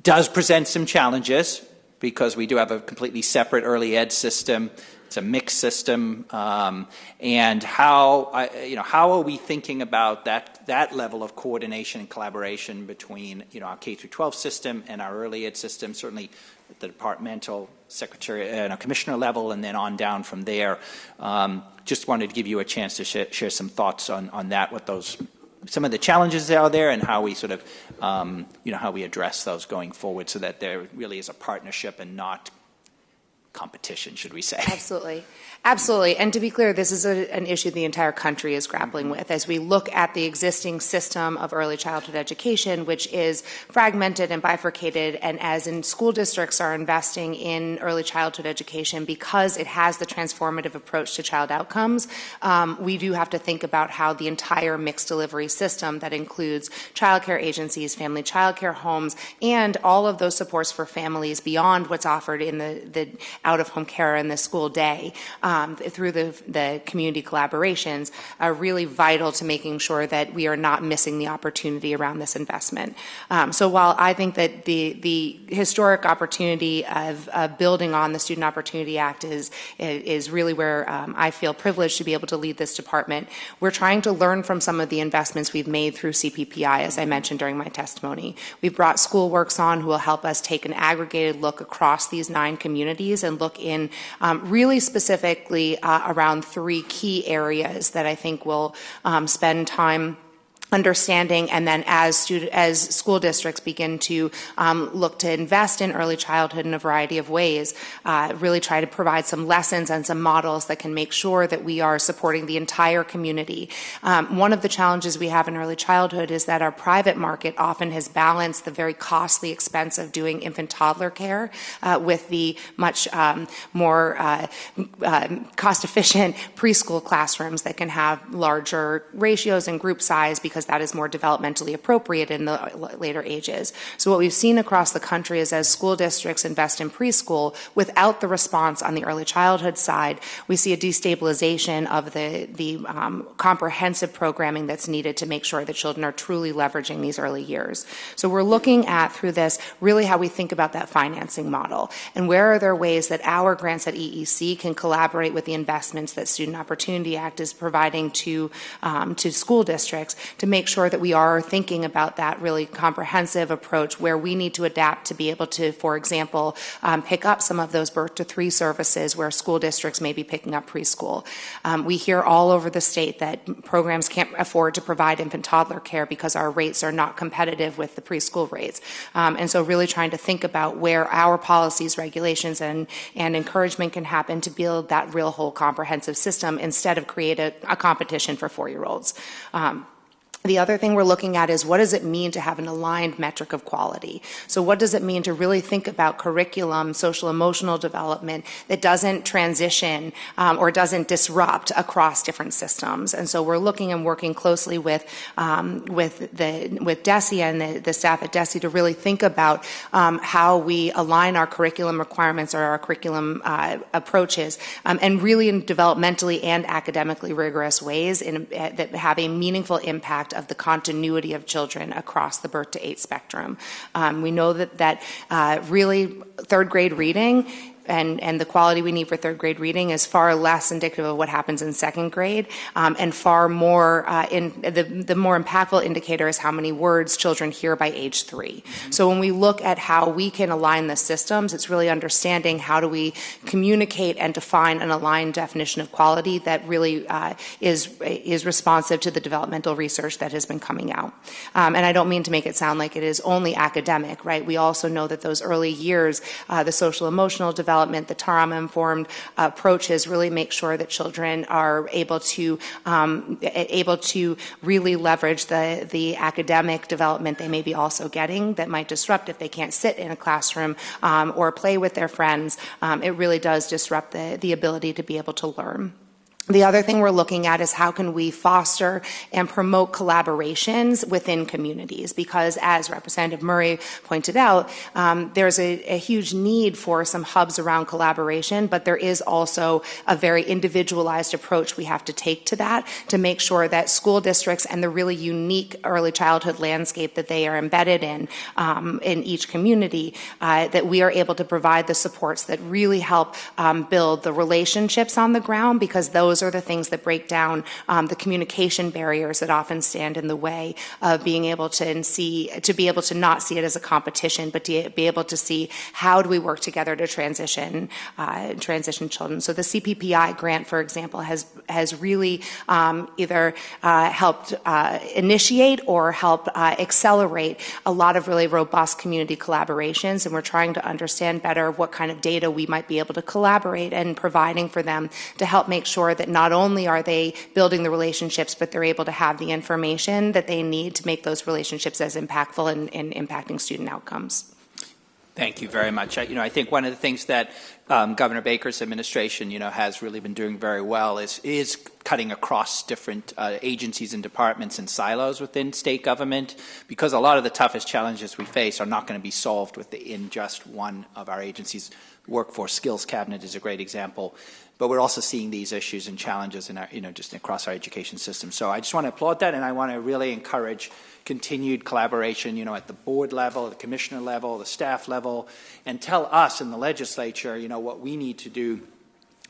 does present some challenges because we do have a completely separate early ed system. It's a mixed system, and how are we thinking about that level of coordination and collaboration between our K through 12 system and our early ed system? Certainly, at the departmental secretary and a commissioner level, and then on down from there. Just wanted to give you a chance to share some thoughts on that, what some of the challenges are there, and how we sort of, how we address those going forward, so that there really is a partnership and not competition, should we say? Absolutely. Absolutely. And to be clear, this is an issue the entire country is grappling with as we look at the existing system of early childhood education, which is fragmented and bifurcated. And as in school districts are investing in early childhood education because it has the transformative approach to child outcomes, we do have to think about how the entire mixed delivery system that includes childcare agencies, family childcare homes, and all of those supports for families beyond what's offered in the out-of-home care and the school day, through the community collaborations, are really vital to making sure that we are not missing the opportunity around this investment. So while I think that the historic opportunity of building on the Student Opportunity Act is really where I feel privileged to be able to lead this department, we're trying to learn from some of the investments we've made through CPPI, as I mentioned during my testimony. We've brought SchoolWorks on, who will help us take an aggregated look across these 9 communities and look in really specifically around 3 key areas that I think will spend time understanding, and then as school districts begin to look to invest in early childhood in a variety of ways, really try to provide some lessons and some models that can make sure that we are supporting the entire community. One of the challenges we have in early childhood is that our private market often has balanced the very costly expense of doing infant toddler care with the much more cost-efficient preschool classrooms that can have larger ratios and group size, because that is more developmentally appropriate in the later ages. So what we've seen across the country is as school districts invest in preschool without the response on the early childhood side, we see a destabilization of the comprehensive programming that's needed to make sure that children are truly leveraging these early years. So we're looking at, through this, really how we think about that financing model, and where are there ways that our grants at EEC can collaborate with the investments that Student Opportunity Act is providing to school districts, to make sure that we are thinking about that really comprehensive approach where we need to adapt to be able to, for example, pick up some of those birth to 3 services where school districts may be picking up preschool. We hear all over the state that programs can't afford to provide infant toddler care because our rates are not competitive with the preschool rates. And so really trying to think about where our policies, regulations, and encouragement can happen to build that real whole comprehensive system instead of create a competition for 4-year-olds. The other thing we're looking at is, what does it mean to have an aligned metric of quality? So what does it mean to really think about curriculum, social emotional development that doesn't transition or doesn't disrupt across different systems? And so we're looking and working closely with DESE and the staff at DESE to really think about how we align our curriculum requirements or our curriculum approaches and really in developmentally and academically rigorous ways that have a meaningful impact of the continuity of children across the birth to 8 spectrum. We know that really 3rd grade reading and the quality we need for 3rd grade reading is far less indicative of what happens in 2nd grade, and far more, the more impactful indicator is how many words children hear by age 3. So when we look at how we can align the systems, it's really understanding how do we communicate and define an aligned definition of quality that really is responsive to the developmental research that has been coming out. And I don't mean to make it sound like it is only academic, right? We also know that those early years, the social emotional development, the trauma-informed approaches really make sure that children are able to really leverage the academic development they may be also getting that might disrupt if they can't sit in a classroom or play with their friends. It really does disrupt the ability to be able to learn. The other thing we're looking at is how can we foster and promote collaborations within communities, because as Representative Murray pointed out, there's a huge need for some hubs around collaboration, but there is also a very individualized approach we have to take to that to make sure that school districts and the really unique early childhood landscape that they are embedded in each community, that we are able to provide the supports that really help build the relationships on the ground, because those those are the things that break down the communication barriers that often stand in the way of being able to be able to not see it as a competition, but to be able to see how do we work together to transition children. So the CPPI grant, for example, has really either helped initiate or help accelerate a lot of really robust community collaborations, and we're trying to understand better what kind of data we might be able to collaborate and providing for them to help make sure that not only are they building the relationships, but they're able to have the information that they need to make those relationships as impactful in impacting student outcomes. Thank you very much. I think one of the things that Governor Baker's administration, has really been doing very well is cutting across different agencies and departments and silos within state government, because a lot of the toughest challenges we face are not going to be solved within just one of our agencies. Workforce Skills Cabinet is a great example, but we're also seeing these issues and challenges in our, just across our education system. So I just want to applaud that, and I want to really encourage continued collaboration, at the board level, the commissioner level, the staff level, and tell us in the legislature, what we need to do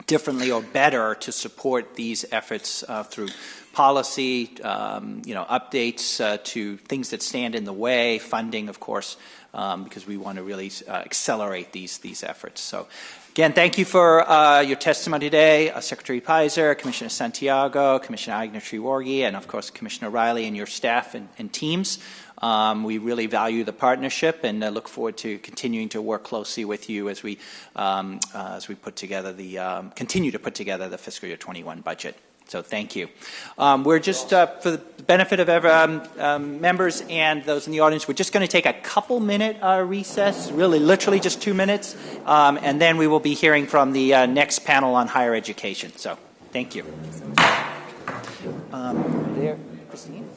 differently or better to support these efforts through policy, updates to things that stand in the way, funding, of course, because we want to really accelerate these efforts. So, again, thank you for your testimony today, Secretary Peyser, Commissioner Santiago, Commissioner Aigner-Treworgy, and of course Commissioner Riley and your staff and teams. We really value the partnership and look forward to continuing to work closely with you as we put together continue to put together the fiscal year 21 budget. So thank you. We're just, for the benefit of members and those in the audience, we're just going to take a couple-minute recess, literally just 2 minutes, and then we will be hearing from the next panel on higher education. So thank you. There, Christine?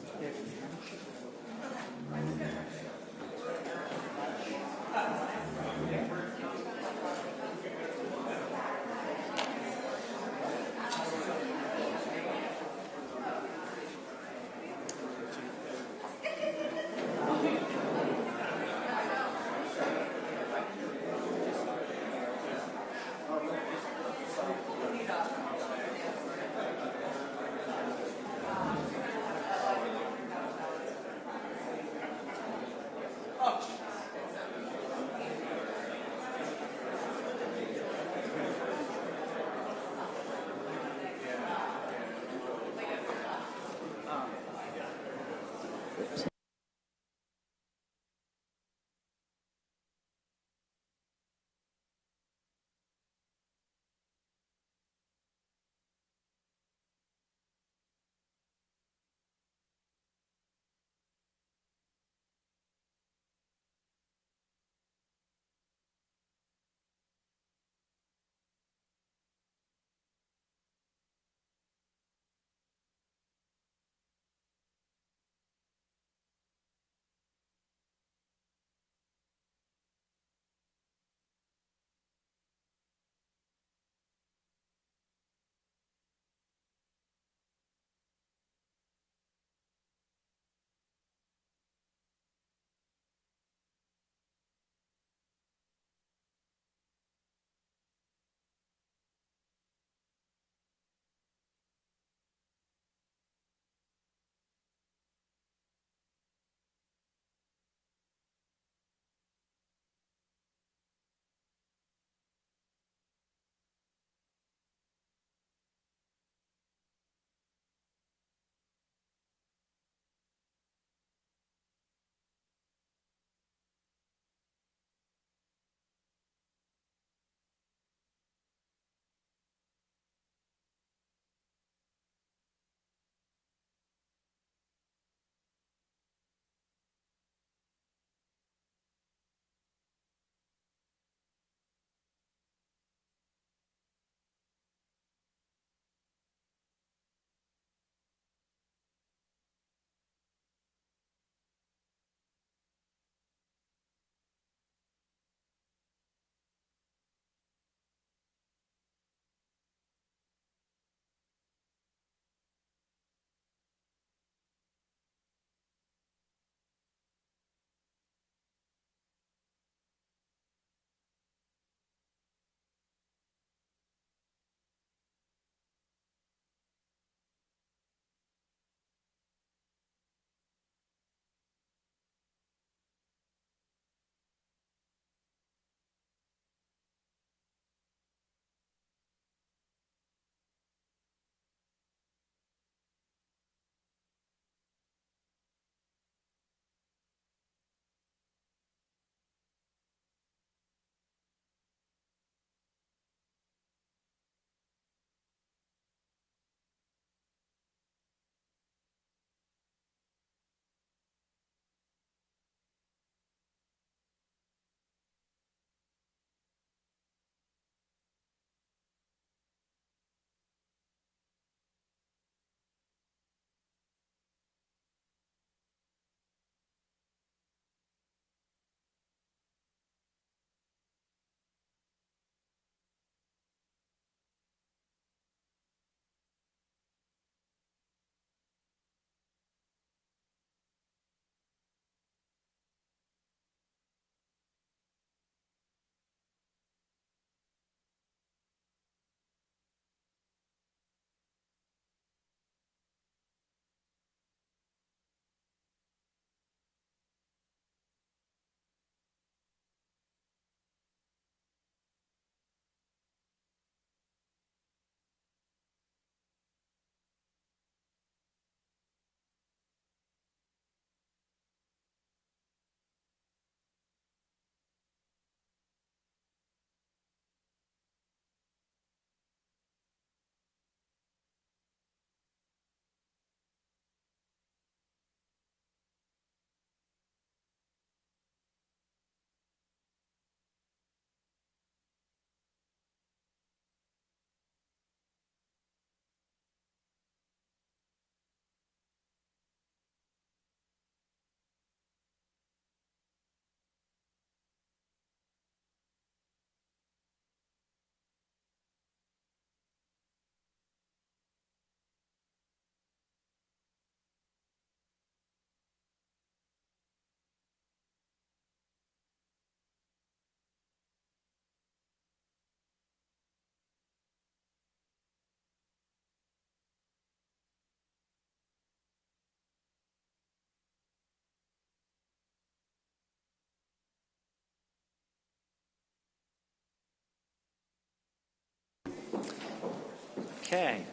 Okay.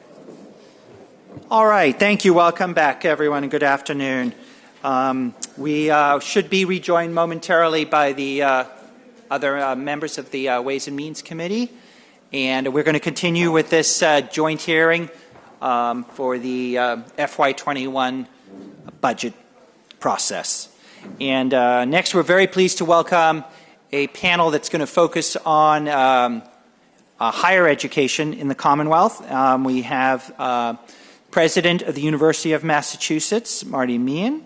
All right. Thank you. Welcome back, everyone, and good afternoon. We should be rejoined momentarily by the other members of the Ways and Means Committee, and we're going to continue with this joint hearing for the FY21 budget process. And next, we're very pleased to welcome a panel that's going to focus on higher education in the Commonwealth. We have President of the University of Massachusetts, Marty Meehan.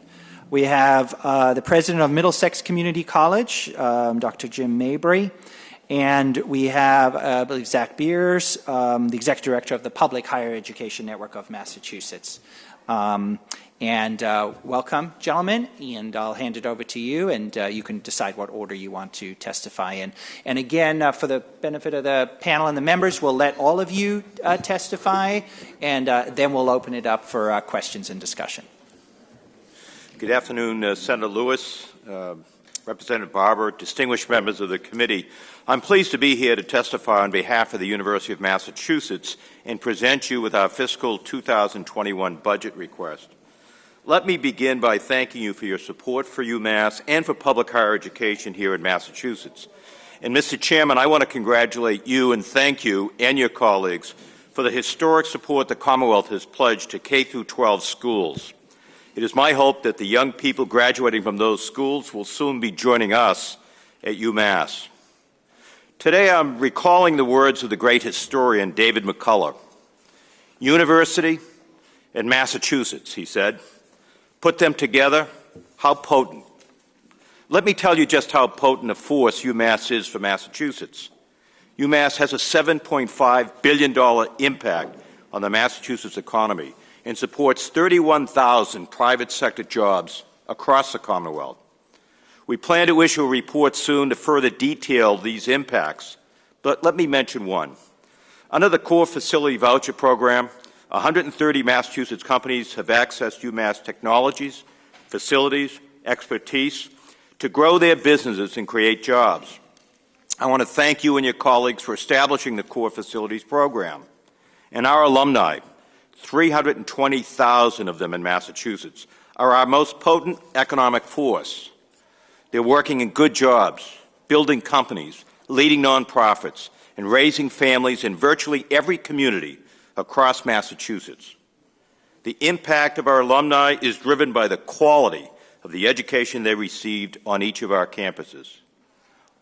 We have the President of Middlesex Community College, Dr. Jim Mabry. And we have Zach Beers, the Executive Director of the Public Higher Education Network of Massachusetts. Welcome, gentlemen, and I'll hand it over to you, and you can decide what order you want to testify in. And again, for the benefit of the panel and the members, we'll let all of you testify, and then we'll open it up for questions and discussion. Good afternoon, Senator Lewis, Representative Barber, distinguished members of the committee. I'm pleased to be here to testify on behalf of the University of Massachusetts and present you with our fiscal 2021 budget request. Let me begin by thanking you for your support for UMass and for public higher education here in Massachusetts. And Mr. Chairman, I want to congratulate you and thank you and your colleagues for the historic support the Commonwealth has pledged to K-12 schools. It is my hope that the young people graduating from those schools will soon be joining us at UMass. Today I'm recalling the words of the great historian David McCullough. University and Massachusetts, he said. Put them together, how potent. Let me tell you just how potent a force UMass is for Massachusetts. UMass has a $7.5 billion impact on the Massachusetts economy and supports 31,000 private sector jobs across the Commonwealth. We plan to issue a report soon to further detail these impacts, but let me mention one. Under the Core Facility Voucher Program, 130 Massachusetts companies have accessed UMass technologies, facilities, expertise to grow their businesses and create jobs. I want to thank you and your colleagues for establishing the Core Facilities Program. And our alumni, 320,000 of them in Massachusetts, are our most potent economic force. They're working in good jobs, building companies, leading nonprofits, and raising families in virtually every community across Massachusetts. The impact of our alumni is driven by the quality of the education they received on each of our campuses.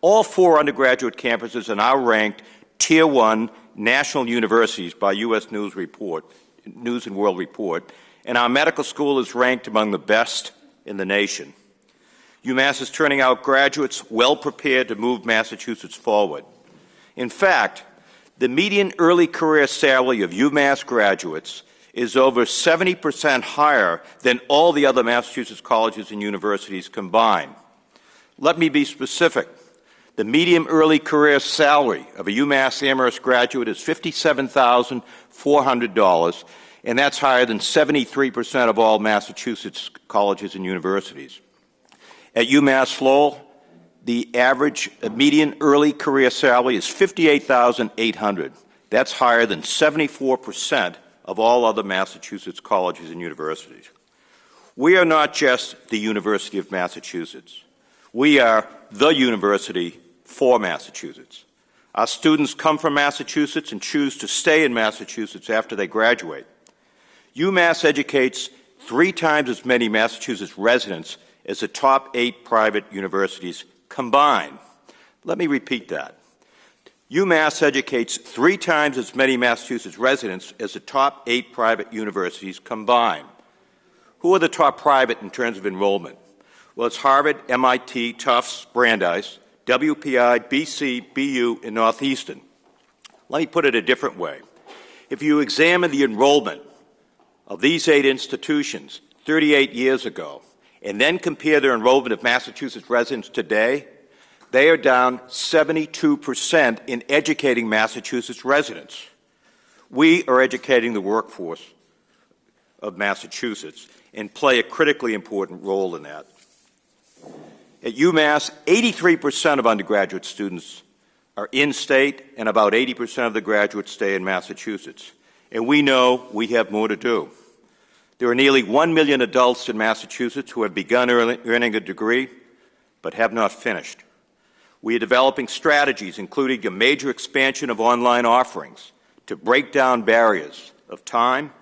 All 4 undergraduate campuses are now ranked Tier 1 national universities by U.S. News and World Report, and our medical school is ranked among the best in the nation. UMass is turning out graduates well prepared to move Massachusetts forward. In fact, the median early career salary of UMass graduates is over 70% higher than all the other Massachusetts colleges and universities combined. Let me be specific. The median early career salary of a UMass Amherst graduate is $57,400, and that's higher than 73% of all Massachusetts colleges and universities. At UMass Lowell, the average median early career salary is $58,800. That's higher than 74% of all other Massachusetts colleges and universities. We are not just the University of Massachusetts. We are the university for Massachusetts. Our students come from Massachusetts and choose to stay in Massachusetts after they graduate. UMass educates 3 times as many Massachusetts residents as the top 8 private universities combined. Let me repeat that. UMass educates 3 times as many Massachusetts residents as the top 8 private universities combined. Who are the top private in terms of enrollment? Well, it's Harvard, MIT, Tufts, Brandeis, WPI, BC, BU, and Northeastern. Let me put it a different way. If you examine the enrollment of these 8 institutions 38 years ago, and then compare their enrollment of Massachusetts residents today, they are down 72% in educating Massachusetts residents. We are educating the workforce of Massachusetts and play a critically important role in that. At UMass, 83% of undergraduate students are in-state, and about 80% of the graduates stay in Massachusetts. and we know we have more to do. There are nearly 1 million adults in Massachusetts who have begun earning a degree but have not finished. We are developing strategies, including a major expansion of online offerings, to break down barriers of time,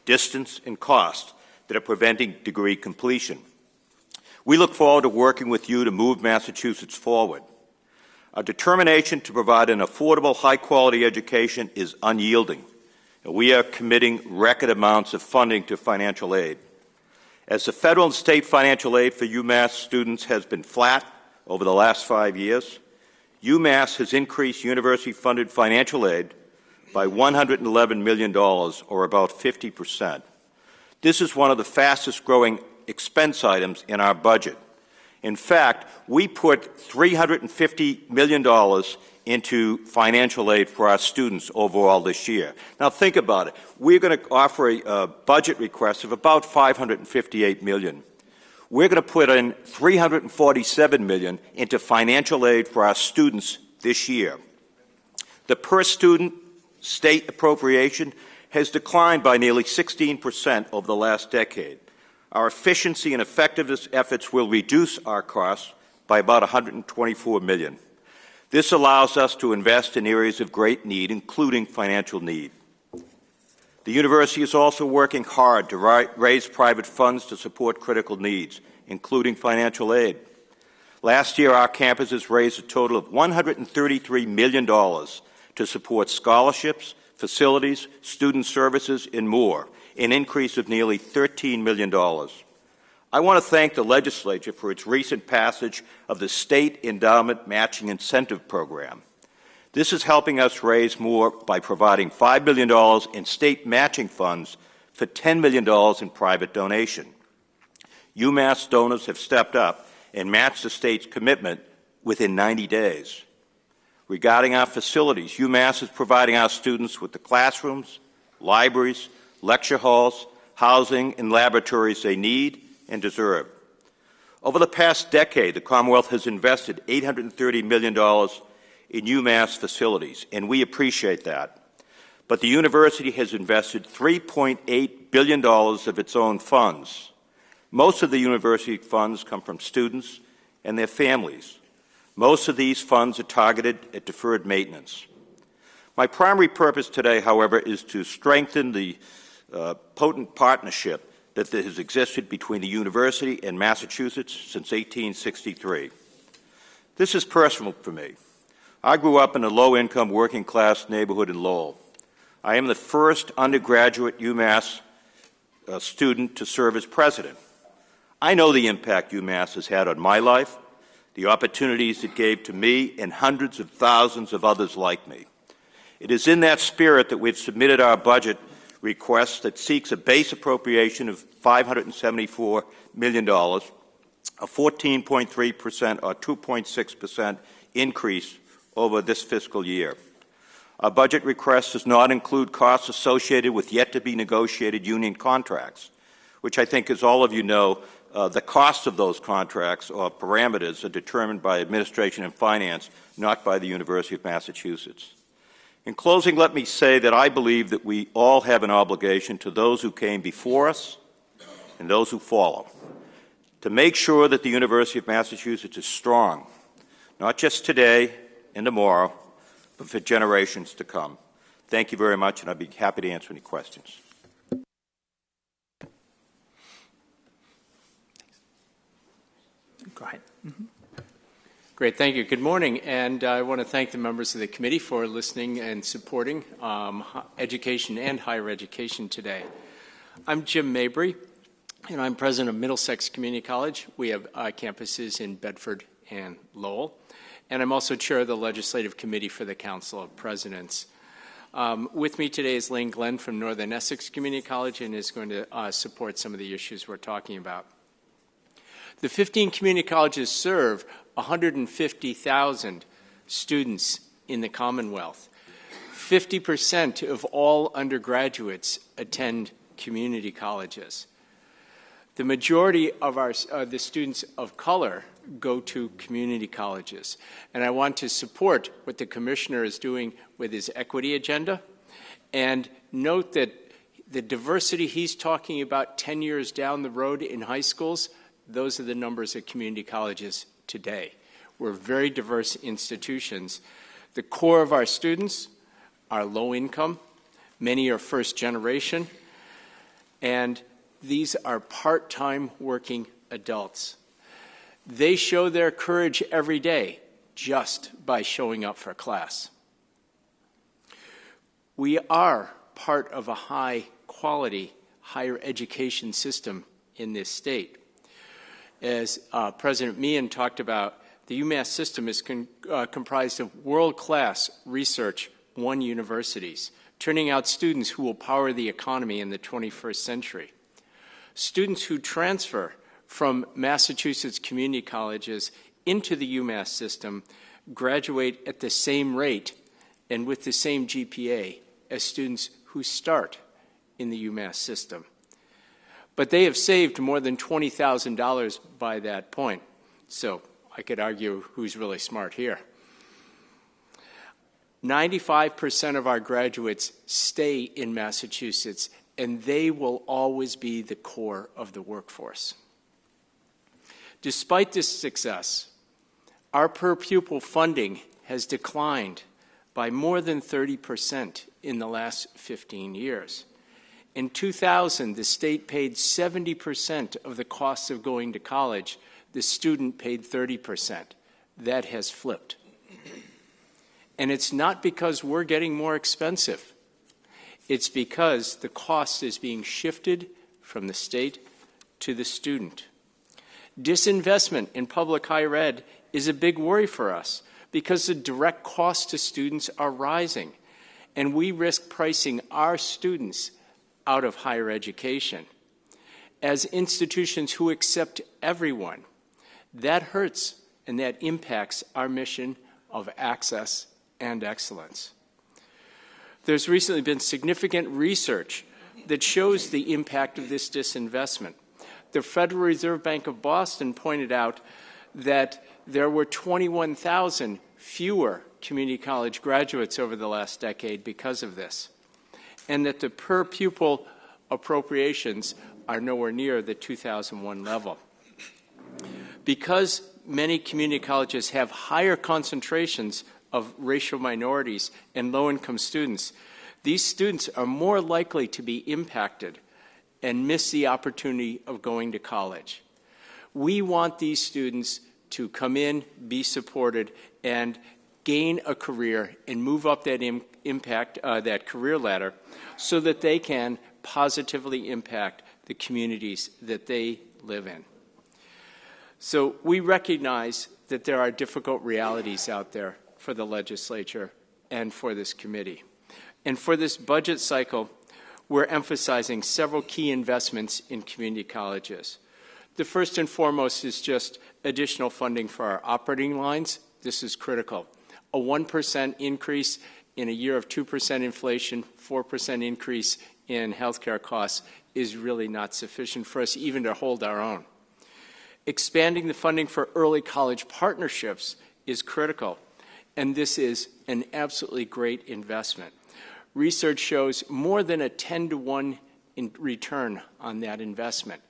distance, and cost that are preventing degree completion. We look forward to working with you to move Massachusetts forward. Our determination to provide an affordable, high-quality education is unyielding, and we are committing record amounts of funding to financial aid. As the federal and state financial aid for UMass students has been flat over the last 5 years, UMass has increased university-funded financial aid by $111 million, or about 50%. This is one of the fastest-growing expense items in our budget. In fact, we put $350 million into financial aid for our students overall this year. Now think about it. We're going to offer a budget request of about $558 million. We're going to put in $347 million into financial aid for our students this year. The per-student state appropriation has declined by nearly 16% over the last decade. Our efficiency and effectiveness efforts will reduce our costs by about $124 million. This allows us to invest in areas of great need, including financial need. The university is also working hard to raise private funds to support critical needs, including financial aid. Last year, our campuses raised a total of $133 million to support scholarships, facilities, student services, and more, an increase of nearly $13 million. I want to thank the legislature for its recent passage of the State Endowment Matching Incentive Program. This is helping us raise more by providing $5 million in state matching funds for $10 million in private donation. UMass donors have stepped up and matched the state's commitment within 90 days. Regarding our facilities, UMass is providing our students with the classrooms, libraries, lecture halls, housing, and laboratories they need and deserve. Over the past decade, the Commonwealth has invested $830 million in UMass facilities, and we appreciate that. But the university has invested $3.8 billion of its own funds. Most of the university funds come from students and their families. Most of these funds are targeted at deferred maintenance. My primary purpose today, however, is to strengthen the potent partnership that has existed between the university and Massachusetts since 1863. This is personal for me. I grew up in a low-income, working-class neighborhood in Lowell. I am the first undergraduate UMass student to serve as president. I know the impact UMass has had on my life, the opportunities it gave to me and hundreds of thousands of others like me. It is in that spirit that we've submitted our budget request that seeks a base appropriation of $574 million, a 14.3% or 2.6% increase over this fiscal year. Our budget request does not include costs associated with yet-to-be-negotiated union contracts, which I think, as all of you know, the cost of those contracts or parameters are determined by administration and finance, not by the University of Massachusetts. In closing, let me say that I believe that we all have an obligation to those who came before us and those who follow to make sure that the University of Massachusetts is strong, not just today and tomorrow, but for generations to come. Thank you very much, and I'd be happy to answer any questions. Go ahead. Mm-hmm. Great, thank you. Good morning, and I want to thank the members of the committee for listening and supporting education and higher education today. I'm Jim Mabry, and I'm president of Middlesex Community College. We have campuses in Bedford and Lowell, and I'm also chair of the legislative committee for the Council of Presidents. With me today is Lane Glenn from Northern Essex Community College, and is going to support some of the issues we're talking about. The 15 community colleges serve 150,000 students in the Commonwealth. 50% of all undergraduates attend community colleges. The majority of the students of color go to community colleges. And I want to support what the Commissioner is doing with his equity agenda And note that the diversity he's talking about 10 years down the road in high schools, those are the numbers at community colleges today. We're very diverse institutions. The core of our students are low income. Many are first generation. And these are part-time working adults. They show their courage every day just by showing up for class. We are part of a high-quality higher education system in this state. As President Meehan talked about, the UMass system is comprised of world-class research, one universities, turning out students who will power the economy in the 21st century. Students who transfer from Massachusetts community colleges into the UMass system graduate at the same rate and with the same GPA as students who start in the UMass system. But they have saved more than $20,000 by that point. So I could argue who's really smart here. 95% of our graduates stay in Massachusetts, and they will always be the core of the workforce. Despite this success, our per-pupil funding has declined by more than 30% in the last 15 years. In 2000, the state paid 70% of the costs of going to college. The student paid 30%. That has flipped. And it's not because we're getting more expensive. It's because the cost is being shifted from the state to the student. Disinvestment in public higher ed is a big worry for us because the direct costs to students are rising, and we risk pricing our students out of higher education. As institutions who accept everyone, that hurts and that impacts our mission of access and excellence. There's recently been significant research that shows the impact of this disinvestment. The Federal Reserve Bank of Boston pointed out that there were 21,000 fewer community college graduates over the last decade because of this, and that the per-pupil appropriations are nowhere near the 2001 level. Because many community colleges have higher concentrations of racial minorities and low-income students, these students are more likely to be impacted and miss the opportunity of going to college. We want these students to come in, be supported, and gain a career and move up that that career ladder so that they can positively impact the communities that they live in. So we recognize that there are difficult realities out there for the legislature and for this committee. And for this budget cycle, we're emphasizing several key investments in community colleges. The first and foremost is just additional funding for our operating lines. This is critical. A 1% increase in a year of 2% inflation, 4% increase in healthcare costs is really not sufficient for us even to hold our own. Expanding the funding for early college partnerships is critical, and this is an absolutely great investment. Research shows more than a 10-to-1 return on that investment.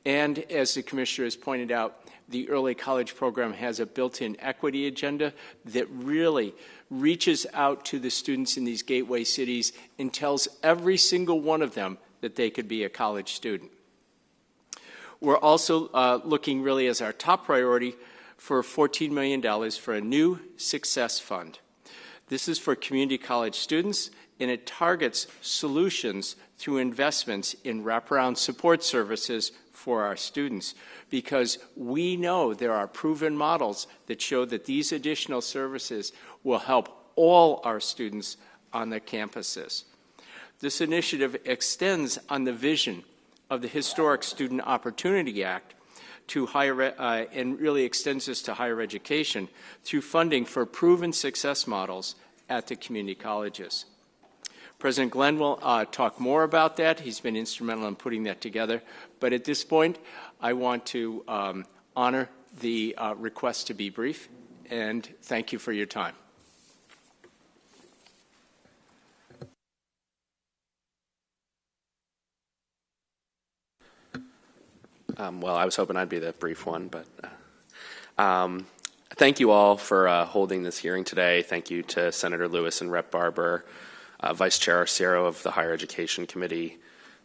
And as the Commissioner has pointed out, the early college program has a built-in equity agenda that really reaches out to the students in these gateway cities and tells every single one of them that they could be a college student. We're also looking really as our top priority for $14 million for a new Success Fund. This is for community college students, and it targets solutions through investments in wraparound support services for our students, because we know there are proven models that show that these additional services will help all our students on their campuses. This initiative extends on the vision of the historic Student Opportunity Act to and really extends this to higher education through funding for proven success models at the community colleges. President Glenn will talk more about that. He's been instrumental in putting that together. But at this point, I want to honor the request to be brief, and thank you for your time. Well, I was hoping I'd be the brief one, but thank you all for holding this hearing today. Thank you to Senator Lewis and Rep. Barber, Vice Chair Arciero of the Higher Education Committee,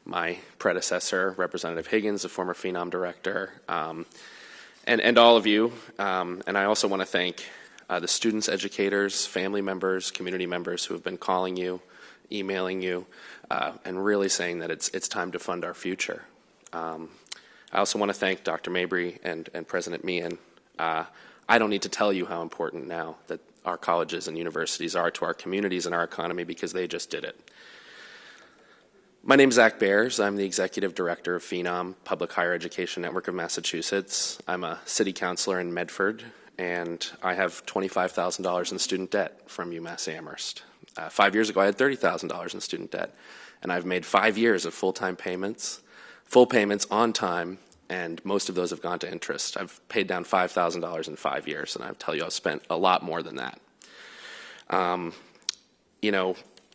my predecessor, Representative Higgins, the former Phenom Director, and all of you. And I also want to thank the students, educators, family members, community members who have been calling you, emailing you, and really saying that it's time to fund our future. I also want to thank Dr. Mabry and President Meehan. I don't need to tell you how important now that our colleges and universities are to our communities and our economy because they just did it. My name is Zach Bears. I'm the Executive Director of Phenom, Public Higher Education Network of Massachusetts. I'm a city councilor in Medford, and I have $25,000 in student debt from UMass Amherst. 5 years ago, I had $30,000 in student debt, and I've made 5 years of full payments on time, and most of those have gone to interest. I've paid down $5,000 in 5 years, and I tell you, I've spent a lot more than that.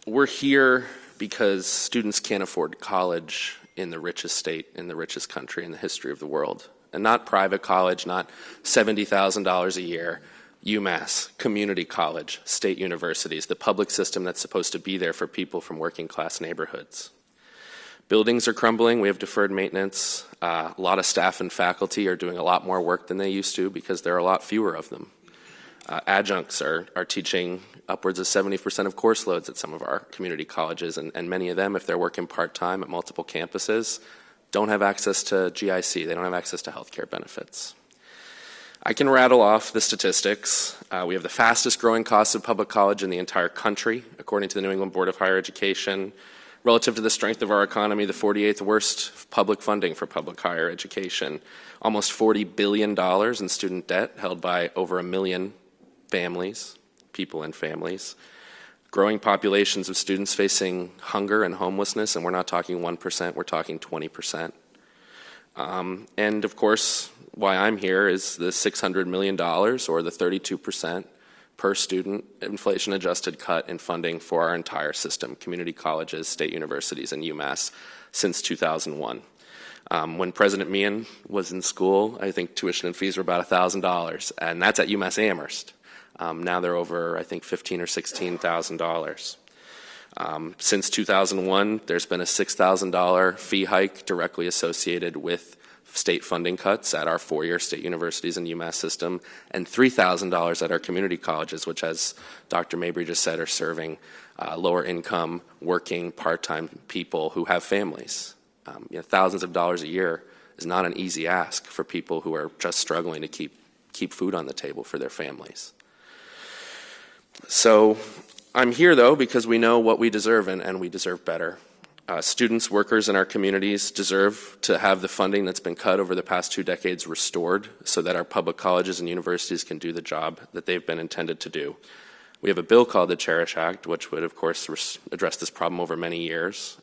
We're here because students can't afford college in the richest state, in the richest country in the history of the world. And not private college, not $70,000 a year. UMass, community college, state universities, the public system that's supposed to be there for people from working class neighborhoods. Buildings are crumbling. We have deferred maintenance. A lot of staff and faculty are doing a lot more work than they used to because there are a lot fewer of them. Adjuncts are teaching upwards of 70% of course loads at some of our community colleges, and many of them, if they're working part-time at multiple campuses, don't have access to GIC. They don't have access to health care benefits. I can rattle off the statistics. We have the fastest growing cost of public college in the entire country, according to the New England Board of Higher Education. Relative to the strength of our economy, the 48th worst public funding for public higher education. Almost $40 billion in student debt held by over 1 million families, people and families. Growing populations of students facing hunger and homelessness, and we're not talking 1%, we're talking 20%. And of course, why I'm here is the $600 million, or the 32% per student inflation-adjusted cut in funding for our entire system, community colleges, state universities, and UMass since 2001. When President Meehan was in school, I think tuition and fees were about $1,000, and that's at UMass Amherst. Now they're over, I think, $15,000 or $16,000. Since 2001, there's been a $6,000 fee hike directly associated with state funding cuts at our four-year state universities and UMass system, and $3,000 at our community colleges, which, as Dr. Mabry just said, are serving lower-income, working, part-time people who have families. Thousands of dollars a year is not an easy ask for people who are just struggling to keep food on the table for their families. So I'm here, though, because we know what we deserve, and we deserve better. Students, workers in our communities deserve to have the funding that's been cut over the past 2 decades restored so that our public colleges and universities can do the job that they've been intended to do. We have a bill called the Cherish Act, which would, of course, address this problem over many years.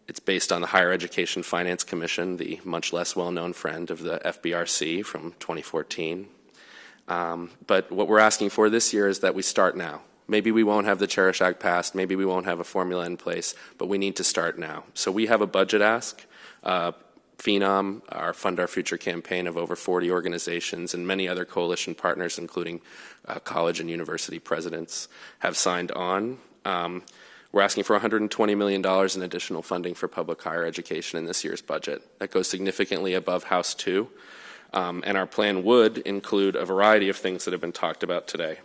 It's based on the Higher Education Finance Commission, the much less well-known friend of the FBRC from 2014. But what we're asking for this year is that we start now. Maybe we won't have the Cherish Act passed, maybe we won't have a formula in place, but we need to start now. So we have a budget ask. Phenom, our Fund Our Future campaign of over 40 organizations, and many other coalition partners, including college and university presidents, have signed on. We're asking for $120 million in additional funding for public higher education in this year's budget. That goes significantly above House 2. And our plan would include a variety of things that have been talked about today.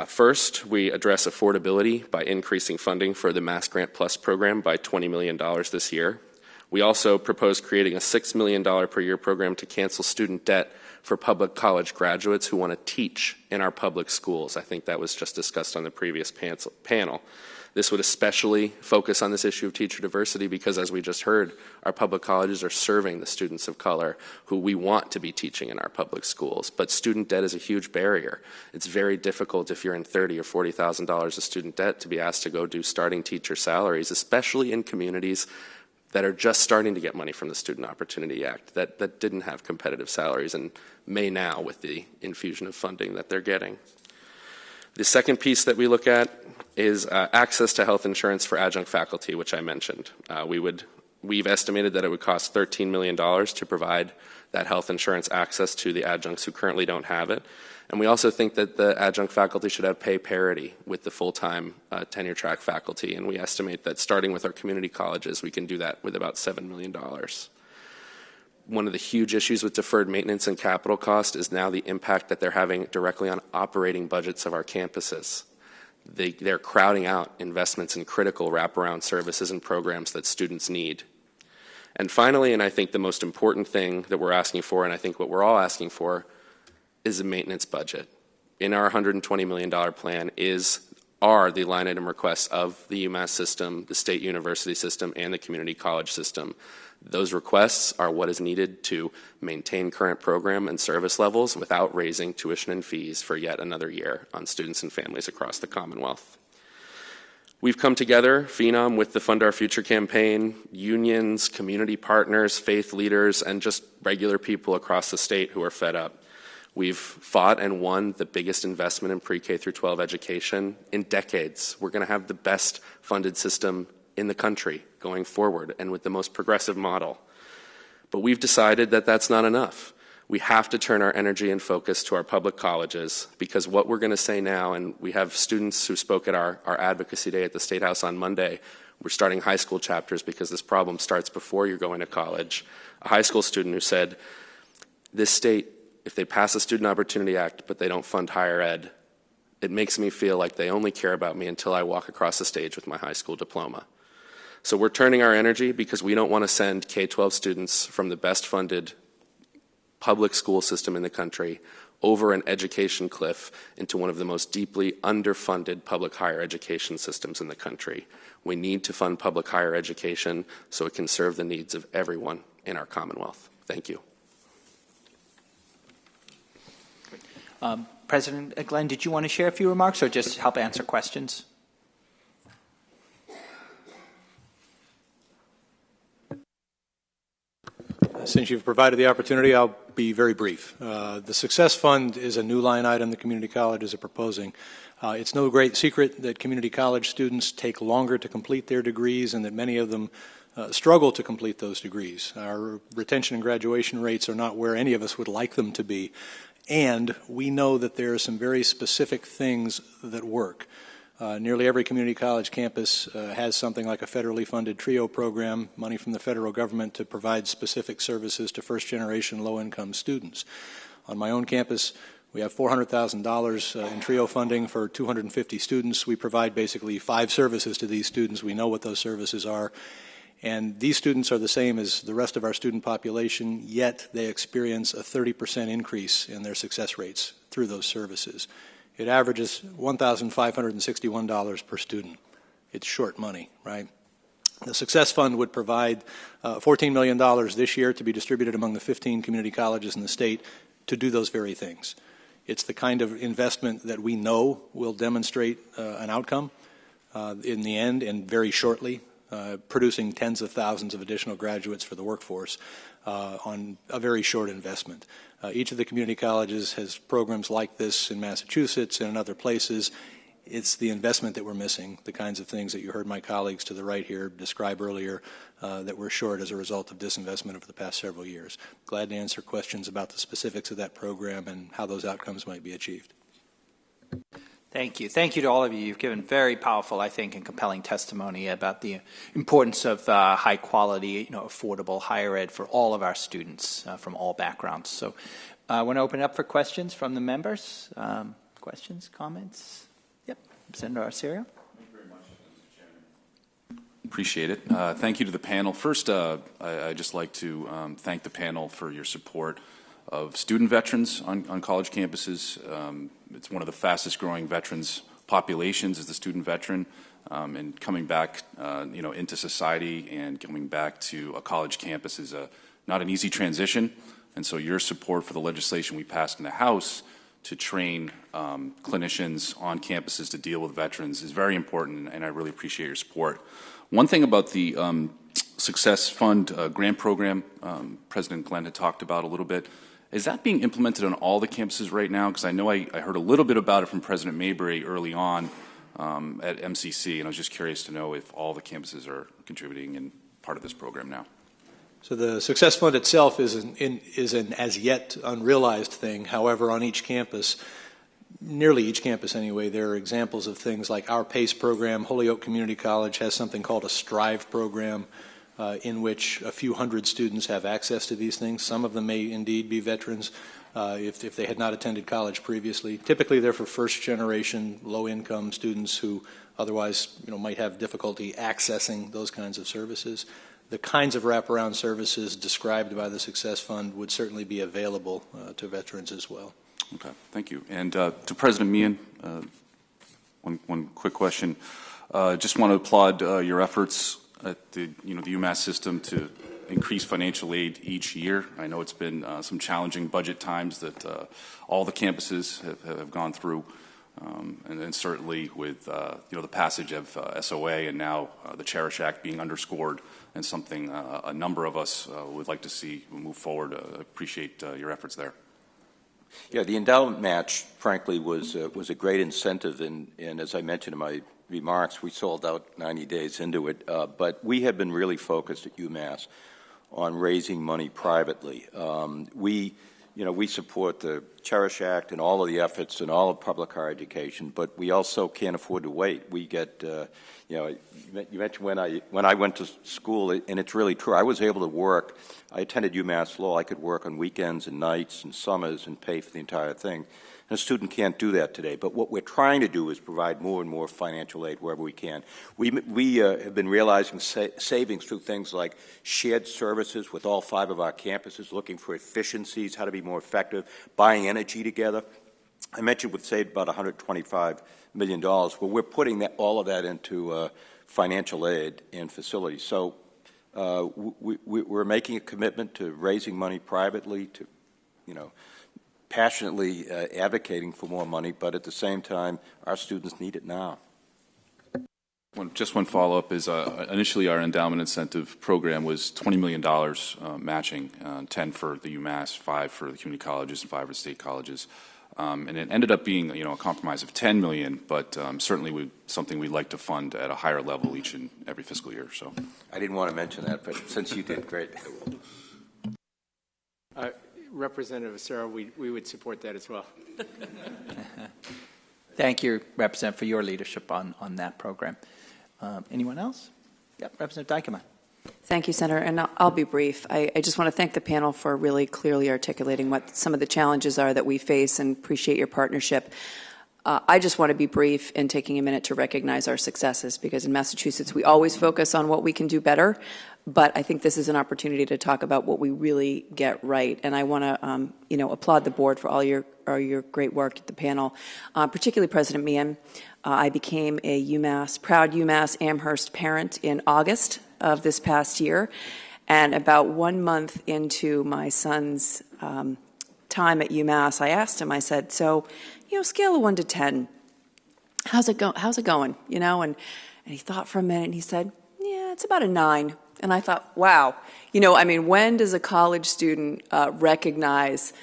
First, we address affordability by increasing funding for the Mass Grant Plus program by $20 million this year. We also propose creating a $6 million per year program to cancel student debt for public college graduates who want to teach in our public schools. I think that was just discussed on the previous panel. This would especially focus on this issue of teacher diversity because, as we just heard, our public colleges are serving the students of color who we want to be teaching in our public schools. But student debt is a huge barrier. It's very difficult if you're in $30,000 or $40,000 of student debt to be asked to go do starting teacher salaries, especially in communities that are just starting to get money from the Student Opportunity Act, that didn't have competitive salaries and may now with the infusion of funding that they're getting. The second piece that we look at is access to health insurance for adjunct faculty, which I mentioned. We would We've estimated that it would cost $13 million to provide that health insurance access to the adjuncts who currently don't have it. And we also think that the adjunct faculty should have pay parity with the full-time tenure track faculty. And we estimate that starting with our community colleges, we can do that with about $7 million. One of the huge issues with deferred maintenance and capital cost is now the impact that they're having directly on operating budgets of our campuses. They're crowding out investments in critical wraparound services and programs that students need. And finally, and I think the most important thing that we're asking for, and I think what we're all asking for, is a maintenance budget. In our $120 million plan are the line item requests of the UMass system, the state university system, and the community college system. Those requests are what is needed to maintain current program and service levels without raising tuition and fees for yet another year on students and families across the Commonwealth. We've come together, Phenom, with the Fund Our Future campaign, unions, community partners, faith leaders, and just regular people across the state who are fed up. We've fought and won the biggest investment in pre-K through 12 education in decades. We're going to have the best funded system in the country going forward and with the most progressive model. But we've decided that that's not enough. We have to turn our energy and focus to our public colleges, because what we're going to say now, and we have students who spoke at our advocacy day at the State House on Monday. We're starting high school chapters because this problem starts before you're going to college. A high school student who said, this state, if they pass a Student Opportunity Act but they don't fund higher ed, it makes me feel like they only care about me until I walk across the stage with my high school diploma. So we're turning our energy because we don't want to send K-12 students from the best funded public school system in the country over an education cliff into one of the most deeply underfunded public higher education systems in the country. We need to fund public higher education so it can serve the needs of everyone in our Commonwealth. Thank you. President Glenn, did you want to share a few remarks or just help answer questions? Since you've provided the opportunity, I'll be very brief. The Success Fund is a new line item the community colleges are proposing. It's no great secret that community college students take longer to complete their degrees and that many of them struggle to complete those degrees. Our retention and graduation rates are not where any of us would like them to be. And we know that there are some very specific things that work. Nearly every community college campus has something like a federally funded TRIO program, money from the federal government to provide specific services to first-generation low-income students. On my own campus, we have $400,000 in TRIO funding for 250 students. We provide basically 5 services to these students. We know what those services are. And these students are the same as the rest of our student population, yet they experience a 30% increase in their success rates through those services. It averages $1,561 per student. It's short money, right? The Success Fund would provide $14 million this year to be distributed among the 15 community colleges in the state to do those very things. It's the kind of investment that we know will demonstrate an outcome in the end and very shortly. Producing tens of thousands of additional graduates for the workforce on a very short investment. Each of the community colleges has programs like this in Massachusetts and in other places. It's the investment that we're missing, the kinds of things that you heard my colleagues to the right here describe earlier that we're short as a result of disinvestment over the past several years. Glad to answer questions about the specifics of that program and how those outcomes might be achieved. Thank you. Thank you to all of you. You've given very powerful, I think, and compelling testimony about the importance of high quality, affordable higher ed for all of our students from all backgrounds. So I want to open it up for questions from the members. Questions, comments? Yep. Senator Arciero. Thank you very much, Mr. Chairman. Appreciate it. Thank you to the panel. First, I'd just like to thank the panel for your support of student veterans on college campuses. It's one of the fastest growing veterans populations is the student veteran, and coming back into society and coming back to a college campus is not an easy transition. And so your support for the legislation we passed in the House to train clinicians on campuses to deal with veterans is very important, and I really appreciate your support. One thing about the Success Fund grant program President Glenn had talked about a little bit, is that being implemented on all the campuses right now? Because I know I heard a little bit about it from President Mayberry early on at MCC, and I was just curious to know if all the campuses are contributing and part of this program now. So the Success Fund itself is an as yet unrealized thing. However, on each campus, nearly each campus anyway, there are examples of things like our PACE program. Holyoke Community College has something called a STRIVE program, in which a few hundred students have access to these things. Some of them may indeed be veterans if they had not attended college previously. Typically, they're for first-generation, low-income students who otherwise might have difficulty accessing those kinds of services. The kinds of wraparound services described by the Success Fund would certainly be available to veterans as well. Okay, thank you. And to President Meehan, one quick question. Just want to applaud your efforts at the UMass system to increase financial aid each year. I know it's been some challenging budget times that all the campuses have gone through, and certainly with the passage of SOA and now the Cherish Act being underscored, and something a number of us would like to see move forward. Appreciate your efforts there. Yeah, the endowment match, frankly, was a great incentive, and as I mentioned in my remarks, we sold out 90 days into it. But we have been really focused at UMass on raising money privately. We support the Cherish Act and all of the efforts and all of public higher education, but we also can't afford to wait. We get, you mentioned when I went to school, and it's really true. I was able to work. I attended UMass Law. I could work on weekends and nights and summers and pay for the entire thing. And a student can't do that today. But what we're trying to do is provide more and more financial aid wherever we can. We have been realizing savings through things like shared services with all 5 of our campuses, looking for efficiencies, how to be more effective, buying energy together. I mentioned we've saved about $125 million. Well, we're putting all of that into financial aid and facilities. So we're making a commitment to raising money privately, to, passionately advocating for more money, but at the same time, our students need it now. Just one follow-up is initially our endowment incentive program was $20 million matching, 10 for the UMass, 5 for the community colleges, and 5 for the state colleges. And it ended up being a compromise of $10 million, but certainly something we'd like to fund at a higher level each and every fiscal year. So I didn't want to mention that, but since you did, great. Representative Sarah, we would support that as well. Thank you, Representative, for your leadership on that program. Anyone else? Yep, Representative Dykema. Thank you, Senator, and I'll be brief. I just want to thank the panel for really clearly articulating what some of the challenges are that we face, and appreciate your partnership. I just want to be brief in taking a minute to recognize our successes, because in Massachusetts we always focus on what we can do better, but I think this is an opportunity to talk about what we really get right. And I want to applaud the board for all your great work at the panel, particularly President Meehan. I became a proud UMass Amherst parent in August of this past year, and about 1 month into my son's time at UMass, I asked him, I said, so, scale of 1 to 10, how's it going? And he thought for a minute and he said, yeah, it's about a 9. And I thought, wow, when does a college student recognize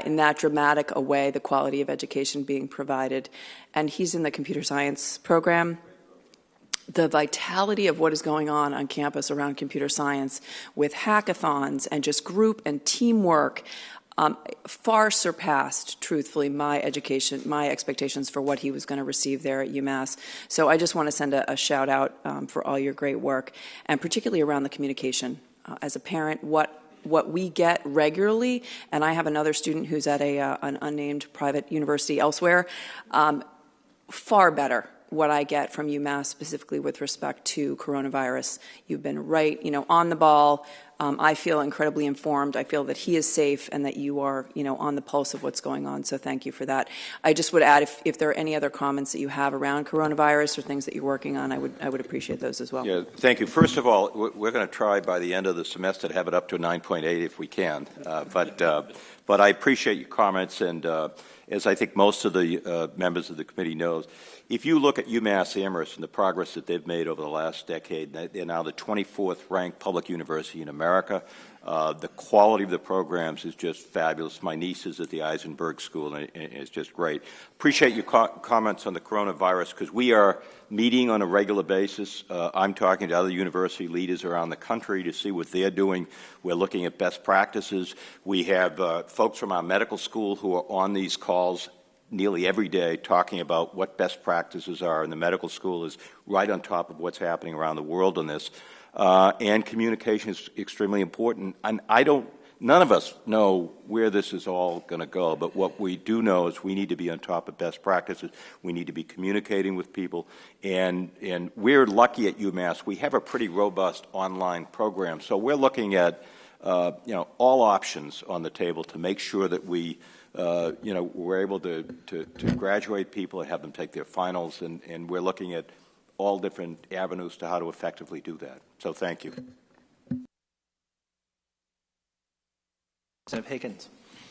in that dramatic a way the quality of education being provided? And he's in the computer science program. The vitality of what is going on campus around computer science with hackathons and just group and teamwork far surpassed, truthfully, my expectations for what he was going to receive there at UMass. So I just want to send a shout out for all your great work, and particularly around the communication. As a parent, what we get regularly, and I have another student who's at an unnamed private university elsewhere, far better what I get from UMass specifically with respect to coronavirus. You've been right, on the ball. I feel incredibly informed. I feel that he is safe and that you are, on the pulse of what's going on. So thank you for that. I just would add, if there are any other comments that you have around coronavirus or things that you're working on, I would appreciate those as well. Yeah, thank you. First of all, we're going to try by the end of the semester to have it up to 9.8 if we can. But I appreciate your comments, and as I think most of the members of the committee knows, if you look at UMass Amherst and the progress that they've made over the last decade, they're now the 24th ranked public university in America. America. The quality of the programs is just fabulous. My niece is at the Eisenberg School, and it's just great. Appreciate your comments on the coronavirus, because we are meeting on a regular basis. I'm talking to other university leaders around the country to see what they're doing. We're looking at best practices. We have folks from our medical school who are on these calls nearly every day talking about what best practices are, and the medical school is right on top of what's happening around the world on this. And communication is extremely important. And none of us know where this is all going to go, but what we do know is we need to be on top of best practices. We need to be communicating with people. And we're lucky at UMass. We have a pretty robust online program. So we're looking at all options on the table to make sure that we're able to graduate people and have them take their finals, and we're looking at all different avenues to how to effectively do that. So thank you. Representative Higgins.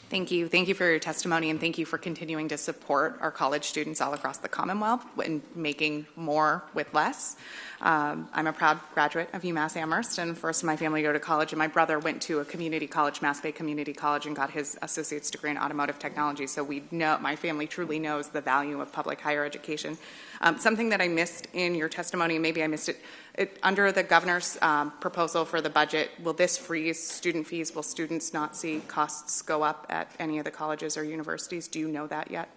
Thank you. Thank you for your testimony, and thank you for continuing to support our college students all across the Commonwealth in making more with less. I'm a proud graduate of UMass Amherst, and first in my family to go to college, and my brother went to a community college, Mass Bay Community College, and got his associate's degree in automotive technology. So my family truly knows the value of public higher education. Something that I missed in your testimony, and maybe I missed it, under the governor's proposal for the budget, will this freeze student fees? Will students not see costs go up at any of the colleges or universities? Do you know that yet?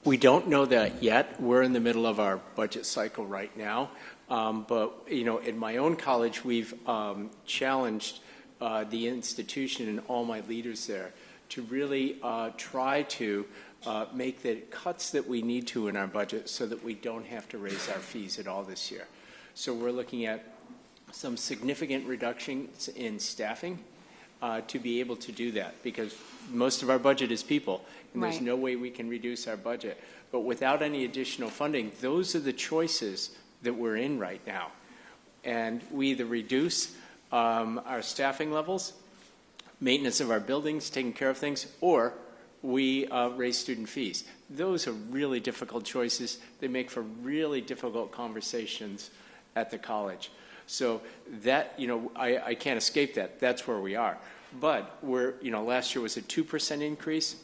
We don't know that yet. We're in the middle of our budget cycle right now. But, in my own college, we've challenged the institution and all my leaders there to really try to make the cuts that we need to in our budget so that we don't have to raise our fees at all this year. So we're looking at some significant reductions in staffing to be able to do that, because most of our budget is people, and there's no way we can reduce our budget. But without any additional funding, those are the choices that we're in right now. And we either reduce our staffing levels, maintenance of our buildings, taking care of things, or we raise student fees. Those are really difficult choices. They make for really difficult conversations at the college. So that, I can't escape that. That's where we are. But last year was a 2% increase,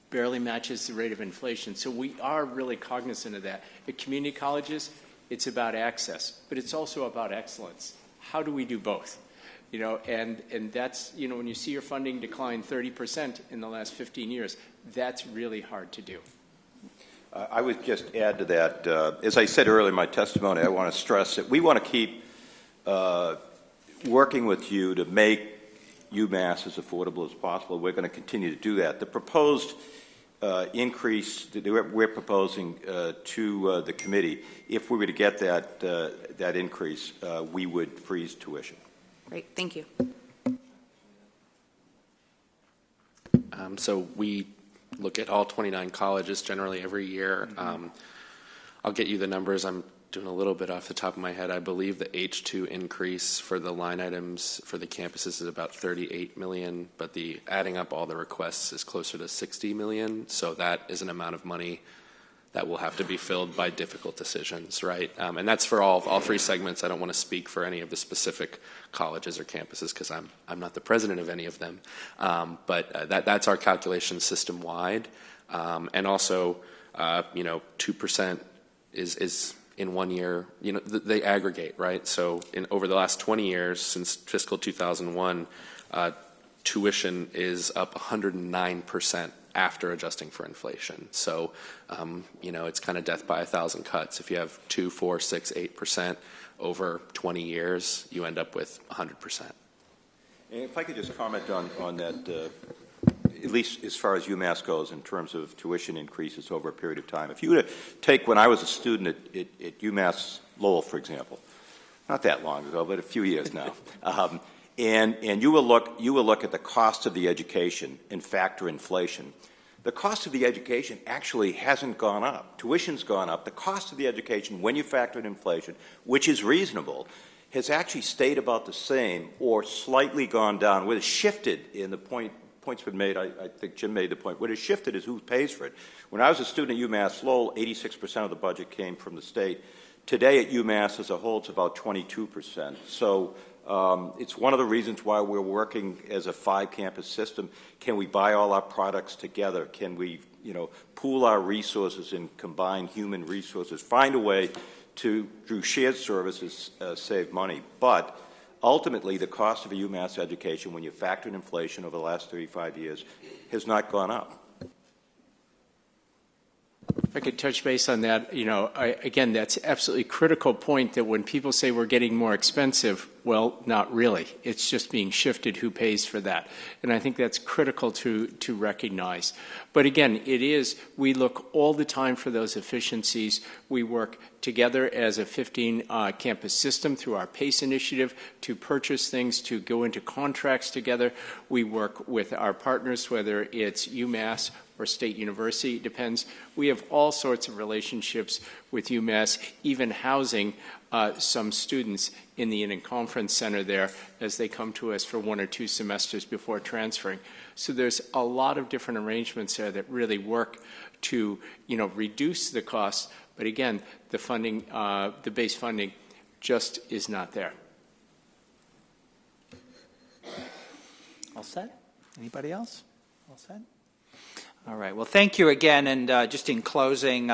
barely matches the rate of inflation. So we are really cognizant of that. At community colleges, it's about access, but it's also about excellence. How do we do both? And that's, when you see your funding decline 30% in the last 15 years, that's really hard to do. I would just add to that, as I said earlier in my testimony, I want to stress that we want to keep working with you to make UMass as affordable as possible. We're going to continue to do that. The proposed increase that we're proposing to the committee, if we were to get that increase, we would freeze tuition. Great, thank you. So we look at all 29 colleges generally every year. I'll get you the numbers. I'm doing a little bit off the top of my head. I believe the H2 increase for the line items for the campuses is about $38 million, but the adding up all the requests is closer to $60 million. So that is an amount of money that will have to be filled by difficult decisions, right? And that's for all three segments. I don't want to speak for any of the specific colleges or campuses because I'm not the president of any of them. But that's our calculation system-wide. And also, 2% is in 1 year, they aggregate, right? So over the last 20 years, since fiscal 2001, tuition is up 109% after adjusting for inflation. So, it's kind of death by 1,000 cuts. If you have 2, 4, 6, 8% over 20 years, you end up with 100%. And if I could just comment on that, at least as far as UMass goes in terms of tuition increases over a period of time. If you were to take when I was a student at UMass Lowell, for example, not that long ago, but a few years now, and you will look at the cost of the education and factor inflation. The cost of the education actually hasn't gone up. Tuition's gone up. The cost of the education, when you factor in inflation, which is reasonable, has actually stayed about the same or slightly gone down. What has shifted in the point's been made, I think Jim made the point, what has shifted is who pays for it. When I was a student at UMass Lowell, 86% of the budget came from the state. Today at UMass as a whole, it's about 22%. So it's one of the reasons why we're working as a 5-campus system. Can we buy all our products together? Can we, pool our resources and combine human resources? Find a way to, through shared services, save money. But ultimately, the cost of a UMass education, when you factor in inflation over the last 35 years, has not gone up. If I could touch base on that, again, that's absolutely critical point that when people say we're getting more expensive, well, not really. It's just being shifted who pays for that. And I think that's critical to recognize. But again, we look all the time for those efficiencies. We work together as a 15-campus system through our PACE initiative to purchase things, to go into contracts together. We work with our partners, whether it's UMass or State University, it depends. We have all sorts of relationships with UMass, even housing some students in the Inn and Conference Center there as they come to us for 1 or 2 semesters before transferring. So there's a lot of different arrangements there that really work to, reduce the costs. But again, the funding, the base funding just is not there. All set? Anybody else? All set? All right. Well, thank you again. And just in closing,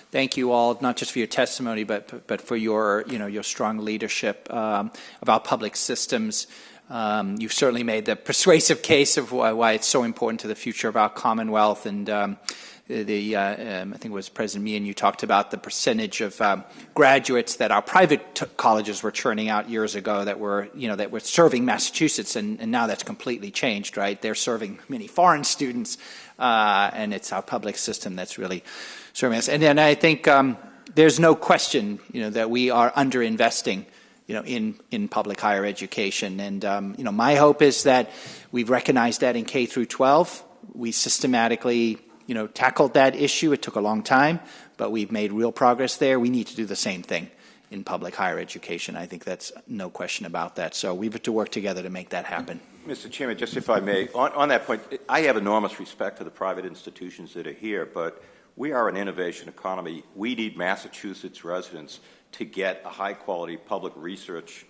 thank you all, not just for your testimony, but for your, your strong leadership of our public systems. You've certainly made the persuasive case of why it's so important to the future of our Commonwealth. And I think it was President Meehan, you talked about the percentage of graduates that our private colleges were churning out years ago that were serving Massachusetts, and now that's completely changed, right? They're serving many foreign students, and it's our public system that's really serving us. And then I think there's no question, that we are underinvesting, in public higher education. And, my hope is that we've recognized that in K through 12. We systematically tackled that issue. It took a long time, but we've made real progress there. We need to do the same thing in public higher education. I think that's no question about that. So we have to work together to make that happen. Mr. Chairman, just if I may, on that point, I have enormous respect for the private institutions that are here, but we are an innovation economy. We need Massachusetts residents to get a high-quality public research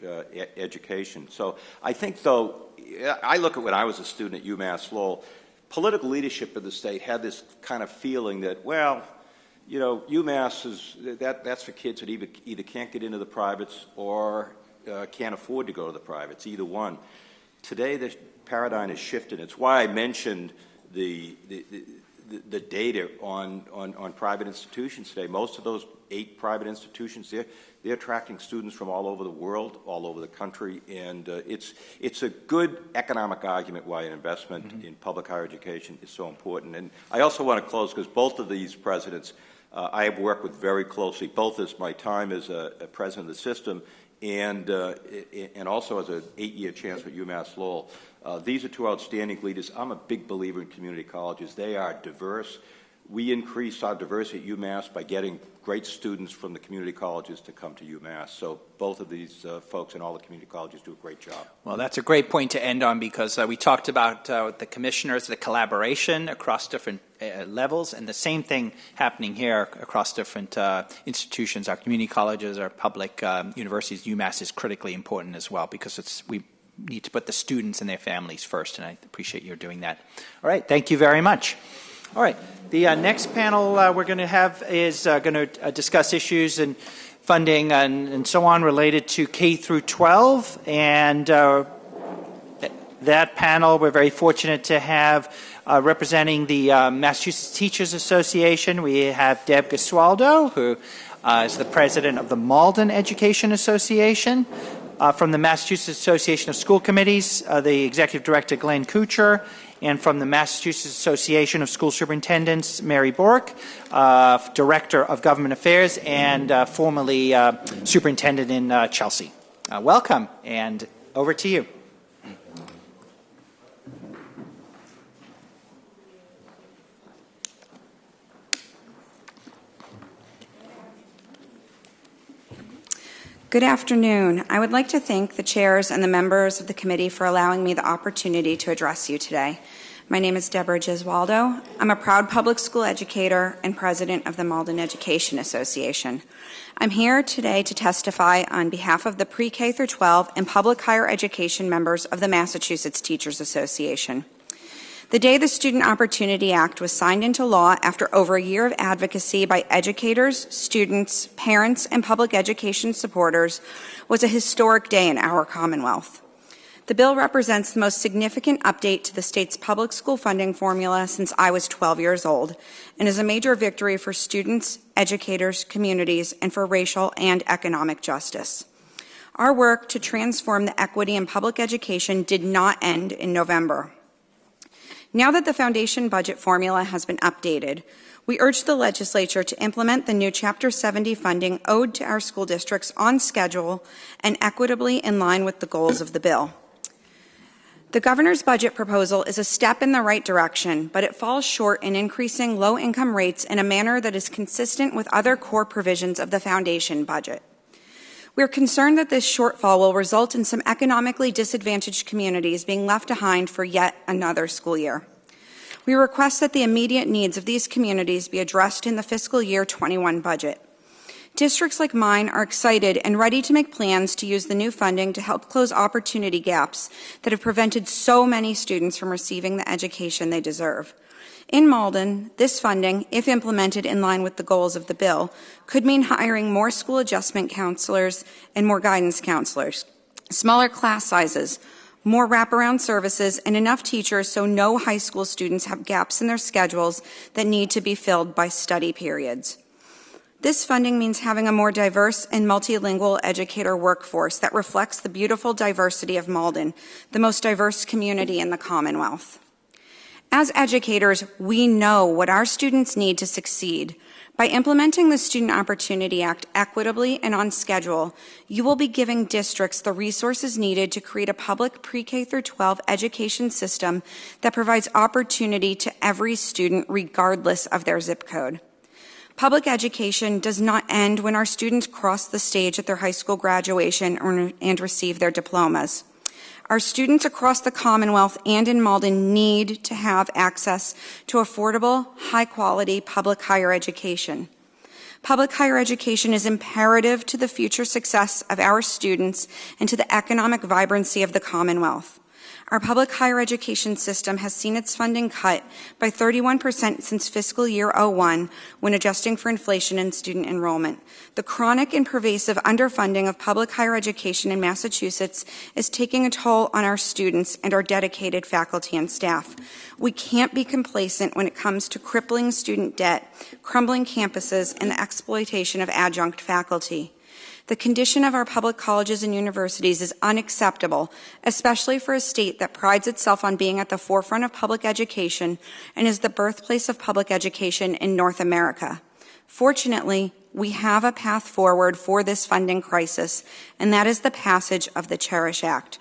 education. So I think, though, I look at when I was a student at UMass Lowell, political leadership of the state had this kind of feeling that, well, UMass is that's for kids that either can't get into the privates or can't afford to go to the privates, either one. Today, the paradigm has shifted. It's why I mentioned the data on private institutions today. Most of those 8 private institutions, they're attracting students from all over the world, all over the country, and it's a good economic argument why an investment in public higher education is so important. And I also want to close because both of these presidents I have worked with very closely, both as my time as a president of the system and also as an 8-year chancellor at UMass Lowell. These are 2 outstanding leaders. I'm a big believer in community colleges. They are diverse. We increase our diversity at UMass by getting great students from the community colleges to come to UMass. So both of these folks and all the community colleges do a great job. Well, that's a great point to end on because we talked about the commissioners, the collaboration across different levels, and the same thing happening here across different institutions. Our community colleges, our public universities, UMass is critically important as well because we need to put the students and their families first, and I appreciate your doing that. All right, thank you very much. All right, the next panel we're going to have is going to discuss issues and funding and so on related to K through 12, and that panel we're very fortunate to have representing the Massachusetts Teachers Association. We have Deb Gesualdo, who is the president of the Malden Education Association. From the Massachusetts Association of School Committees, the executive director Glenn Kuchar, and from the Massachusetts Association of School Superintendents, Mary Bork, director of Government Affairs and formerly superintendent in Chelsea. Welcome, and over to you. Good afternoon. I would like to thank the chairs and the members of the committee for allowing me the opportunity to address you today. My name is Deborah Gesualdo. I'm a proud public school educator and president of the Malden Education Association. I'm here today to testify on behalf of the pre-K through 12 and public higher education members of the Massachusetts Teachers Association. The day the Student Opportunity Act was signed into law after over a year of advocacy by educators, students, parents, and public education supporters was a historic day in our Commonwealth. The bill represents the most significant update to the state's public school funding formula since I was 12 years old, and is a major victory for students, educators, communities, and for racial and economic justice. Our work to transform the equity in public education did not end in November. Now that the foundation budget formula has been updated, we urge the legislature to implement the new Chapter 70 funding owed to our school districts on schedule and equitably in line with the goals of the bill. The governor's budget proposal is a step in the right direction, but it falls short in increasing low-income rates in a manner that is consistent with other core provisions of the foundation budget. We are concerned that this shortfall will result in some economically disadvantaged communities being left behind for yet another school year. We request that the immediate needs of these communities be addressed in the fiscal year 21 budget. Districts like mine are excited and ready to make plans to use the new funding to help close opportunity gaps that have prevented so many students from receiving the education they deserve. In Malden, this funding, if implemented in line with the goals of the bill, could mean hiring more school adjustment counselors and more guidance counselors, smaller class sizes, more wraparound services, and enough teachers so no high school students have gaps in their schedules that need to be filled by study periods. This funding means having a more diverse and multilingual educator workforce that reflects the beautiful diversity of Malden, the most diverse community in the Commonwealth. As educators, we know what our students need to succeed. By implementing the Student Opportunity Act equitably and on schedule, you will be giving districts the resources needed to create a public pre-K through 12 education system that provides opportunity to every student regardless of their zip code. Public education does not end when our students cross the stage at their high school graduation and receive their diplomas. Our students across the Commonwealth and in Malden need to have access to affordable, high-quality public higher education. Public higher education is imperative to the future success of our students and to the economic vibrancy of the Commonwealth. Our public higher education system has seen its funding cut by 31% since fiscal year 01 when adjusting for inflation and student enrollment. The chronic and pervasive underfunding of public higher education in Massachusetts is taking a toll on our students and our dedicated faculty and staff. We can't be complacent when it comes to crippling student debt, crumbling campuses, and the exploitation of adjunct faculty. The condition of our public colleges and universities is unacceptable, especially for a state that prides itself on being at the forefront of public education and is the birthplace of public education in North America. Fortunately, we have a path forward for this funding crisis, and that is the passage of the Cherish Act.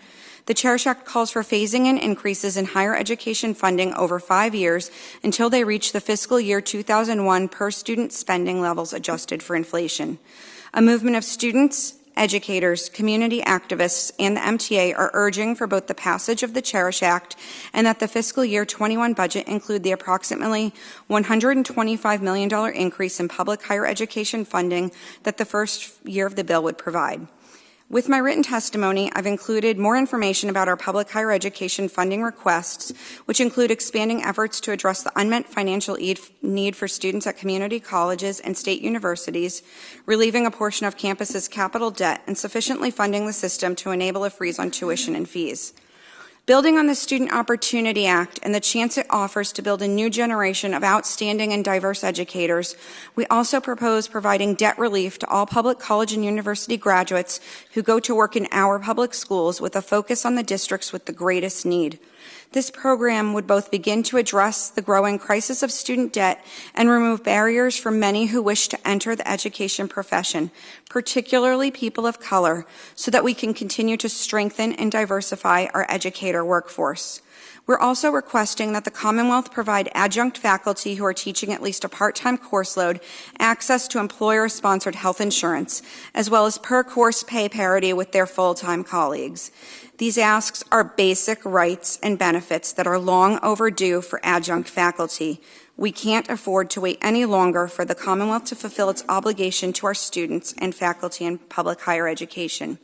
The Cherish Act calls for phasing in increases in higher education funding over 5 years until they reach the fiscal year 2001 per student spending levels adjusted for inflation. A movement of students, educators, community activists, and the MTA are urging for both the passage of the Cherish Act and that the fiscal year 21 budget include the approximately $125 million increase in public higher education funding that the first year of the bill would provide. With my written testimony, I've included more information about our public higher education funding requests, which include expanding efforts to address the unmet financial need for students at community colleges and state universities, relieving a portion of campus's capital debt, and sufficiently funding the system to enable a freeze on tuition and fees. Building on the Student Opportunity Act and the chance it offers to build a new generation of outstanding and diverse educators, we also propose providing debt relief to all public college and university graduates who go to work in our public schools with a focus on the districts with the greatest need. This program would both begin to address the growing crisis of student debt and remove barriers for many who wish to enter the education profession, particularly people of color, so that we can continue to strengthen and diversify our educator workforce. We're also requesting that the Commonwealth provide adjunct faculty who are teaching at least a part-time course load access to employer-sponsored health insurance, as well as per-course pay parity with their full-time colleagues. These asks are basic rights and benefits that are long overdue for adjunct faculty. We can't afford to wait any longer for the Commonwealth to fulfill its obligation to our students and faculty in public higher education.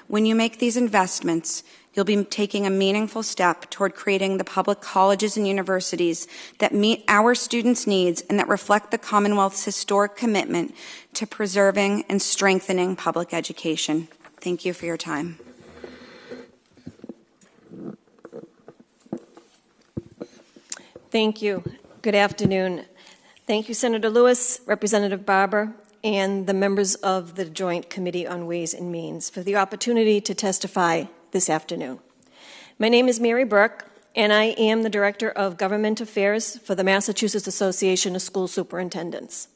When you make these investments, you'll be taking a meaningful step toward creating the public colleges and universities that meet our students' needs and that reflect the Commonwealth's historic commitment to preserving and strengthening public education. Thank you for your time. Thank you. Good afternoon. Thank you, Senator Lewis, Representative Barber, and the members of the Joint Committee on Ways and Means for the opportunity to testify this afternoon. My name is Mary Burke, and I am the Director of Government Affairs for the Massachusetts Association of School Superintendents.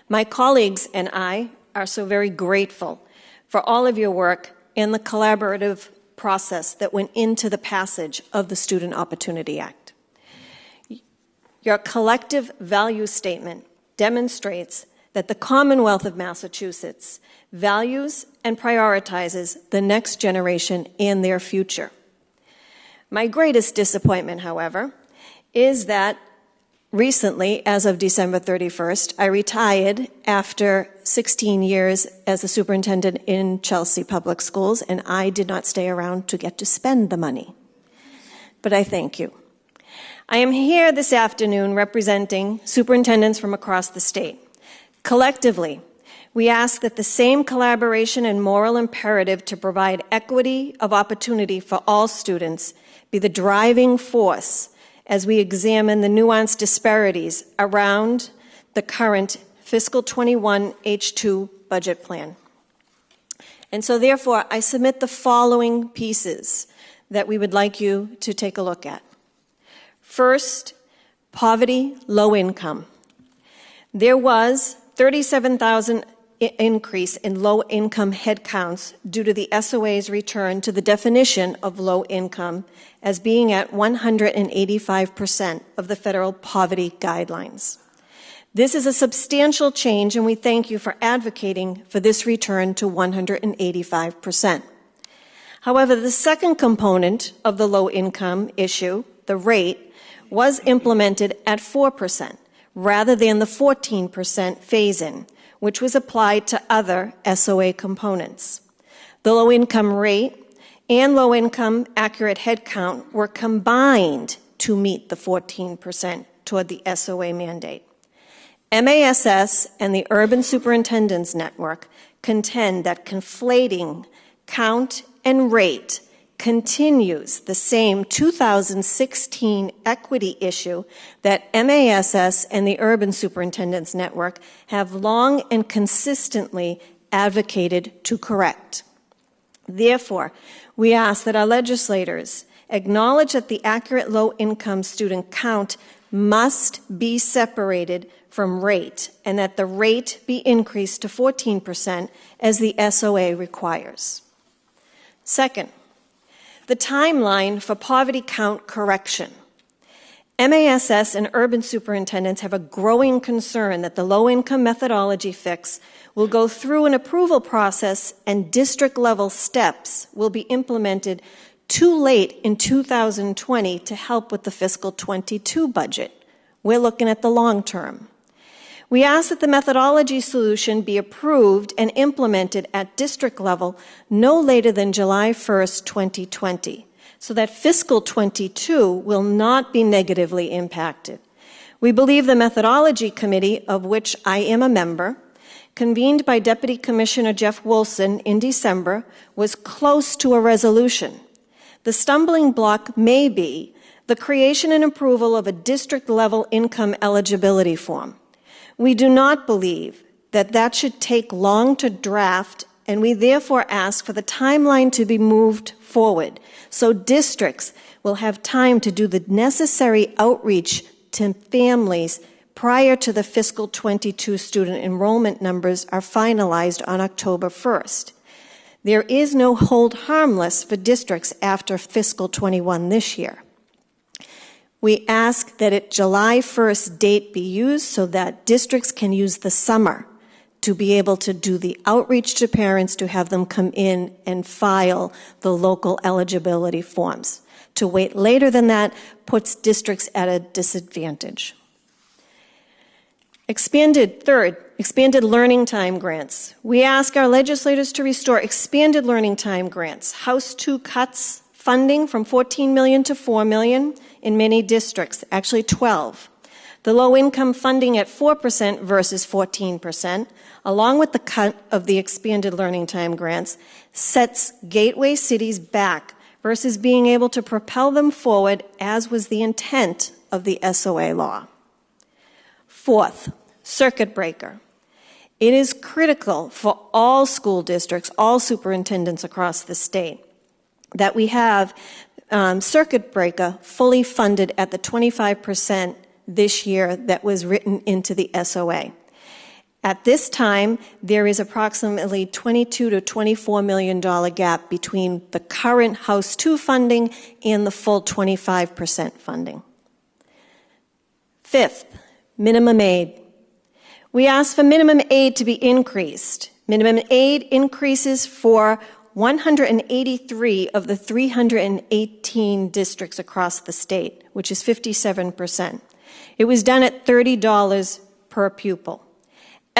My colleagues and I are so very grateful for all of your work and the collaborative process that went into the passage of the Student Opportunity Act. Your collective value statement demonstrates that the Commonwealth of Massachusetts values and prioritizes the next generation and their future. My greatest disappointment, however, is that recently, as of December 31st, I retired after 16 years as a superintendent in Chelsea Public Schools, and I did not stay around to get to spend the money. But I thank you. I am here this afternoon representing superintendents from across the state. Collectively, we ask that the same collaboration and moral imperative to provide equity of opportunity for all students be the driving force as we examine the nuanced disparities around the current fiscal 21 H2 budget plan. And so therefore, I submit the following pieces that we would like you to take a look at. First, poverty, low income. There was 37,000 increase in low-income headcounts due to the SOA's return to the definition of low income as being at 185% of the federal poverty guidelines. This is a substantial change, and we thank you for advocating for this return to 185%. However, the second component of the low-income issue, the rate, was implemented at 4% rather than the 14% phase-in, which was applied to other SOA components. The low-income rate and low-income accurate headcount were combined to meet the 14% toward the SOA mandate. MASS and the Urban Superintendents Network contend that conflating count and rate continues the same 2016 equity issue that MASS and the Urban Superintendents Network have long and consistently advocated to correct. Therefore, we ask that our legislators acknowledge that the accurate low-income student count must be separated from rate and that the rate be increased to 14% as the SOA requires. Second, the timeline for poverty count correction. MASS and urban superintendents have a growing concern that the low-income methodology fix will go through an approval process and district-level steps will be implemented too late in 2020 to help with the fiscal 22 budget. We're looking at the long term. We ask that the methodology solution be approved and implemented at district level no later than July 1st, 2020, so that fiscal 22 will not be negatively impacted. We believe the methodology committee, of which I am a member, convened by Deputy Commissioner Jeff Wilson in December, was close to a resolution. The stumbling block may be the creation and approval of a district-level income eligibility form. We do not believe that that should take long to draft, and we therefore ask for the timeline to be moved forward so districts will have time to do the necessary outreach to families prior to the fiscal 22 student enrollment numbers are finalized on October 1st. There is no hold harmless for districts after fiscal 21 this year. We ask that a July 1st date be used so that districts can use the summer to be able to do the outreach to parents to have them come in and file the local eligibility forms. To wait later than that puts districts at a disadvantage. Expanded learning time grants. We ask our legislators to restore expanded learning time grants. House 2 cuts funding from $14 million to $4 million in many districts, actually 12. The low-income funding at 4% versus 14%, along with the cut of the expanded learning time grants, sets gateway cities back versus being able to propel them forward, as was the intent of the SOA law. Fourth, circuit breaker. It is critical for all school districts, all superintendents across the state, that we have circuit breaker fully funded at the 25% this year that was written into the SOA. At this time, there is approximately $22 to $24 million gap between the current House 2 funding and the full 25% funding. Fifth, minimum aid. We ask for minimum aid to be increased. Minimum aid increases for 183 of the 318 districts across the state, which is 57%. It was done at $30 per pupil.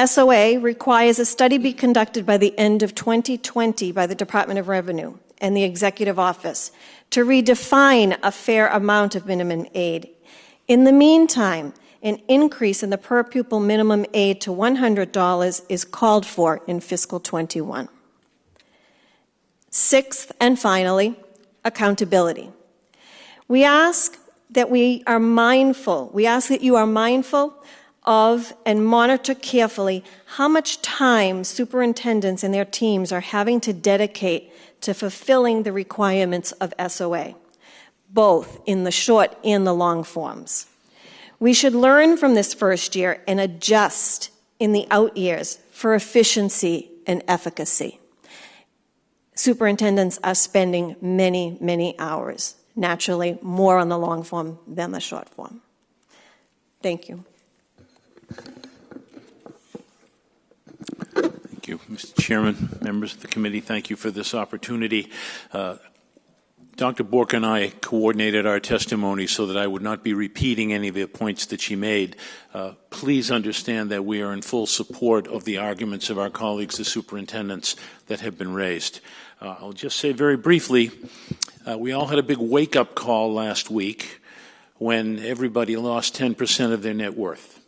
SOA requires a study be conducted by the end of 2020 by the Department of Revenue and the Executive Office to redefine a fair amount of minimum aid. In the meantime, an increase in the per pupil minimum aid to $100 is called for in fiscal 21. Sixth and finally, accountability. We ask that you are mindful of and monitor carefully how much time superintendents and their teams are having to dedicate to fulfilling the requirements of SOA, both in the short and the long forms. We should learn from this first year and adjust in the out years for efficiency and efficacy. Superintendents are spending many, many hours, naturally more on the long form than the short form. Thank you. Thank you, Mr. Chairman, members of the committee. Thank you for this opportunity. Dr. Bork and I coordinated our testimony so that I would not be repeating any of the points that she made. Please understand that we are in full support of the arguments of our colleagues, the superintendents, that have been raised. I'll just say very briefly, we all had a big wake-up call last week when everybody lost 10% of their net worth.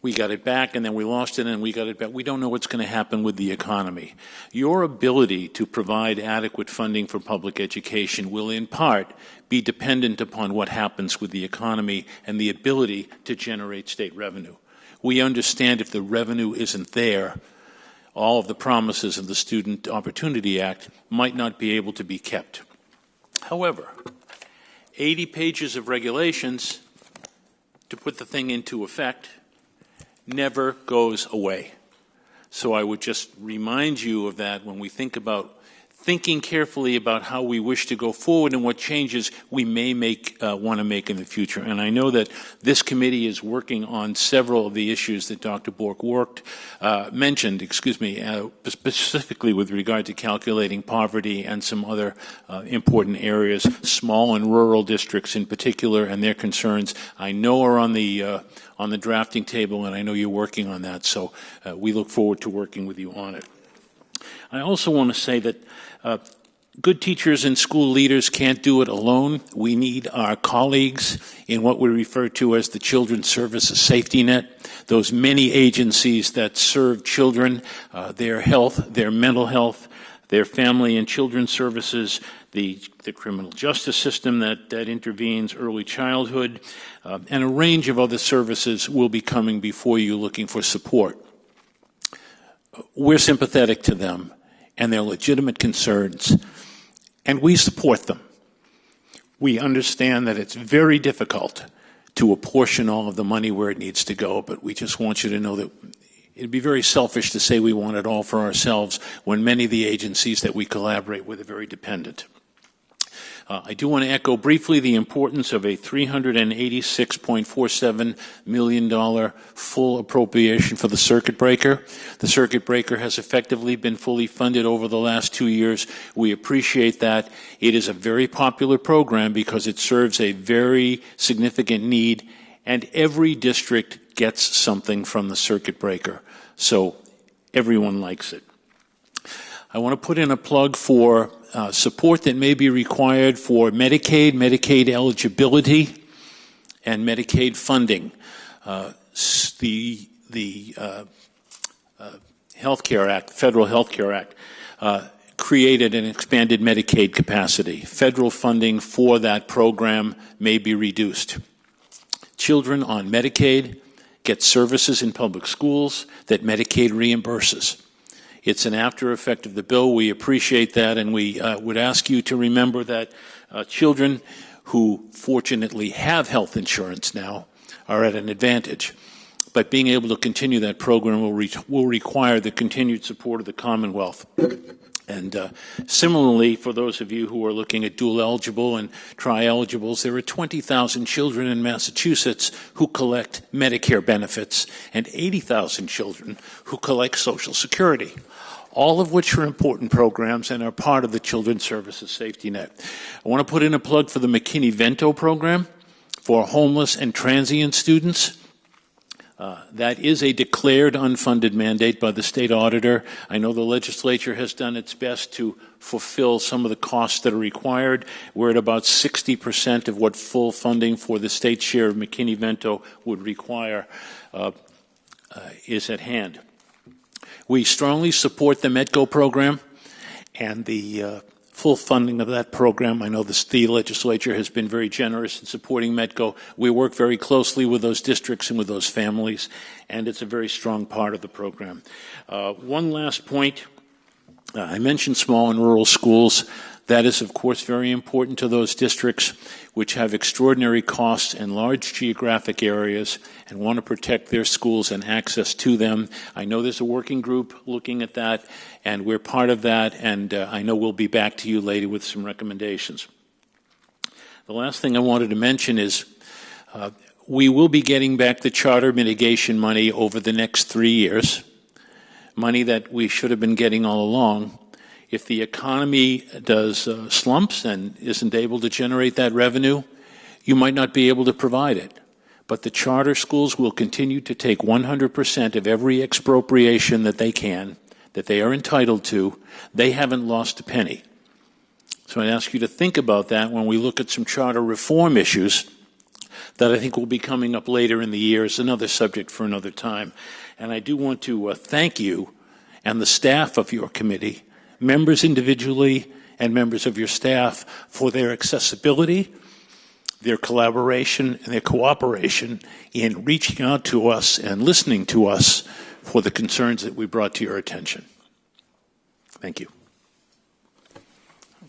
We got it back, and then we lost it, and we got it back. We don't know what's going to happen with the economy. Your ability to provide adequate funding for public education will, in part, be dependent upon what happens with the economy and the ability to generate state revenue. We understand if the revenue isn't there, all of the promises of the Student Opportunity Act might not be able to be kept. However, 80 pages of regulations to put the thing into effect never goes away. So I would just remind you of that when we think about thinking carefully about how we wish to go forward and what changes we may want to make in the future. And I know that this committee is working on several of the issues that Dr. Bork mentioned, specifically with regard to calculating poverty and some other important areas, small and rural districts in particular, and their concerns I know are on the drafting table, and I know you're working on that. So we look forward to working with you on it. I also want to say that good teachers and school leaders can't do it alone. We need our colleagues in what we refer to as the Children's Services Safety Net, those many agencies that serve children, their health, their mental health, their family and children's services, the criminal justice system that intervenes, early childhood, and a range of other services will be coming before you looking for support. We're sympathetic to them and their legitimate concerns, and we support them. We understand that it's very difficult to apportion all of the money where it needs to go, but we just want you to know that it'd be very selfish to say we want it all for ourselves when many of the agencies that we collaborate with are very dependent. I do want to echo briefly the importance of a $386.47 million full appropriation for the circuit breaker. The circuit breaker has effectively been fully funded over the last 2 years. We appreciate that. It is a very popular program because it serves a very significant need, and every district gets something from the circuit breaker. So everyone likes it. I want to put in a plug for support that may be required for Medicaid, Medicaid eligibility, and Medicaid funding. The Healthcare Act, Federal Healthcare Act, created an expanded Medicaid capacity. Federal funding for that program may be reduced. Children on Medicaid get services in public schools that Medicaid reimburses. It's an after effect of the bill. We appreciate that, and we would ask you to remember that children who fortunately have health insurance now are at an advantage. But being able to continue that program will require the continued support of the Commonwealth. And similarly, for those of you who are looking at dual eligible and tri-eligibles, there are 20,000 children in Massachusetts who collect Medicare benefits and 80,000 children who collect Social Security, all of which are important programs and are part of the Children's Services Safety Net. I want to put in a plug for the McKinney-Vento program for homeless and transient students. That is a declared unfunded mandate by the state auditor. I know the legislature has done its best to fulfill some of the costs that are required. We're at about 60% of what full funding for the state share of McKinney-Vento would require is at hand. We strongly support the MEDCO program and the full funding of that program. I know the legislature has been very generous in supporting MEDCO. We work very closely with those districts and with those families, and it's a very strong part of the program. One last point. I mentioned small and rural schools. That is, of course, very important to those districts which have extraordinary costs in large geographic areas and want to protect their schools and access to them. I know there's a working group looking at that, and we're part of that, and I know we'll be back to you later with some recommendations. The last thing I wanted to mention is we will be getting back the charter mitigation money over the next 3 years, money that we should have been getting all along. If the economy does slumps and isn't able to generate that revenue, you might not be able to provide it. But the charter schools will continue to take 100% of every expropriation that they can, that they are entitled to. They haven't lost a penny. So I'd ask you to think about that when we look at some charter reform issues that I think will be coming up later in the year as another subject for another time. And I do want to thank you and the staff of your committee, members individually and members of your staff, for their accessibility, their collaboration, and their cooperation in reaching out to us and listening to us for the concerns that we brought to your attention. Thank you.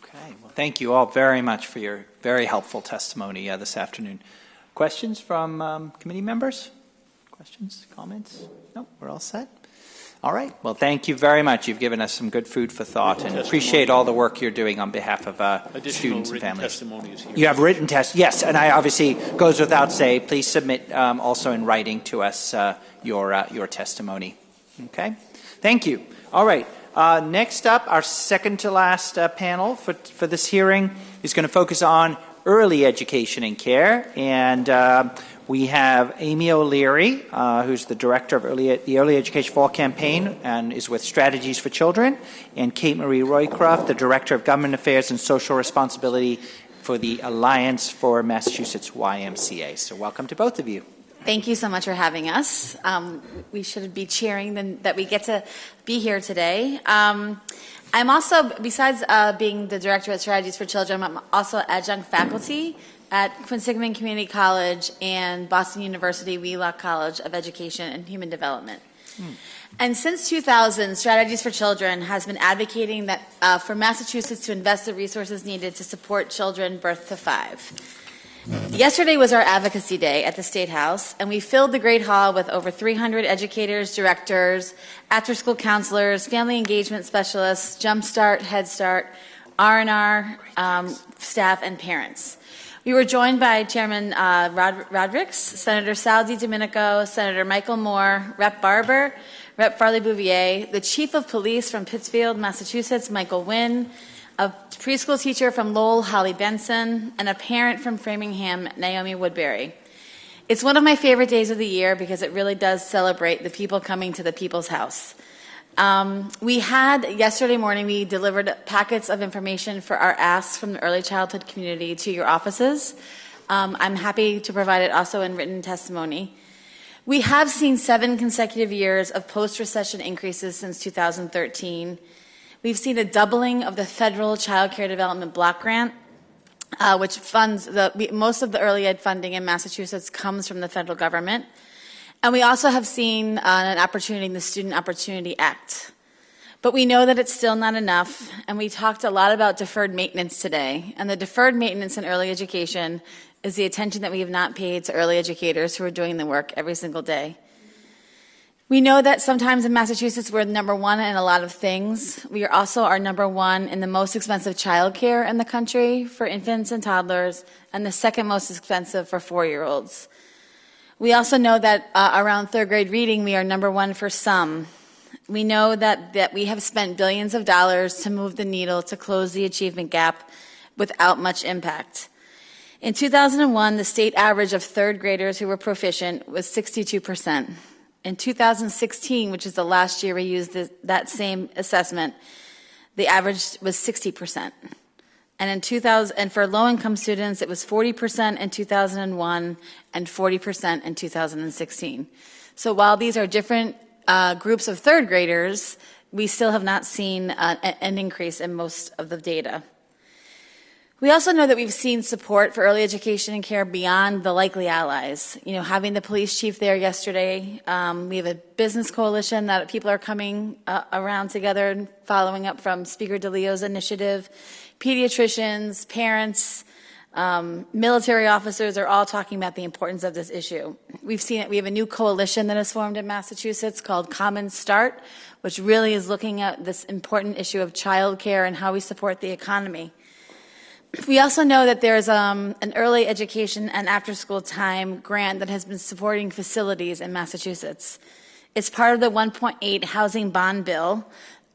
Okay. Well, thank you all very much for your very helpful testimony this afternoon. Questions from committee members? Questions, comments? No, we're all set. All right. Well, thank you very much. You've given us some good food for thought, and appreciate all the work you're doing on behalf of students and families. Testimonies here. You have written tests, yes, and I obviously goes without say. Please submit also in writing to us your testimony. Okay. Thank you. All right. Next up, our second to last panel for this hearing is going to focus on early education and care, and we have Amy O'Leary, who's the director of the Early Education Fall Campaign and is with Strategies for Children, and Kate Marie Roycroft, the director of Government Affairs and Social Responsibility for the Alliance for Massachusetts YMCA. So welcome to both of you. Thank you so much for having us. We should be cheering that we get to be here today. I'm also, besides being the director at Strategies for Children, I'm also adjunct faculty at Quinsigamond Community College and Boston University Wheelock College of Education and Human Development. And since 2000, Strategies for Children has been advocating that for Massachusetts to invest the resources needed to support children birth to 5. Yesterday was our advocacy day at the State House, and we filled the Great Hall with over 300 educators, directors, after-school counselors, family engagement specialists, Jumpstart, Head Start, R&R staff, and parents. We were joined by Chairman Rodrick, Senator Sal DiDomenico, Senator Michael Moore, Rep. Barber, Rep. Farley Bouvier, the Chief of Police from Pittsfield, Massachusetts, Michael Wynn, a preschool teacher from Lowell, Holly Benson, and a parent from Framingham, Naomi Woodbury. It's one of my favorite days of the year because it really does celebrate the people coming to the people's house. Yesterday morning, we delivered packets of information for our asks from the early childhood community to your offices. I'm happy to provide it also in written testimony. We have seen 7 consecutive years of post-recession increases since 2013. We've seen a doubling of the federal Child Care Development Block Grant, which funds most of the early ed funding in Massachusetts comes from the federal government. And we also have seen an opportunity in the Student Opportunity Act. But we know that it's still not enough, and we talked a lot about deferred maintenance today. And the deferred maintenance in early education is the attention that we have not paid to early educators who are doing the work every single day. We know that sometimes in Massachusetts we're number one in a lot of things. We are also are number one in the most expensive childcare in the country for infants and toddlers, and the second most expensive for 4-year-olds. We also know that around third grade reading, we are number one for some. We know that we have spent billions of dollars to move the needle to close the achievement gap without much impact. In 2001, the state average of third graders who were proficient was 62%. In 2016, which is the last year we used that same assessment, the average was 60%. And for low-income students, it was 40% in 2001 and 40% in 2016. So while these are different groups of third graders, we still have not seen an increase in most of the data. We also know that we've seen support for early education and care beyond the likely allies. You know, having the police chief there yesterday, we have a business coalition that people are coming around together and following up from Speaker DeLeo's initiative. Pediatricians, parents, military officers are all talking about the importance of this issue. We have a new coalition that has formed in Massachusetts called Common Start, which really is looking at this important issue of child care and how we support the economy. We also know that there's an early education and after-school time grant that has been supporting facilities in Massachusetts. It's part of the 1.8 housing bond bill,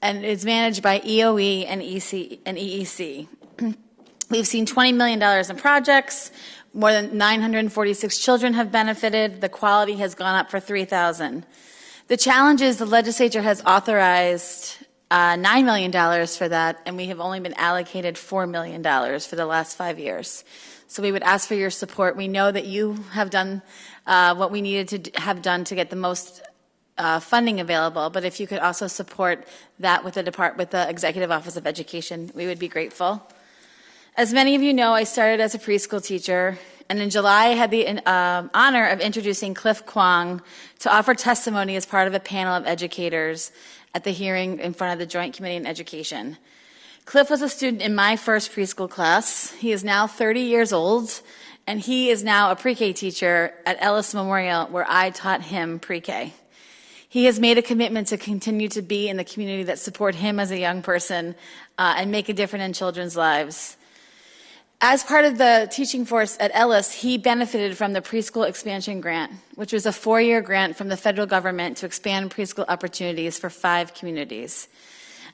and it's managed by EOE and EEC. We've seen $20 million in projects. More than 946 children have benefited. The quality has gone up for 3,000. The challenge is the legislature has authorized $9 million for that, and we have only been allocated $4 million for the last 5 years. So we would ask for your support. We know that you have done what we needed to have done to get the most funding available, but if you could also support that with the Executive Office of Education, we would be grateful. As many of you know, I started as a preschool teacher, and in July I had the honor of introducing Cliff Kwong to offer testimony as part of a panel of educators at the hearing in front of the Joint Committee on Education. Cliff was a student in my first preschool class. He is now 30 years old, and he is now a pre-K teacher at Ellis Memorial, where I taught him pre-K. He has made a commitment to continue to be in the community that support him as a young person and make a difference in children's lives. As part of the teaching force at Ellis, he benefited from the Preschool Expansion Grant, which was a 4-year grant from the federal government to expand preschool opportunities for 5 communities.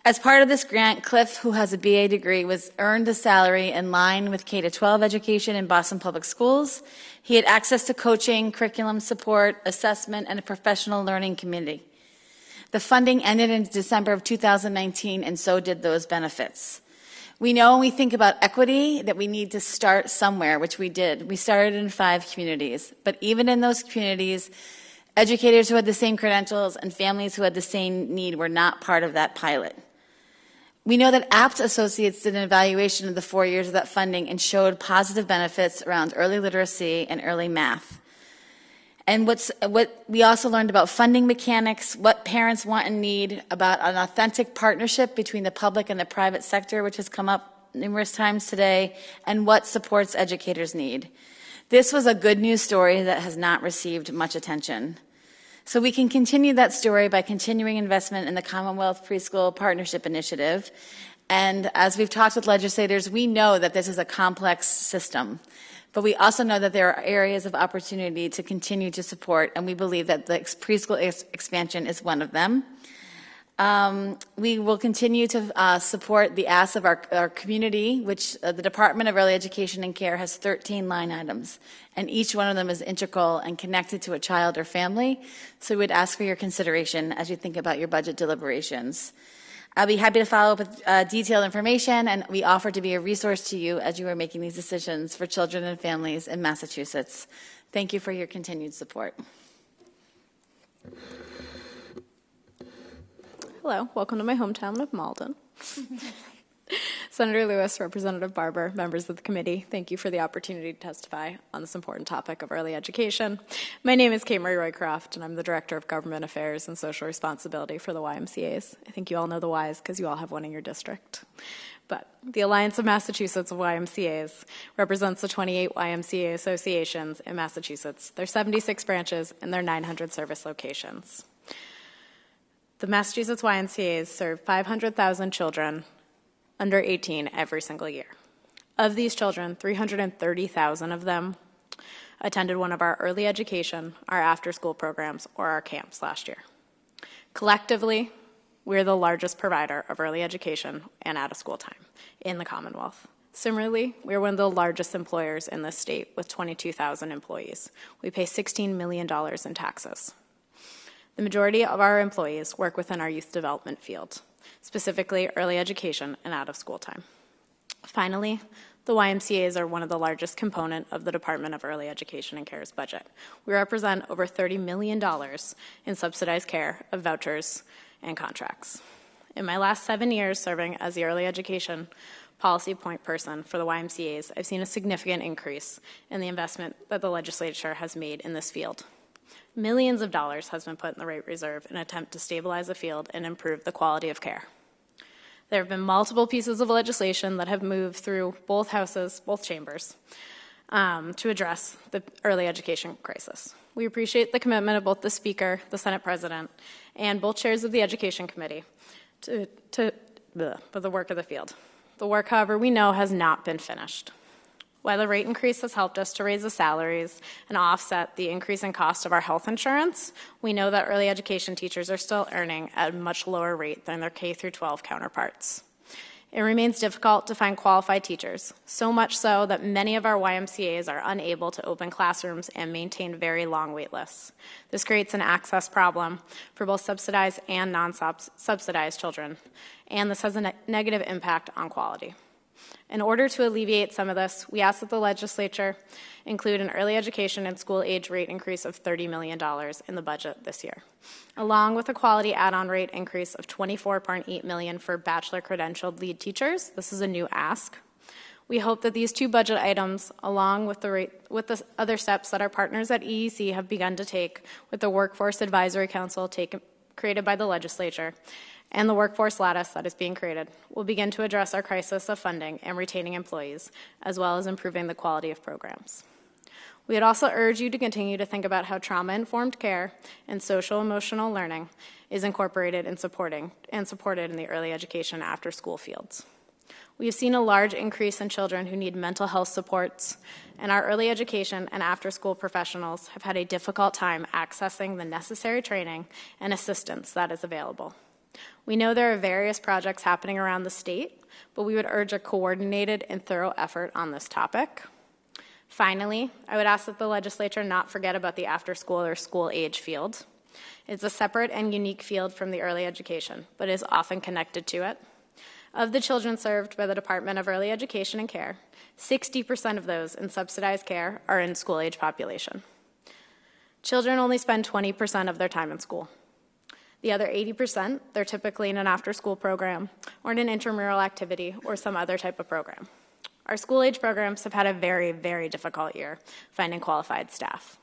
As part of this grant, Cliff, who has a BA degree, earned a salary in line with K-12 education in Boston Public Schools. He had access to coaching, curriculum support, assessment, and a professional learning committee. The funding ended in December of 2019, and so did those benefits. We know when we think about equity that we need to start somewhere, which we did. We started in 5 communities. But even in those communities, educators who had the same credentials and families who had the same need were not part of that pilot. We know that APT Associates did an evaluation of the 4 years of that funding and showed positive benefits around early literacy and early math. And what we also learned about funding mechanics, what parents want and need, about an authentic partnership between the public and the private sector, which has come up numerous times today, and what supports educators need. This was a good news story that has not received much attention. So we can continue that story by continuing investment in the Commonwealth Preschool Partnership Initiative And as we've talked with legislators, we know that this is a complex system. But we also know that there are areas of opportunity to continue to support, and we believe that the preschool expansion is one of them. We will continue to support the asks of our community, which the Department of Early Education and Care has 13 line items, and each one of them is integral and connected to a child or family. So we would ask for your consideration as you think about your budget deliberations. I'll be happy to follow up with detailed information, and we offer to be a resource to you as you are making these decisions for children and families in Massachusetts. Thank you for your continued support. Hello, welcome to my hometown of Malden. Senator Lewis, Representative Barber, members of the committee, thank you for the opportunity to testify on this important topic of early education. My name is Kate Marie Roycroft, and I'm the Director of Government Affairs and Social Responsibility for the YMCAs. I think you all know the Ys because you all have one in your district. But the Alliance of Massachusetts of YMCAs represents the 28 YMCA associations in Massachusetts, their 76 branches, and their 900 service locations. The Massachusetts YMCAs serve 500,000 children under 18 every single year. Of these children, 330,000 of them attended one of our early education, our after-school programs, or our camps last year. Collectively, we're the largest provider of early education and out-of-school time in the Commonwealth. Similarly, we're one of the largest employers in this state with 22,000 employees. We pay $16 million in taxes. The majority of our employees work within our youth development field, specifically early education and out-of-school time. Finally, the YMCAs are one of the largest component of the Department of Early Education and Care's budget. We represent over $30 million in subsidized care of vouchers and contracts. In my last 7 years serving as the early education policy point person for the YMCAs, I've seen a significant increase in the investment that the legislature has made in this field. Millions of dollars has been put in the rate reserve in an attempt to stabilize the field and improve the quality of care. There have been multiple pieces of legislation that have moved through both houses, both chambers, to address the early education crisis. We appreciate the commitment of both the Speaker, the Senate President, and both chairs of the Education Committee for the work of the field. The work, however, we know has not been finished. While the rate increase has helped us to raise the salaries and offset the increase in cost of our health insurance, we know that early education teachers are still earning at a much lower rate than their K-12 counterparts. It remains difficult to find qualified teachers, so much so that many of our YMCAs are unable to open classrooms and maintain very long wait lists. This creates an access problem for both subsidized and non-subsidized children, and this has a negative impact on quality. In order to alleviate some of this, we ask that the legislature include an early education and school age rate increase of $30 million in the budget this year, along with a quality add-on rate increase of $24.8 million for bachelor credentialed lead teachers. This is a new ask. We hope that these two budget items, along with the other steps that our partners at EEC have begun to take with the Workforce Advisory Council created by the legislature, and the workforce lattice that is being created, will begin to address our crisis of funding and retaining employees, as well as improving the quality of programs. We would also urge you to continue to think about how trauma-informed care and social-emotional learning is incorporated and supported in the early education after-school fields. We have seen a large increase in children who need mental health supports, and our early education and after-school professionals have had a difficult time accessing the necessary training and assistance that is available. We know there are various projects happening around the state, but we would urge a coordinated and thorough effort on this topic. Finally, I would ask that the legislature not forget about the after-school or school-age field. It's a separate and unique field from the early education, but is often connected to it. Of the children served by the Department of Early Education and Care, 60% of those in subsidized care are in school-age population. Children only spend 20% of their time in school. The other 80%, they're typically in an after-school program or in an intramural activity or some other type of program. Our school-age programs have had a very, very difficult year finding qualified staff.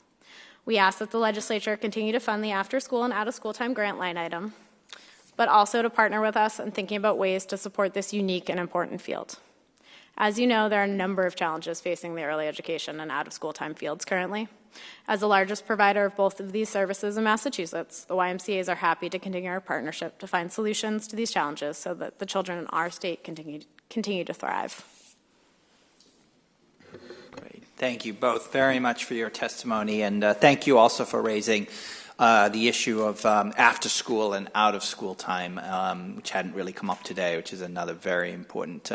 We ask that the legislature continue to fund the after-school and out-of-school time grant line item, but also to partner with us in thinking about ways to support this unique and important field. As you know, there are a number of challenges facing the early education and out-of-school time fields currently. As the largest provider of both of these services in Massachusetts, the YMCAs are happy to continue our partnership to find solutions to these challenges so that the children in our state continue to thrive. Great. Thank you both very much for your testimony, and thank you also for raising the issue of after-school and out-of-school time, which hadn't really come up today, which is another very important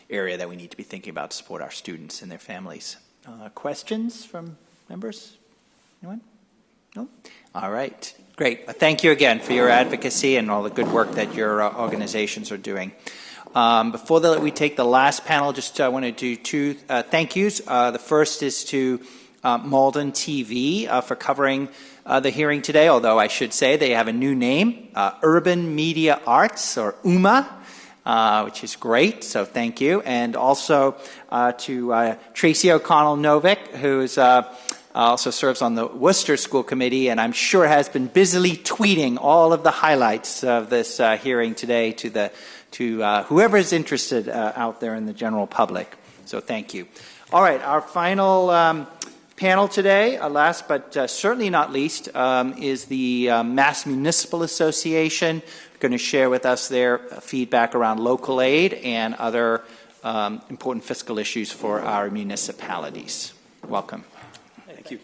area that we need to be thinking about to support our students and their families. Questions from members? Anyone? No? All right. Great. Thank you again for your advocacy and all the good work that your organizations are doing. Before we take the last panel, just want to do two thank yous. The first is to Malden TV for covering the hearing today, although I should say they have a new name, Urban Media Arts, or UMA, which is great, so thank you. And also to Tracy O'Connell-Novick, who is also serves on the Worcester School Committee, and I'm sure has been busily tweeting all of the highlights of this hearing today to whoever is interested out there in the general public. So thank you. All right, our final panel today, last but certainly not least, is the Mass Municipal Association. Going to share with us their feedback around local aid and other important fiscal issues for our municipalities. Welcome. Thank you.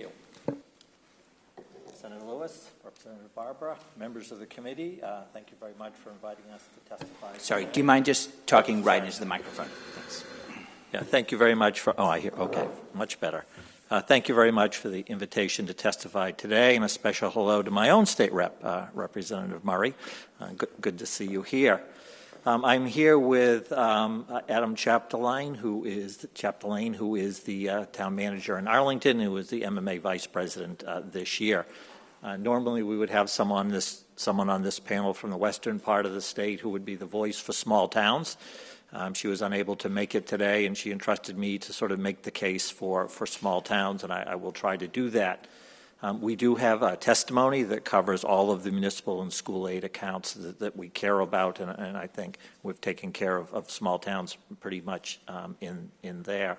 Senator Lewis, Representative Barbara, members of the committee, thank you very much for inviting us to testify. Sorry, do you mind just talking right into the microphone? Thanks. Yeah, thank you very much for, I hear, okay, much better. Thank you very much for the invitation to testify today, and a special hello to my own state rep, Representative Murray. Good to see you here. I'm here with Adam Chapdelaine, who is the town manager in Arlington, who is the MMA vice president this year. Normally, we would have someone on this panel from the western part of the state who would be the voice for small towns. She was unable to make it today, and she entrusted me to sort of make the case for small towns, and I will try to do that. We do have a testimony that covers all of the municipal and school aid accounts that we care about, and I think we've taken care of small towns pretty much in there.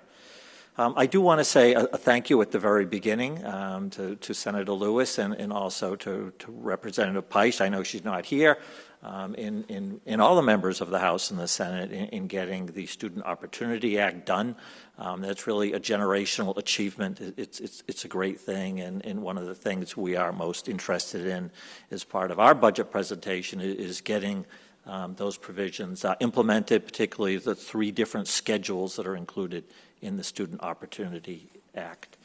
I do want to say a thank you at the very beginning to Senator Lewis and also to Representative Peyser. I know she's not here. In all the members of the House and the Senate in getting the Student Opportunity Act done. That's really a generational achievement. It's a great thing, and one of the things we are most interested in as part of our budget presentation is getting those provisions implemented, particularly the 3 different schedules that are included in the Student Opportunity Act.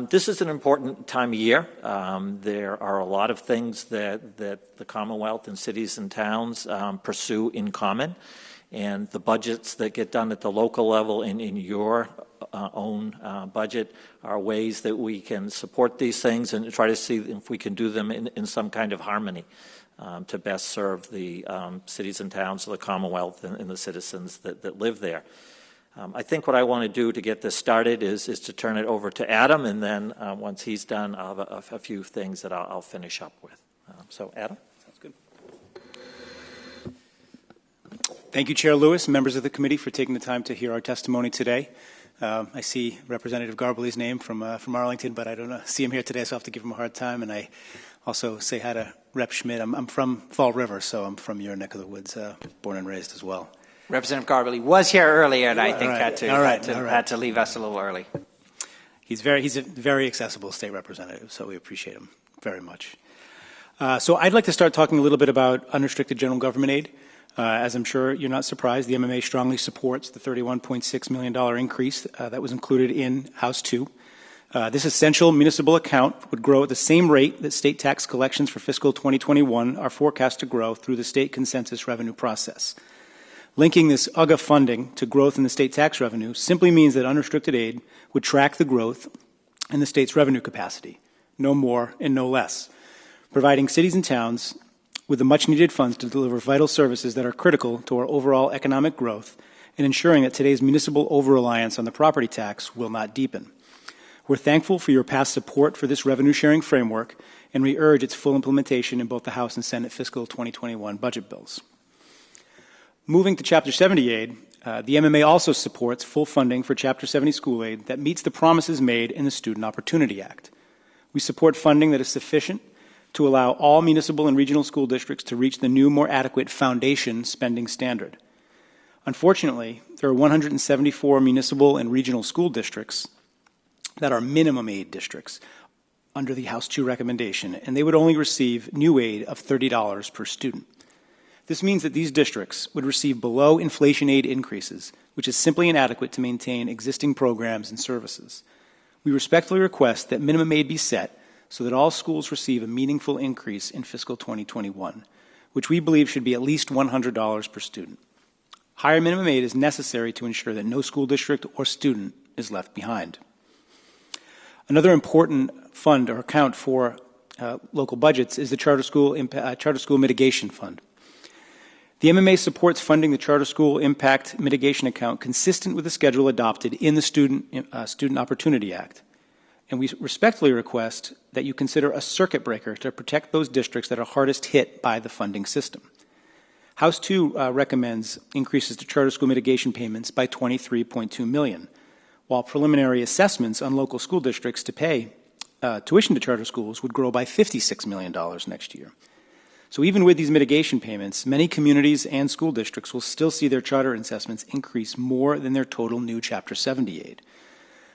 This is an important time of year. There are a lot of things that the Commonwealth and cities and towns pursue in common, and the budgets that get done at the local level in your own budget are ways that we can support these things and try to see if we can do them in some kind of harmony to best serve the cities and towns of the Commonwealth and the citizens that live there. I think what I want to do to get this started is to turn it over to Adam, and then once he's done, I'll have a few things that I'll finish up with. So, Adam? Sounds good. Thank you, Chair Lewis, and members of the committee for taking the time to hear our testimony today. I see Representative Garbely's name from Arlington, but I don't see him here today, so I have to give him a hard time. And I also say hi to Rep. Schmidt. I'm from Fall River, so I'm from your neck of the woods, born and raised as well. Representative Garbely was here earlier, and I think had to leave us a little early. He's a very accessible state representative, so we appreciate him very much. So I'd like to start talking a little bit about unrestricted general government aid. As I'm sure you're not surprised, the MMA strongly supports the $31.6 million increase that was included in House 2. This essential municipal account would grow at the same rate that state tax collections for fiscal 2021 are forecast to grow through the state consensus revenue process. Linking this UGA funding to growth in the state tax revenue simply means that unrestricted aid would track the growth in the state's revenue capacity, no more and no less, providing cities and towns with the much-needed funds to deliver vital services that are critical to our overall economic growth and ensuring that today's municipal over-reliance on the property tax will not deepen. We're thankful for your past support for this revenue-sharing framework, and we urge its full implementation in both the House and Senate fiscal 2021 budget bills. Moving to Chapter 70 aid, the MMA also supports full funding for Chapter 70 school aid that meets the promises made in the Student Opportunity Act. We support funding that is sufficient to allow all municipal and regional school districts to reach the new, more adequate foundation spending standard. Unfortunately, there are 174 municipal and regional school districts that are minimum aid districts under the House 2 recommendation, and they would only receive new aid of $30 per student. This means that these districts would receive below inflation aid increases, which is simply inadequate to maintain existing programs and services. We respectfully request that minimum aid be set so that all schools receive a meaningful increase in fiscal 2021, which we believe should be at least $100 per student. Higher minimum aid is necessary to ensure that no school district or student is left behind. Another important fund or account for local budgets is the Charter School Mitigation Fund. The MMA supports funding the Charter School Impact Mitigation Account consistent with the schedule adopted in the Student Opportunity Act. And we respectfully request that you consider a circuit breaker to protect those districts that are hardest hit by the funding system. House 2 recommends increases to charter school mitigation payments by $23.2 million, while preliminary assessments on local school districts to pay tuition to charter schools would grow by $56 million next year. So even with these mitigation payments, many communities and school districts will still see their charter assessments increase more than their total new Chapter 70 aid.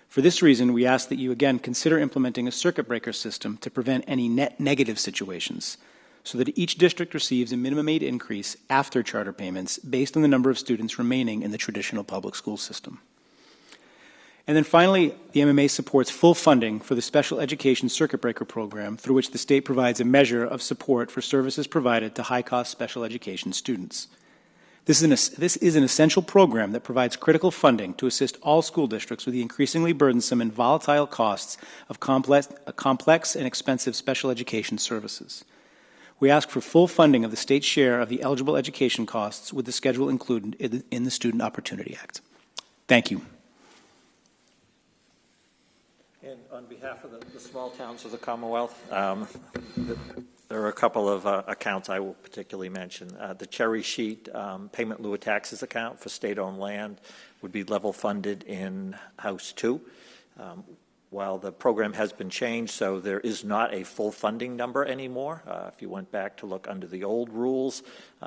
For this reason, we ask that you again consider implementing a circuit breaker system to prevent any net negative situations, so that each district receives a minimum aid increase after charter payments based on the number of students remaining in the traditional public school system. And then finally, the MMA supports full funding for the Special Education Circuit Breaker Program, through which the state provides a measure of support for services provided to high-cost special education students. This is an essential program that provides critical funding to assist all school districts with the increasingly burdensome and volatile costs of complex and expensive special education services. We ask for full funding of the state's share of the eligible education costs with the schedule included in the Student Opportunity Act. Thank you. And on behalf of the small towns of the Commonwealth, there are a couple of accounts I will particularly mention. The Cherry Sheet Payment in lieu of taxes account for state-owned land would be level funded in House 2. While the program has been changed, so there is not a full funding number anymore. If you went back to look under the old rules,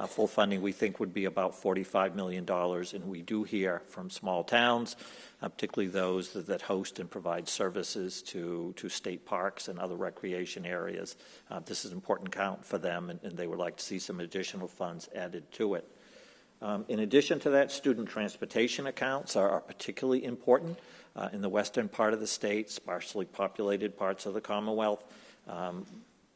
full funding we think would be about $45 million, and we do hear from small towns, particularly those that host and provide services to state parks and other recreation areas. This is an important count for them, and they would like to see some additional funds added to it. In addition to that, student transportation accounts are particularly important in the western part of the state, sparsely populated parts of the Commonwealth.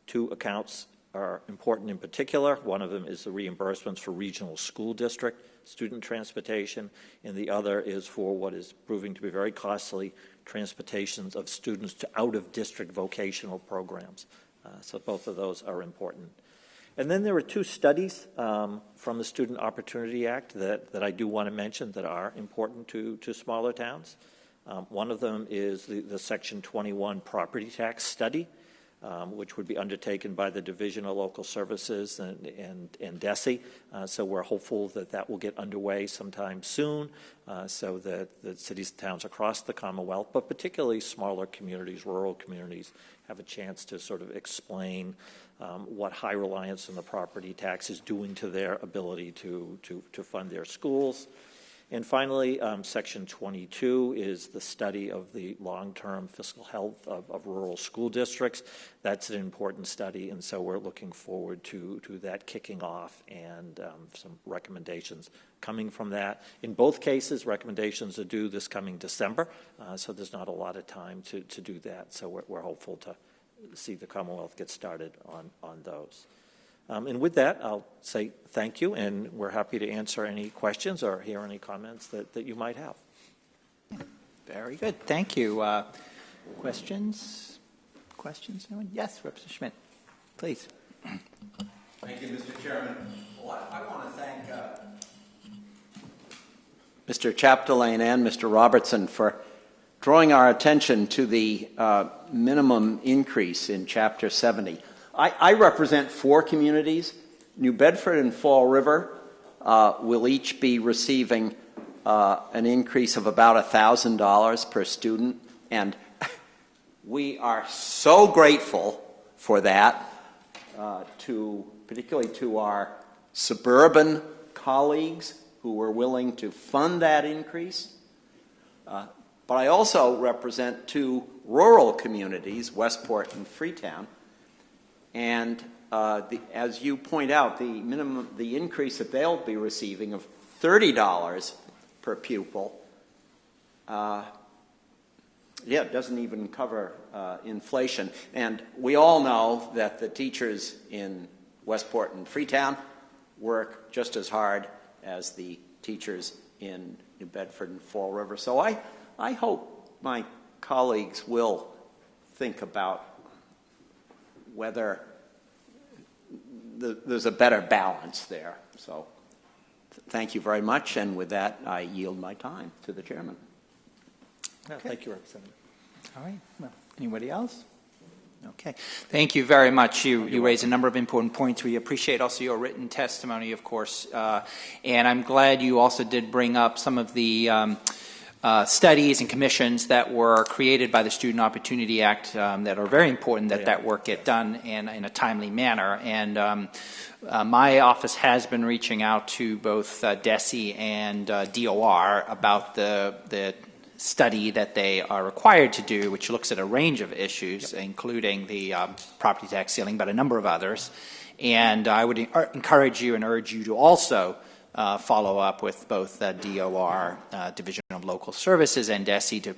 Two accounts are important in particular. One of them is the reimbursements for regional school district student transportation, and the other is for what is proving to be very costly transportations of students to out-of-district vocational programs. So both of those are important. And then there are two studies from the Student Opportunity Act that I do want to mention that are important to smaller towns. One of them is the Section 21 property tax study, which would be undertaken by the Division of Local Services and DESE. So we're hopeful that will get underway sometime soon, so that the cities and towns across the Commonwealth, but particularly smaller communities, rural communities, have a chance to sort of explain what high reliance on the property tax is doing to their ability to fund their schools. And finally, Section 22 is the study of the long-term fiscal health of rural school districts. That's an important study, and so we're looking forward to that kicking off and some recommendations coming from that. In both cases, recommendations are due this coming December, so there's not a lot of time to do that. So we're hopeful to see the Commonwealth get started on those. And with that, I'll say thank you, and we're happy to answer any questions or hear any comments that you might have. Very good. Thank you. Questions? Questions? Anyone? Yes, Representative Schmidt, please. Thank you, Mr. Chairman. Well, I want to thank Mr. Chapdelaine and Mr. Robertson for drawing our attention to the minimum increase in Chapter 70. I represent 4 communities. New Bedford and Fall River will each be receiving an increase of about $1,000 per student, and we are so grateful for that, particularly to our suburban colleagues who were willing to fund that increase. But I also represent two rural communities, Westport and Freetown, and as you point out, the increase that they'll be receiving of $30 per pupil, it doesn't even cover inflation. And we all know that the teachers in Westport and Freetown work just as hard as the teachers in New Bedford and Fall River. So I hope my colleagues will think about whether there's a better balance there. So thank you very much, and with that, I yield my time to the chairman. Okay. Thank you, Representative. All right. Well, anybody else? Okay. Thank you very much. You raised a number of important points. We appreciate also your written testimony, of course. And I'm glad you also did bring up some of the studies and commissions that were created by the Student Opportunity Act that are very important that work get done in a timely manner. And my office has been reaching out to both DESE and DOR about the study that they are required to do, which looks at a range of issues, including the property tax ceiling, but a number of others. And I would encourage you and urge you to also follow up with both DOR, Division of Local Services, and DESE to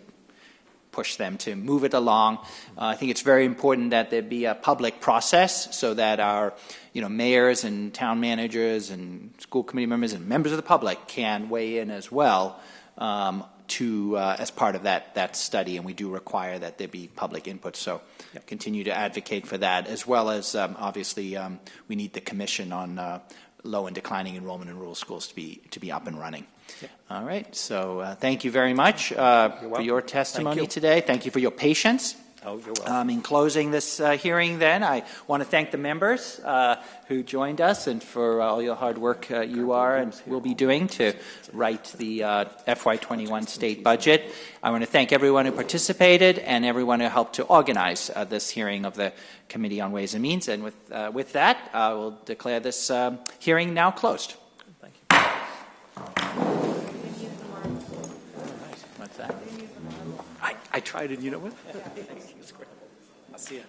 push them to move it along. I think it's very important that there be a public process so that our mayors and town managers and school committee members and members of the public can weigh in as well as part of that study, and we do require that there be public input. So continue to advocate for that, as well as obviously we need the commission on low and declining enrollment in rural schools to be up and running. All right. So thank you very much for your testimony today. Thank you for your patience. Oh, you're welcome. In closing this hearing, then, I want to thank the members who joined us and for all your hard work you are and will be doing to write the FY21 state budget. I want to thank everyone who participated and everyone who helped to organize this hearing of the Committee on Ways and Means. And with that, I will declare this hearing now closed. Thank you. What's that? I tried it, you know what? I'll see you.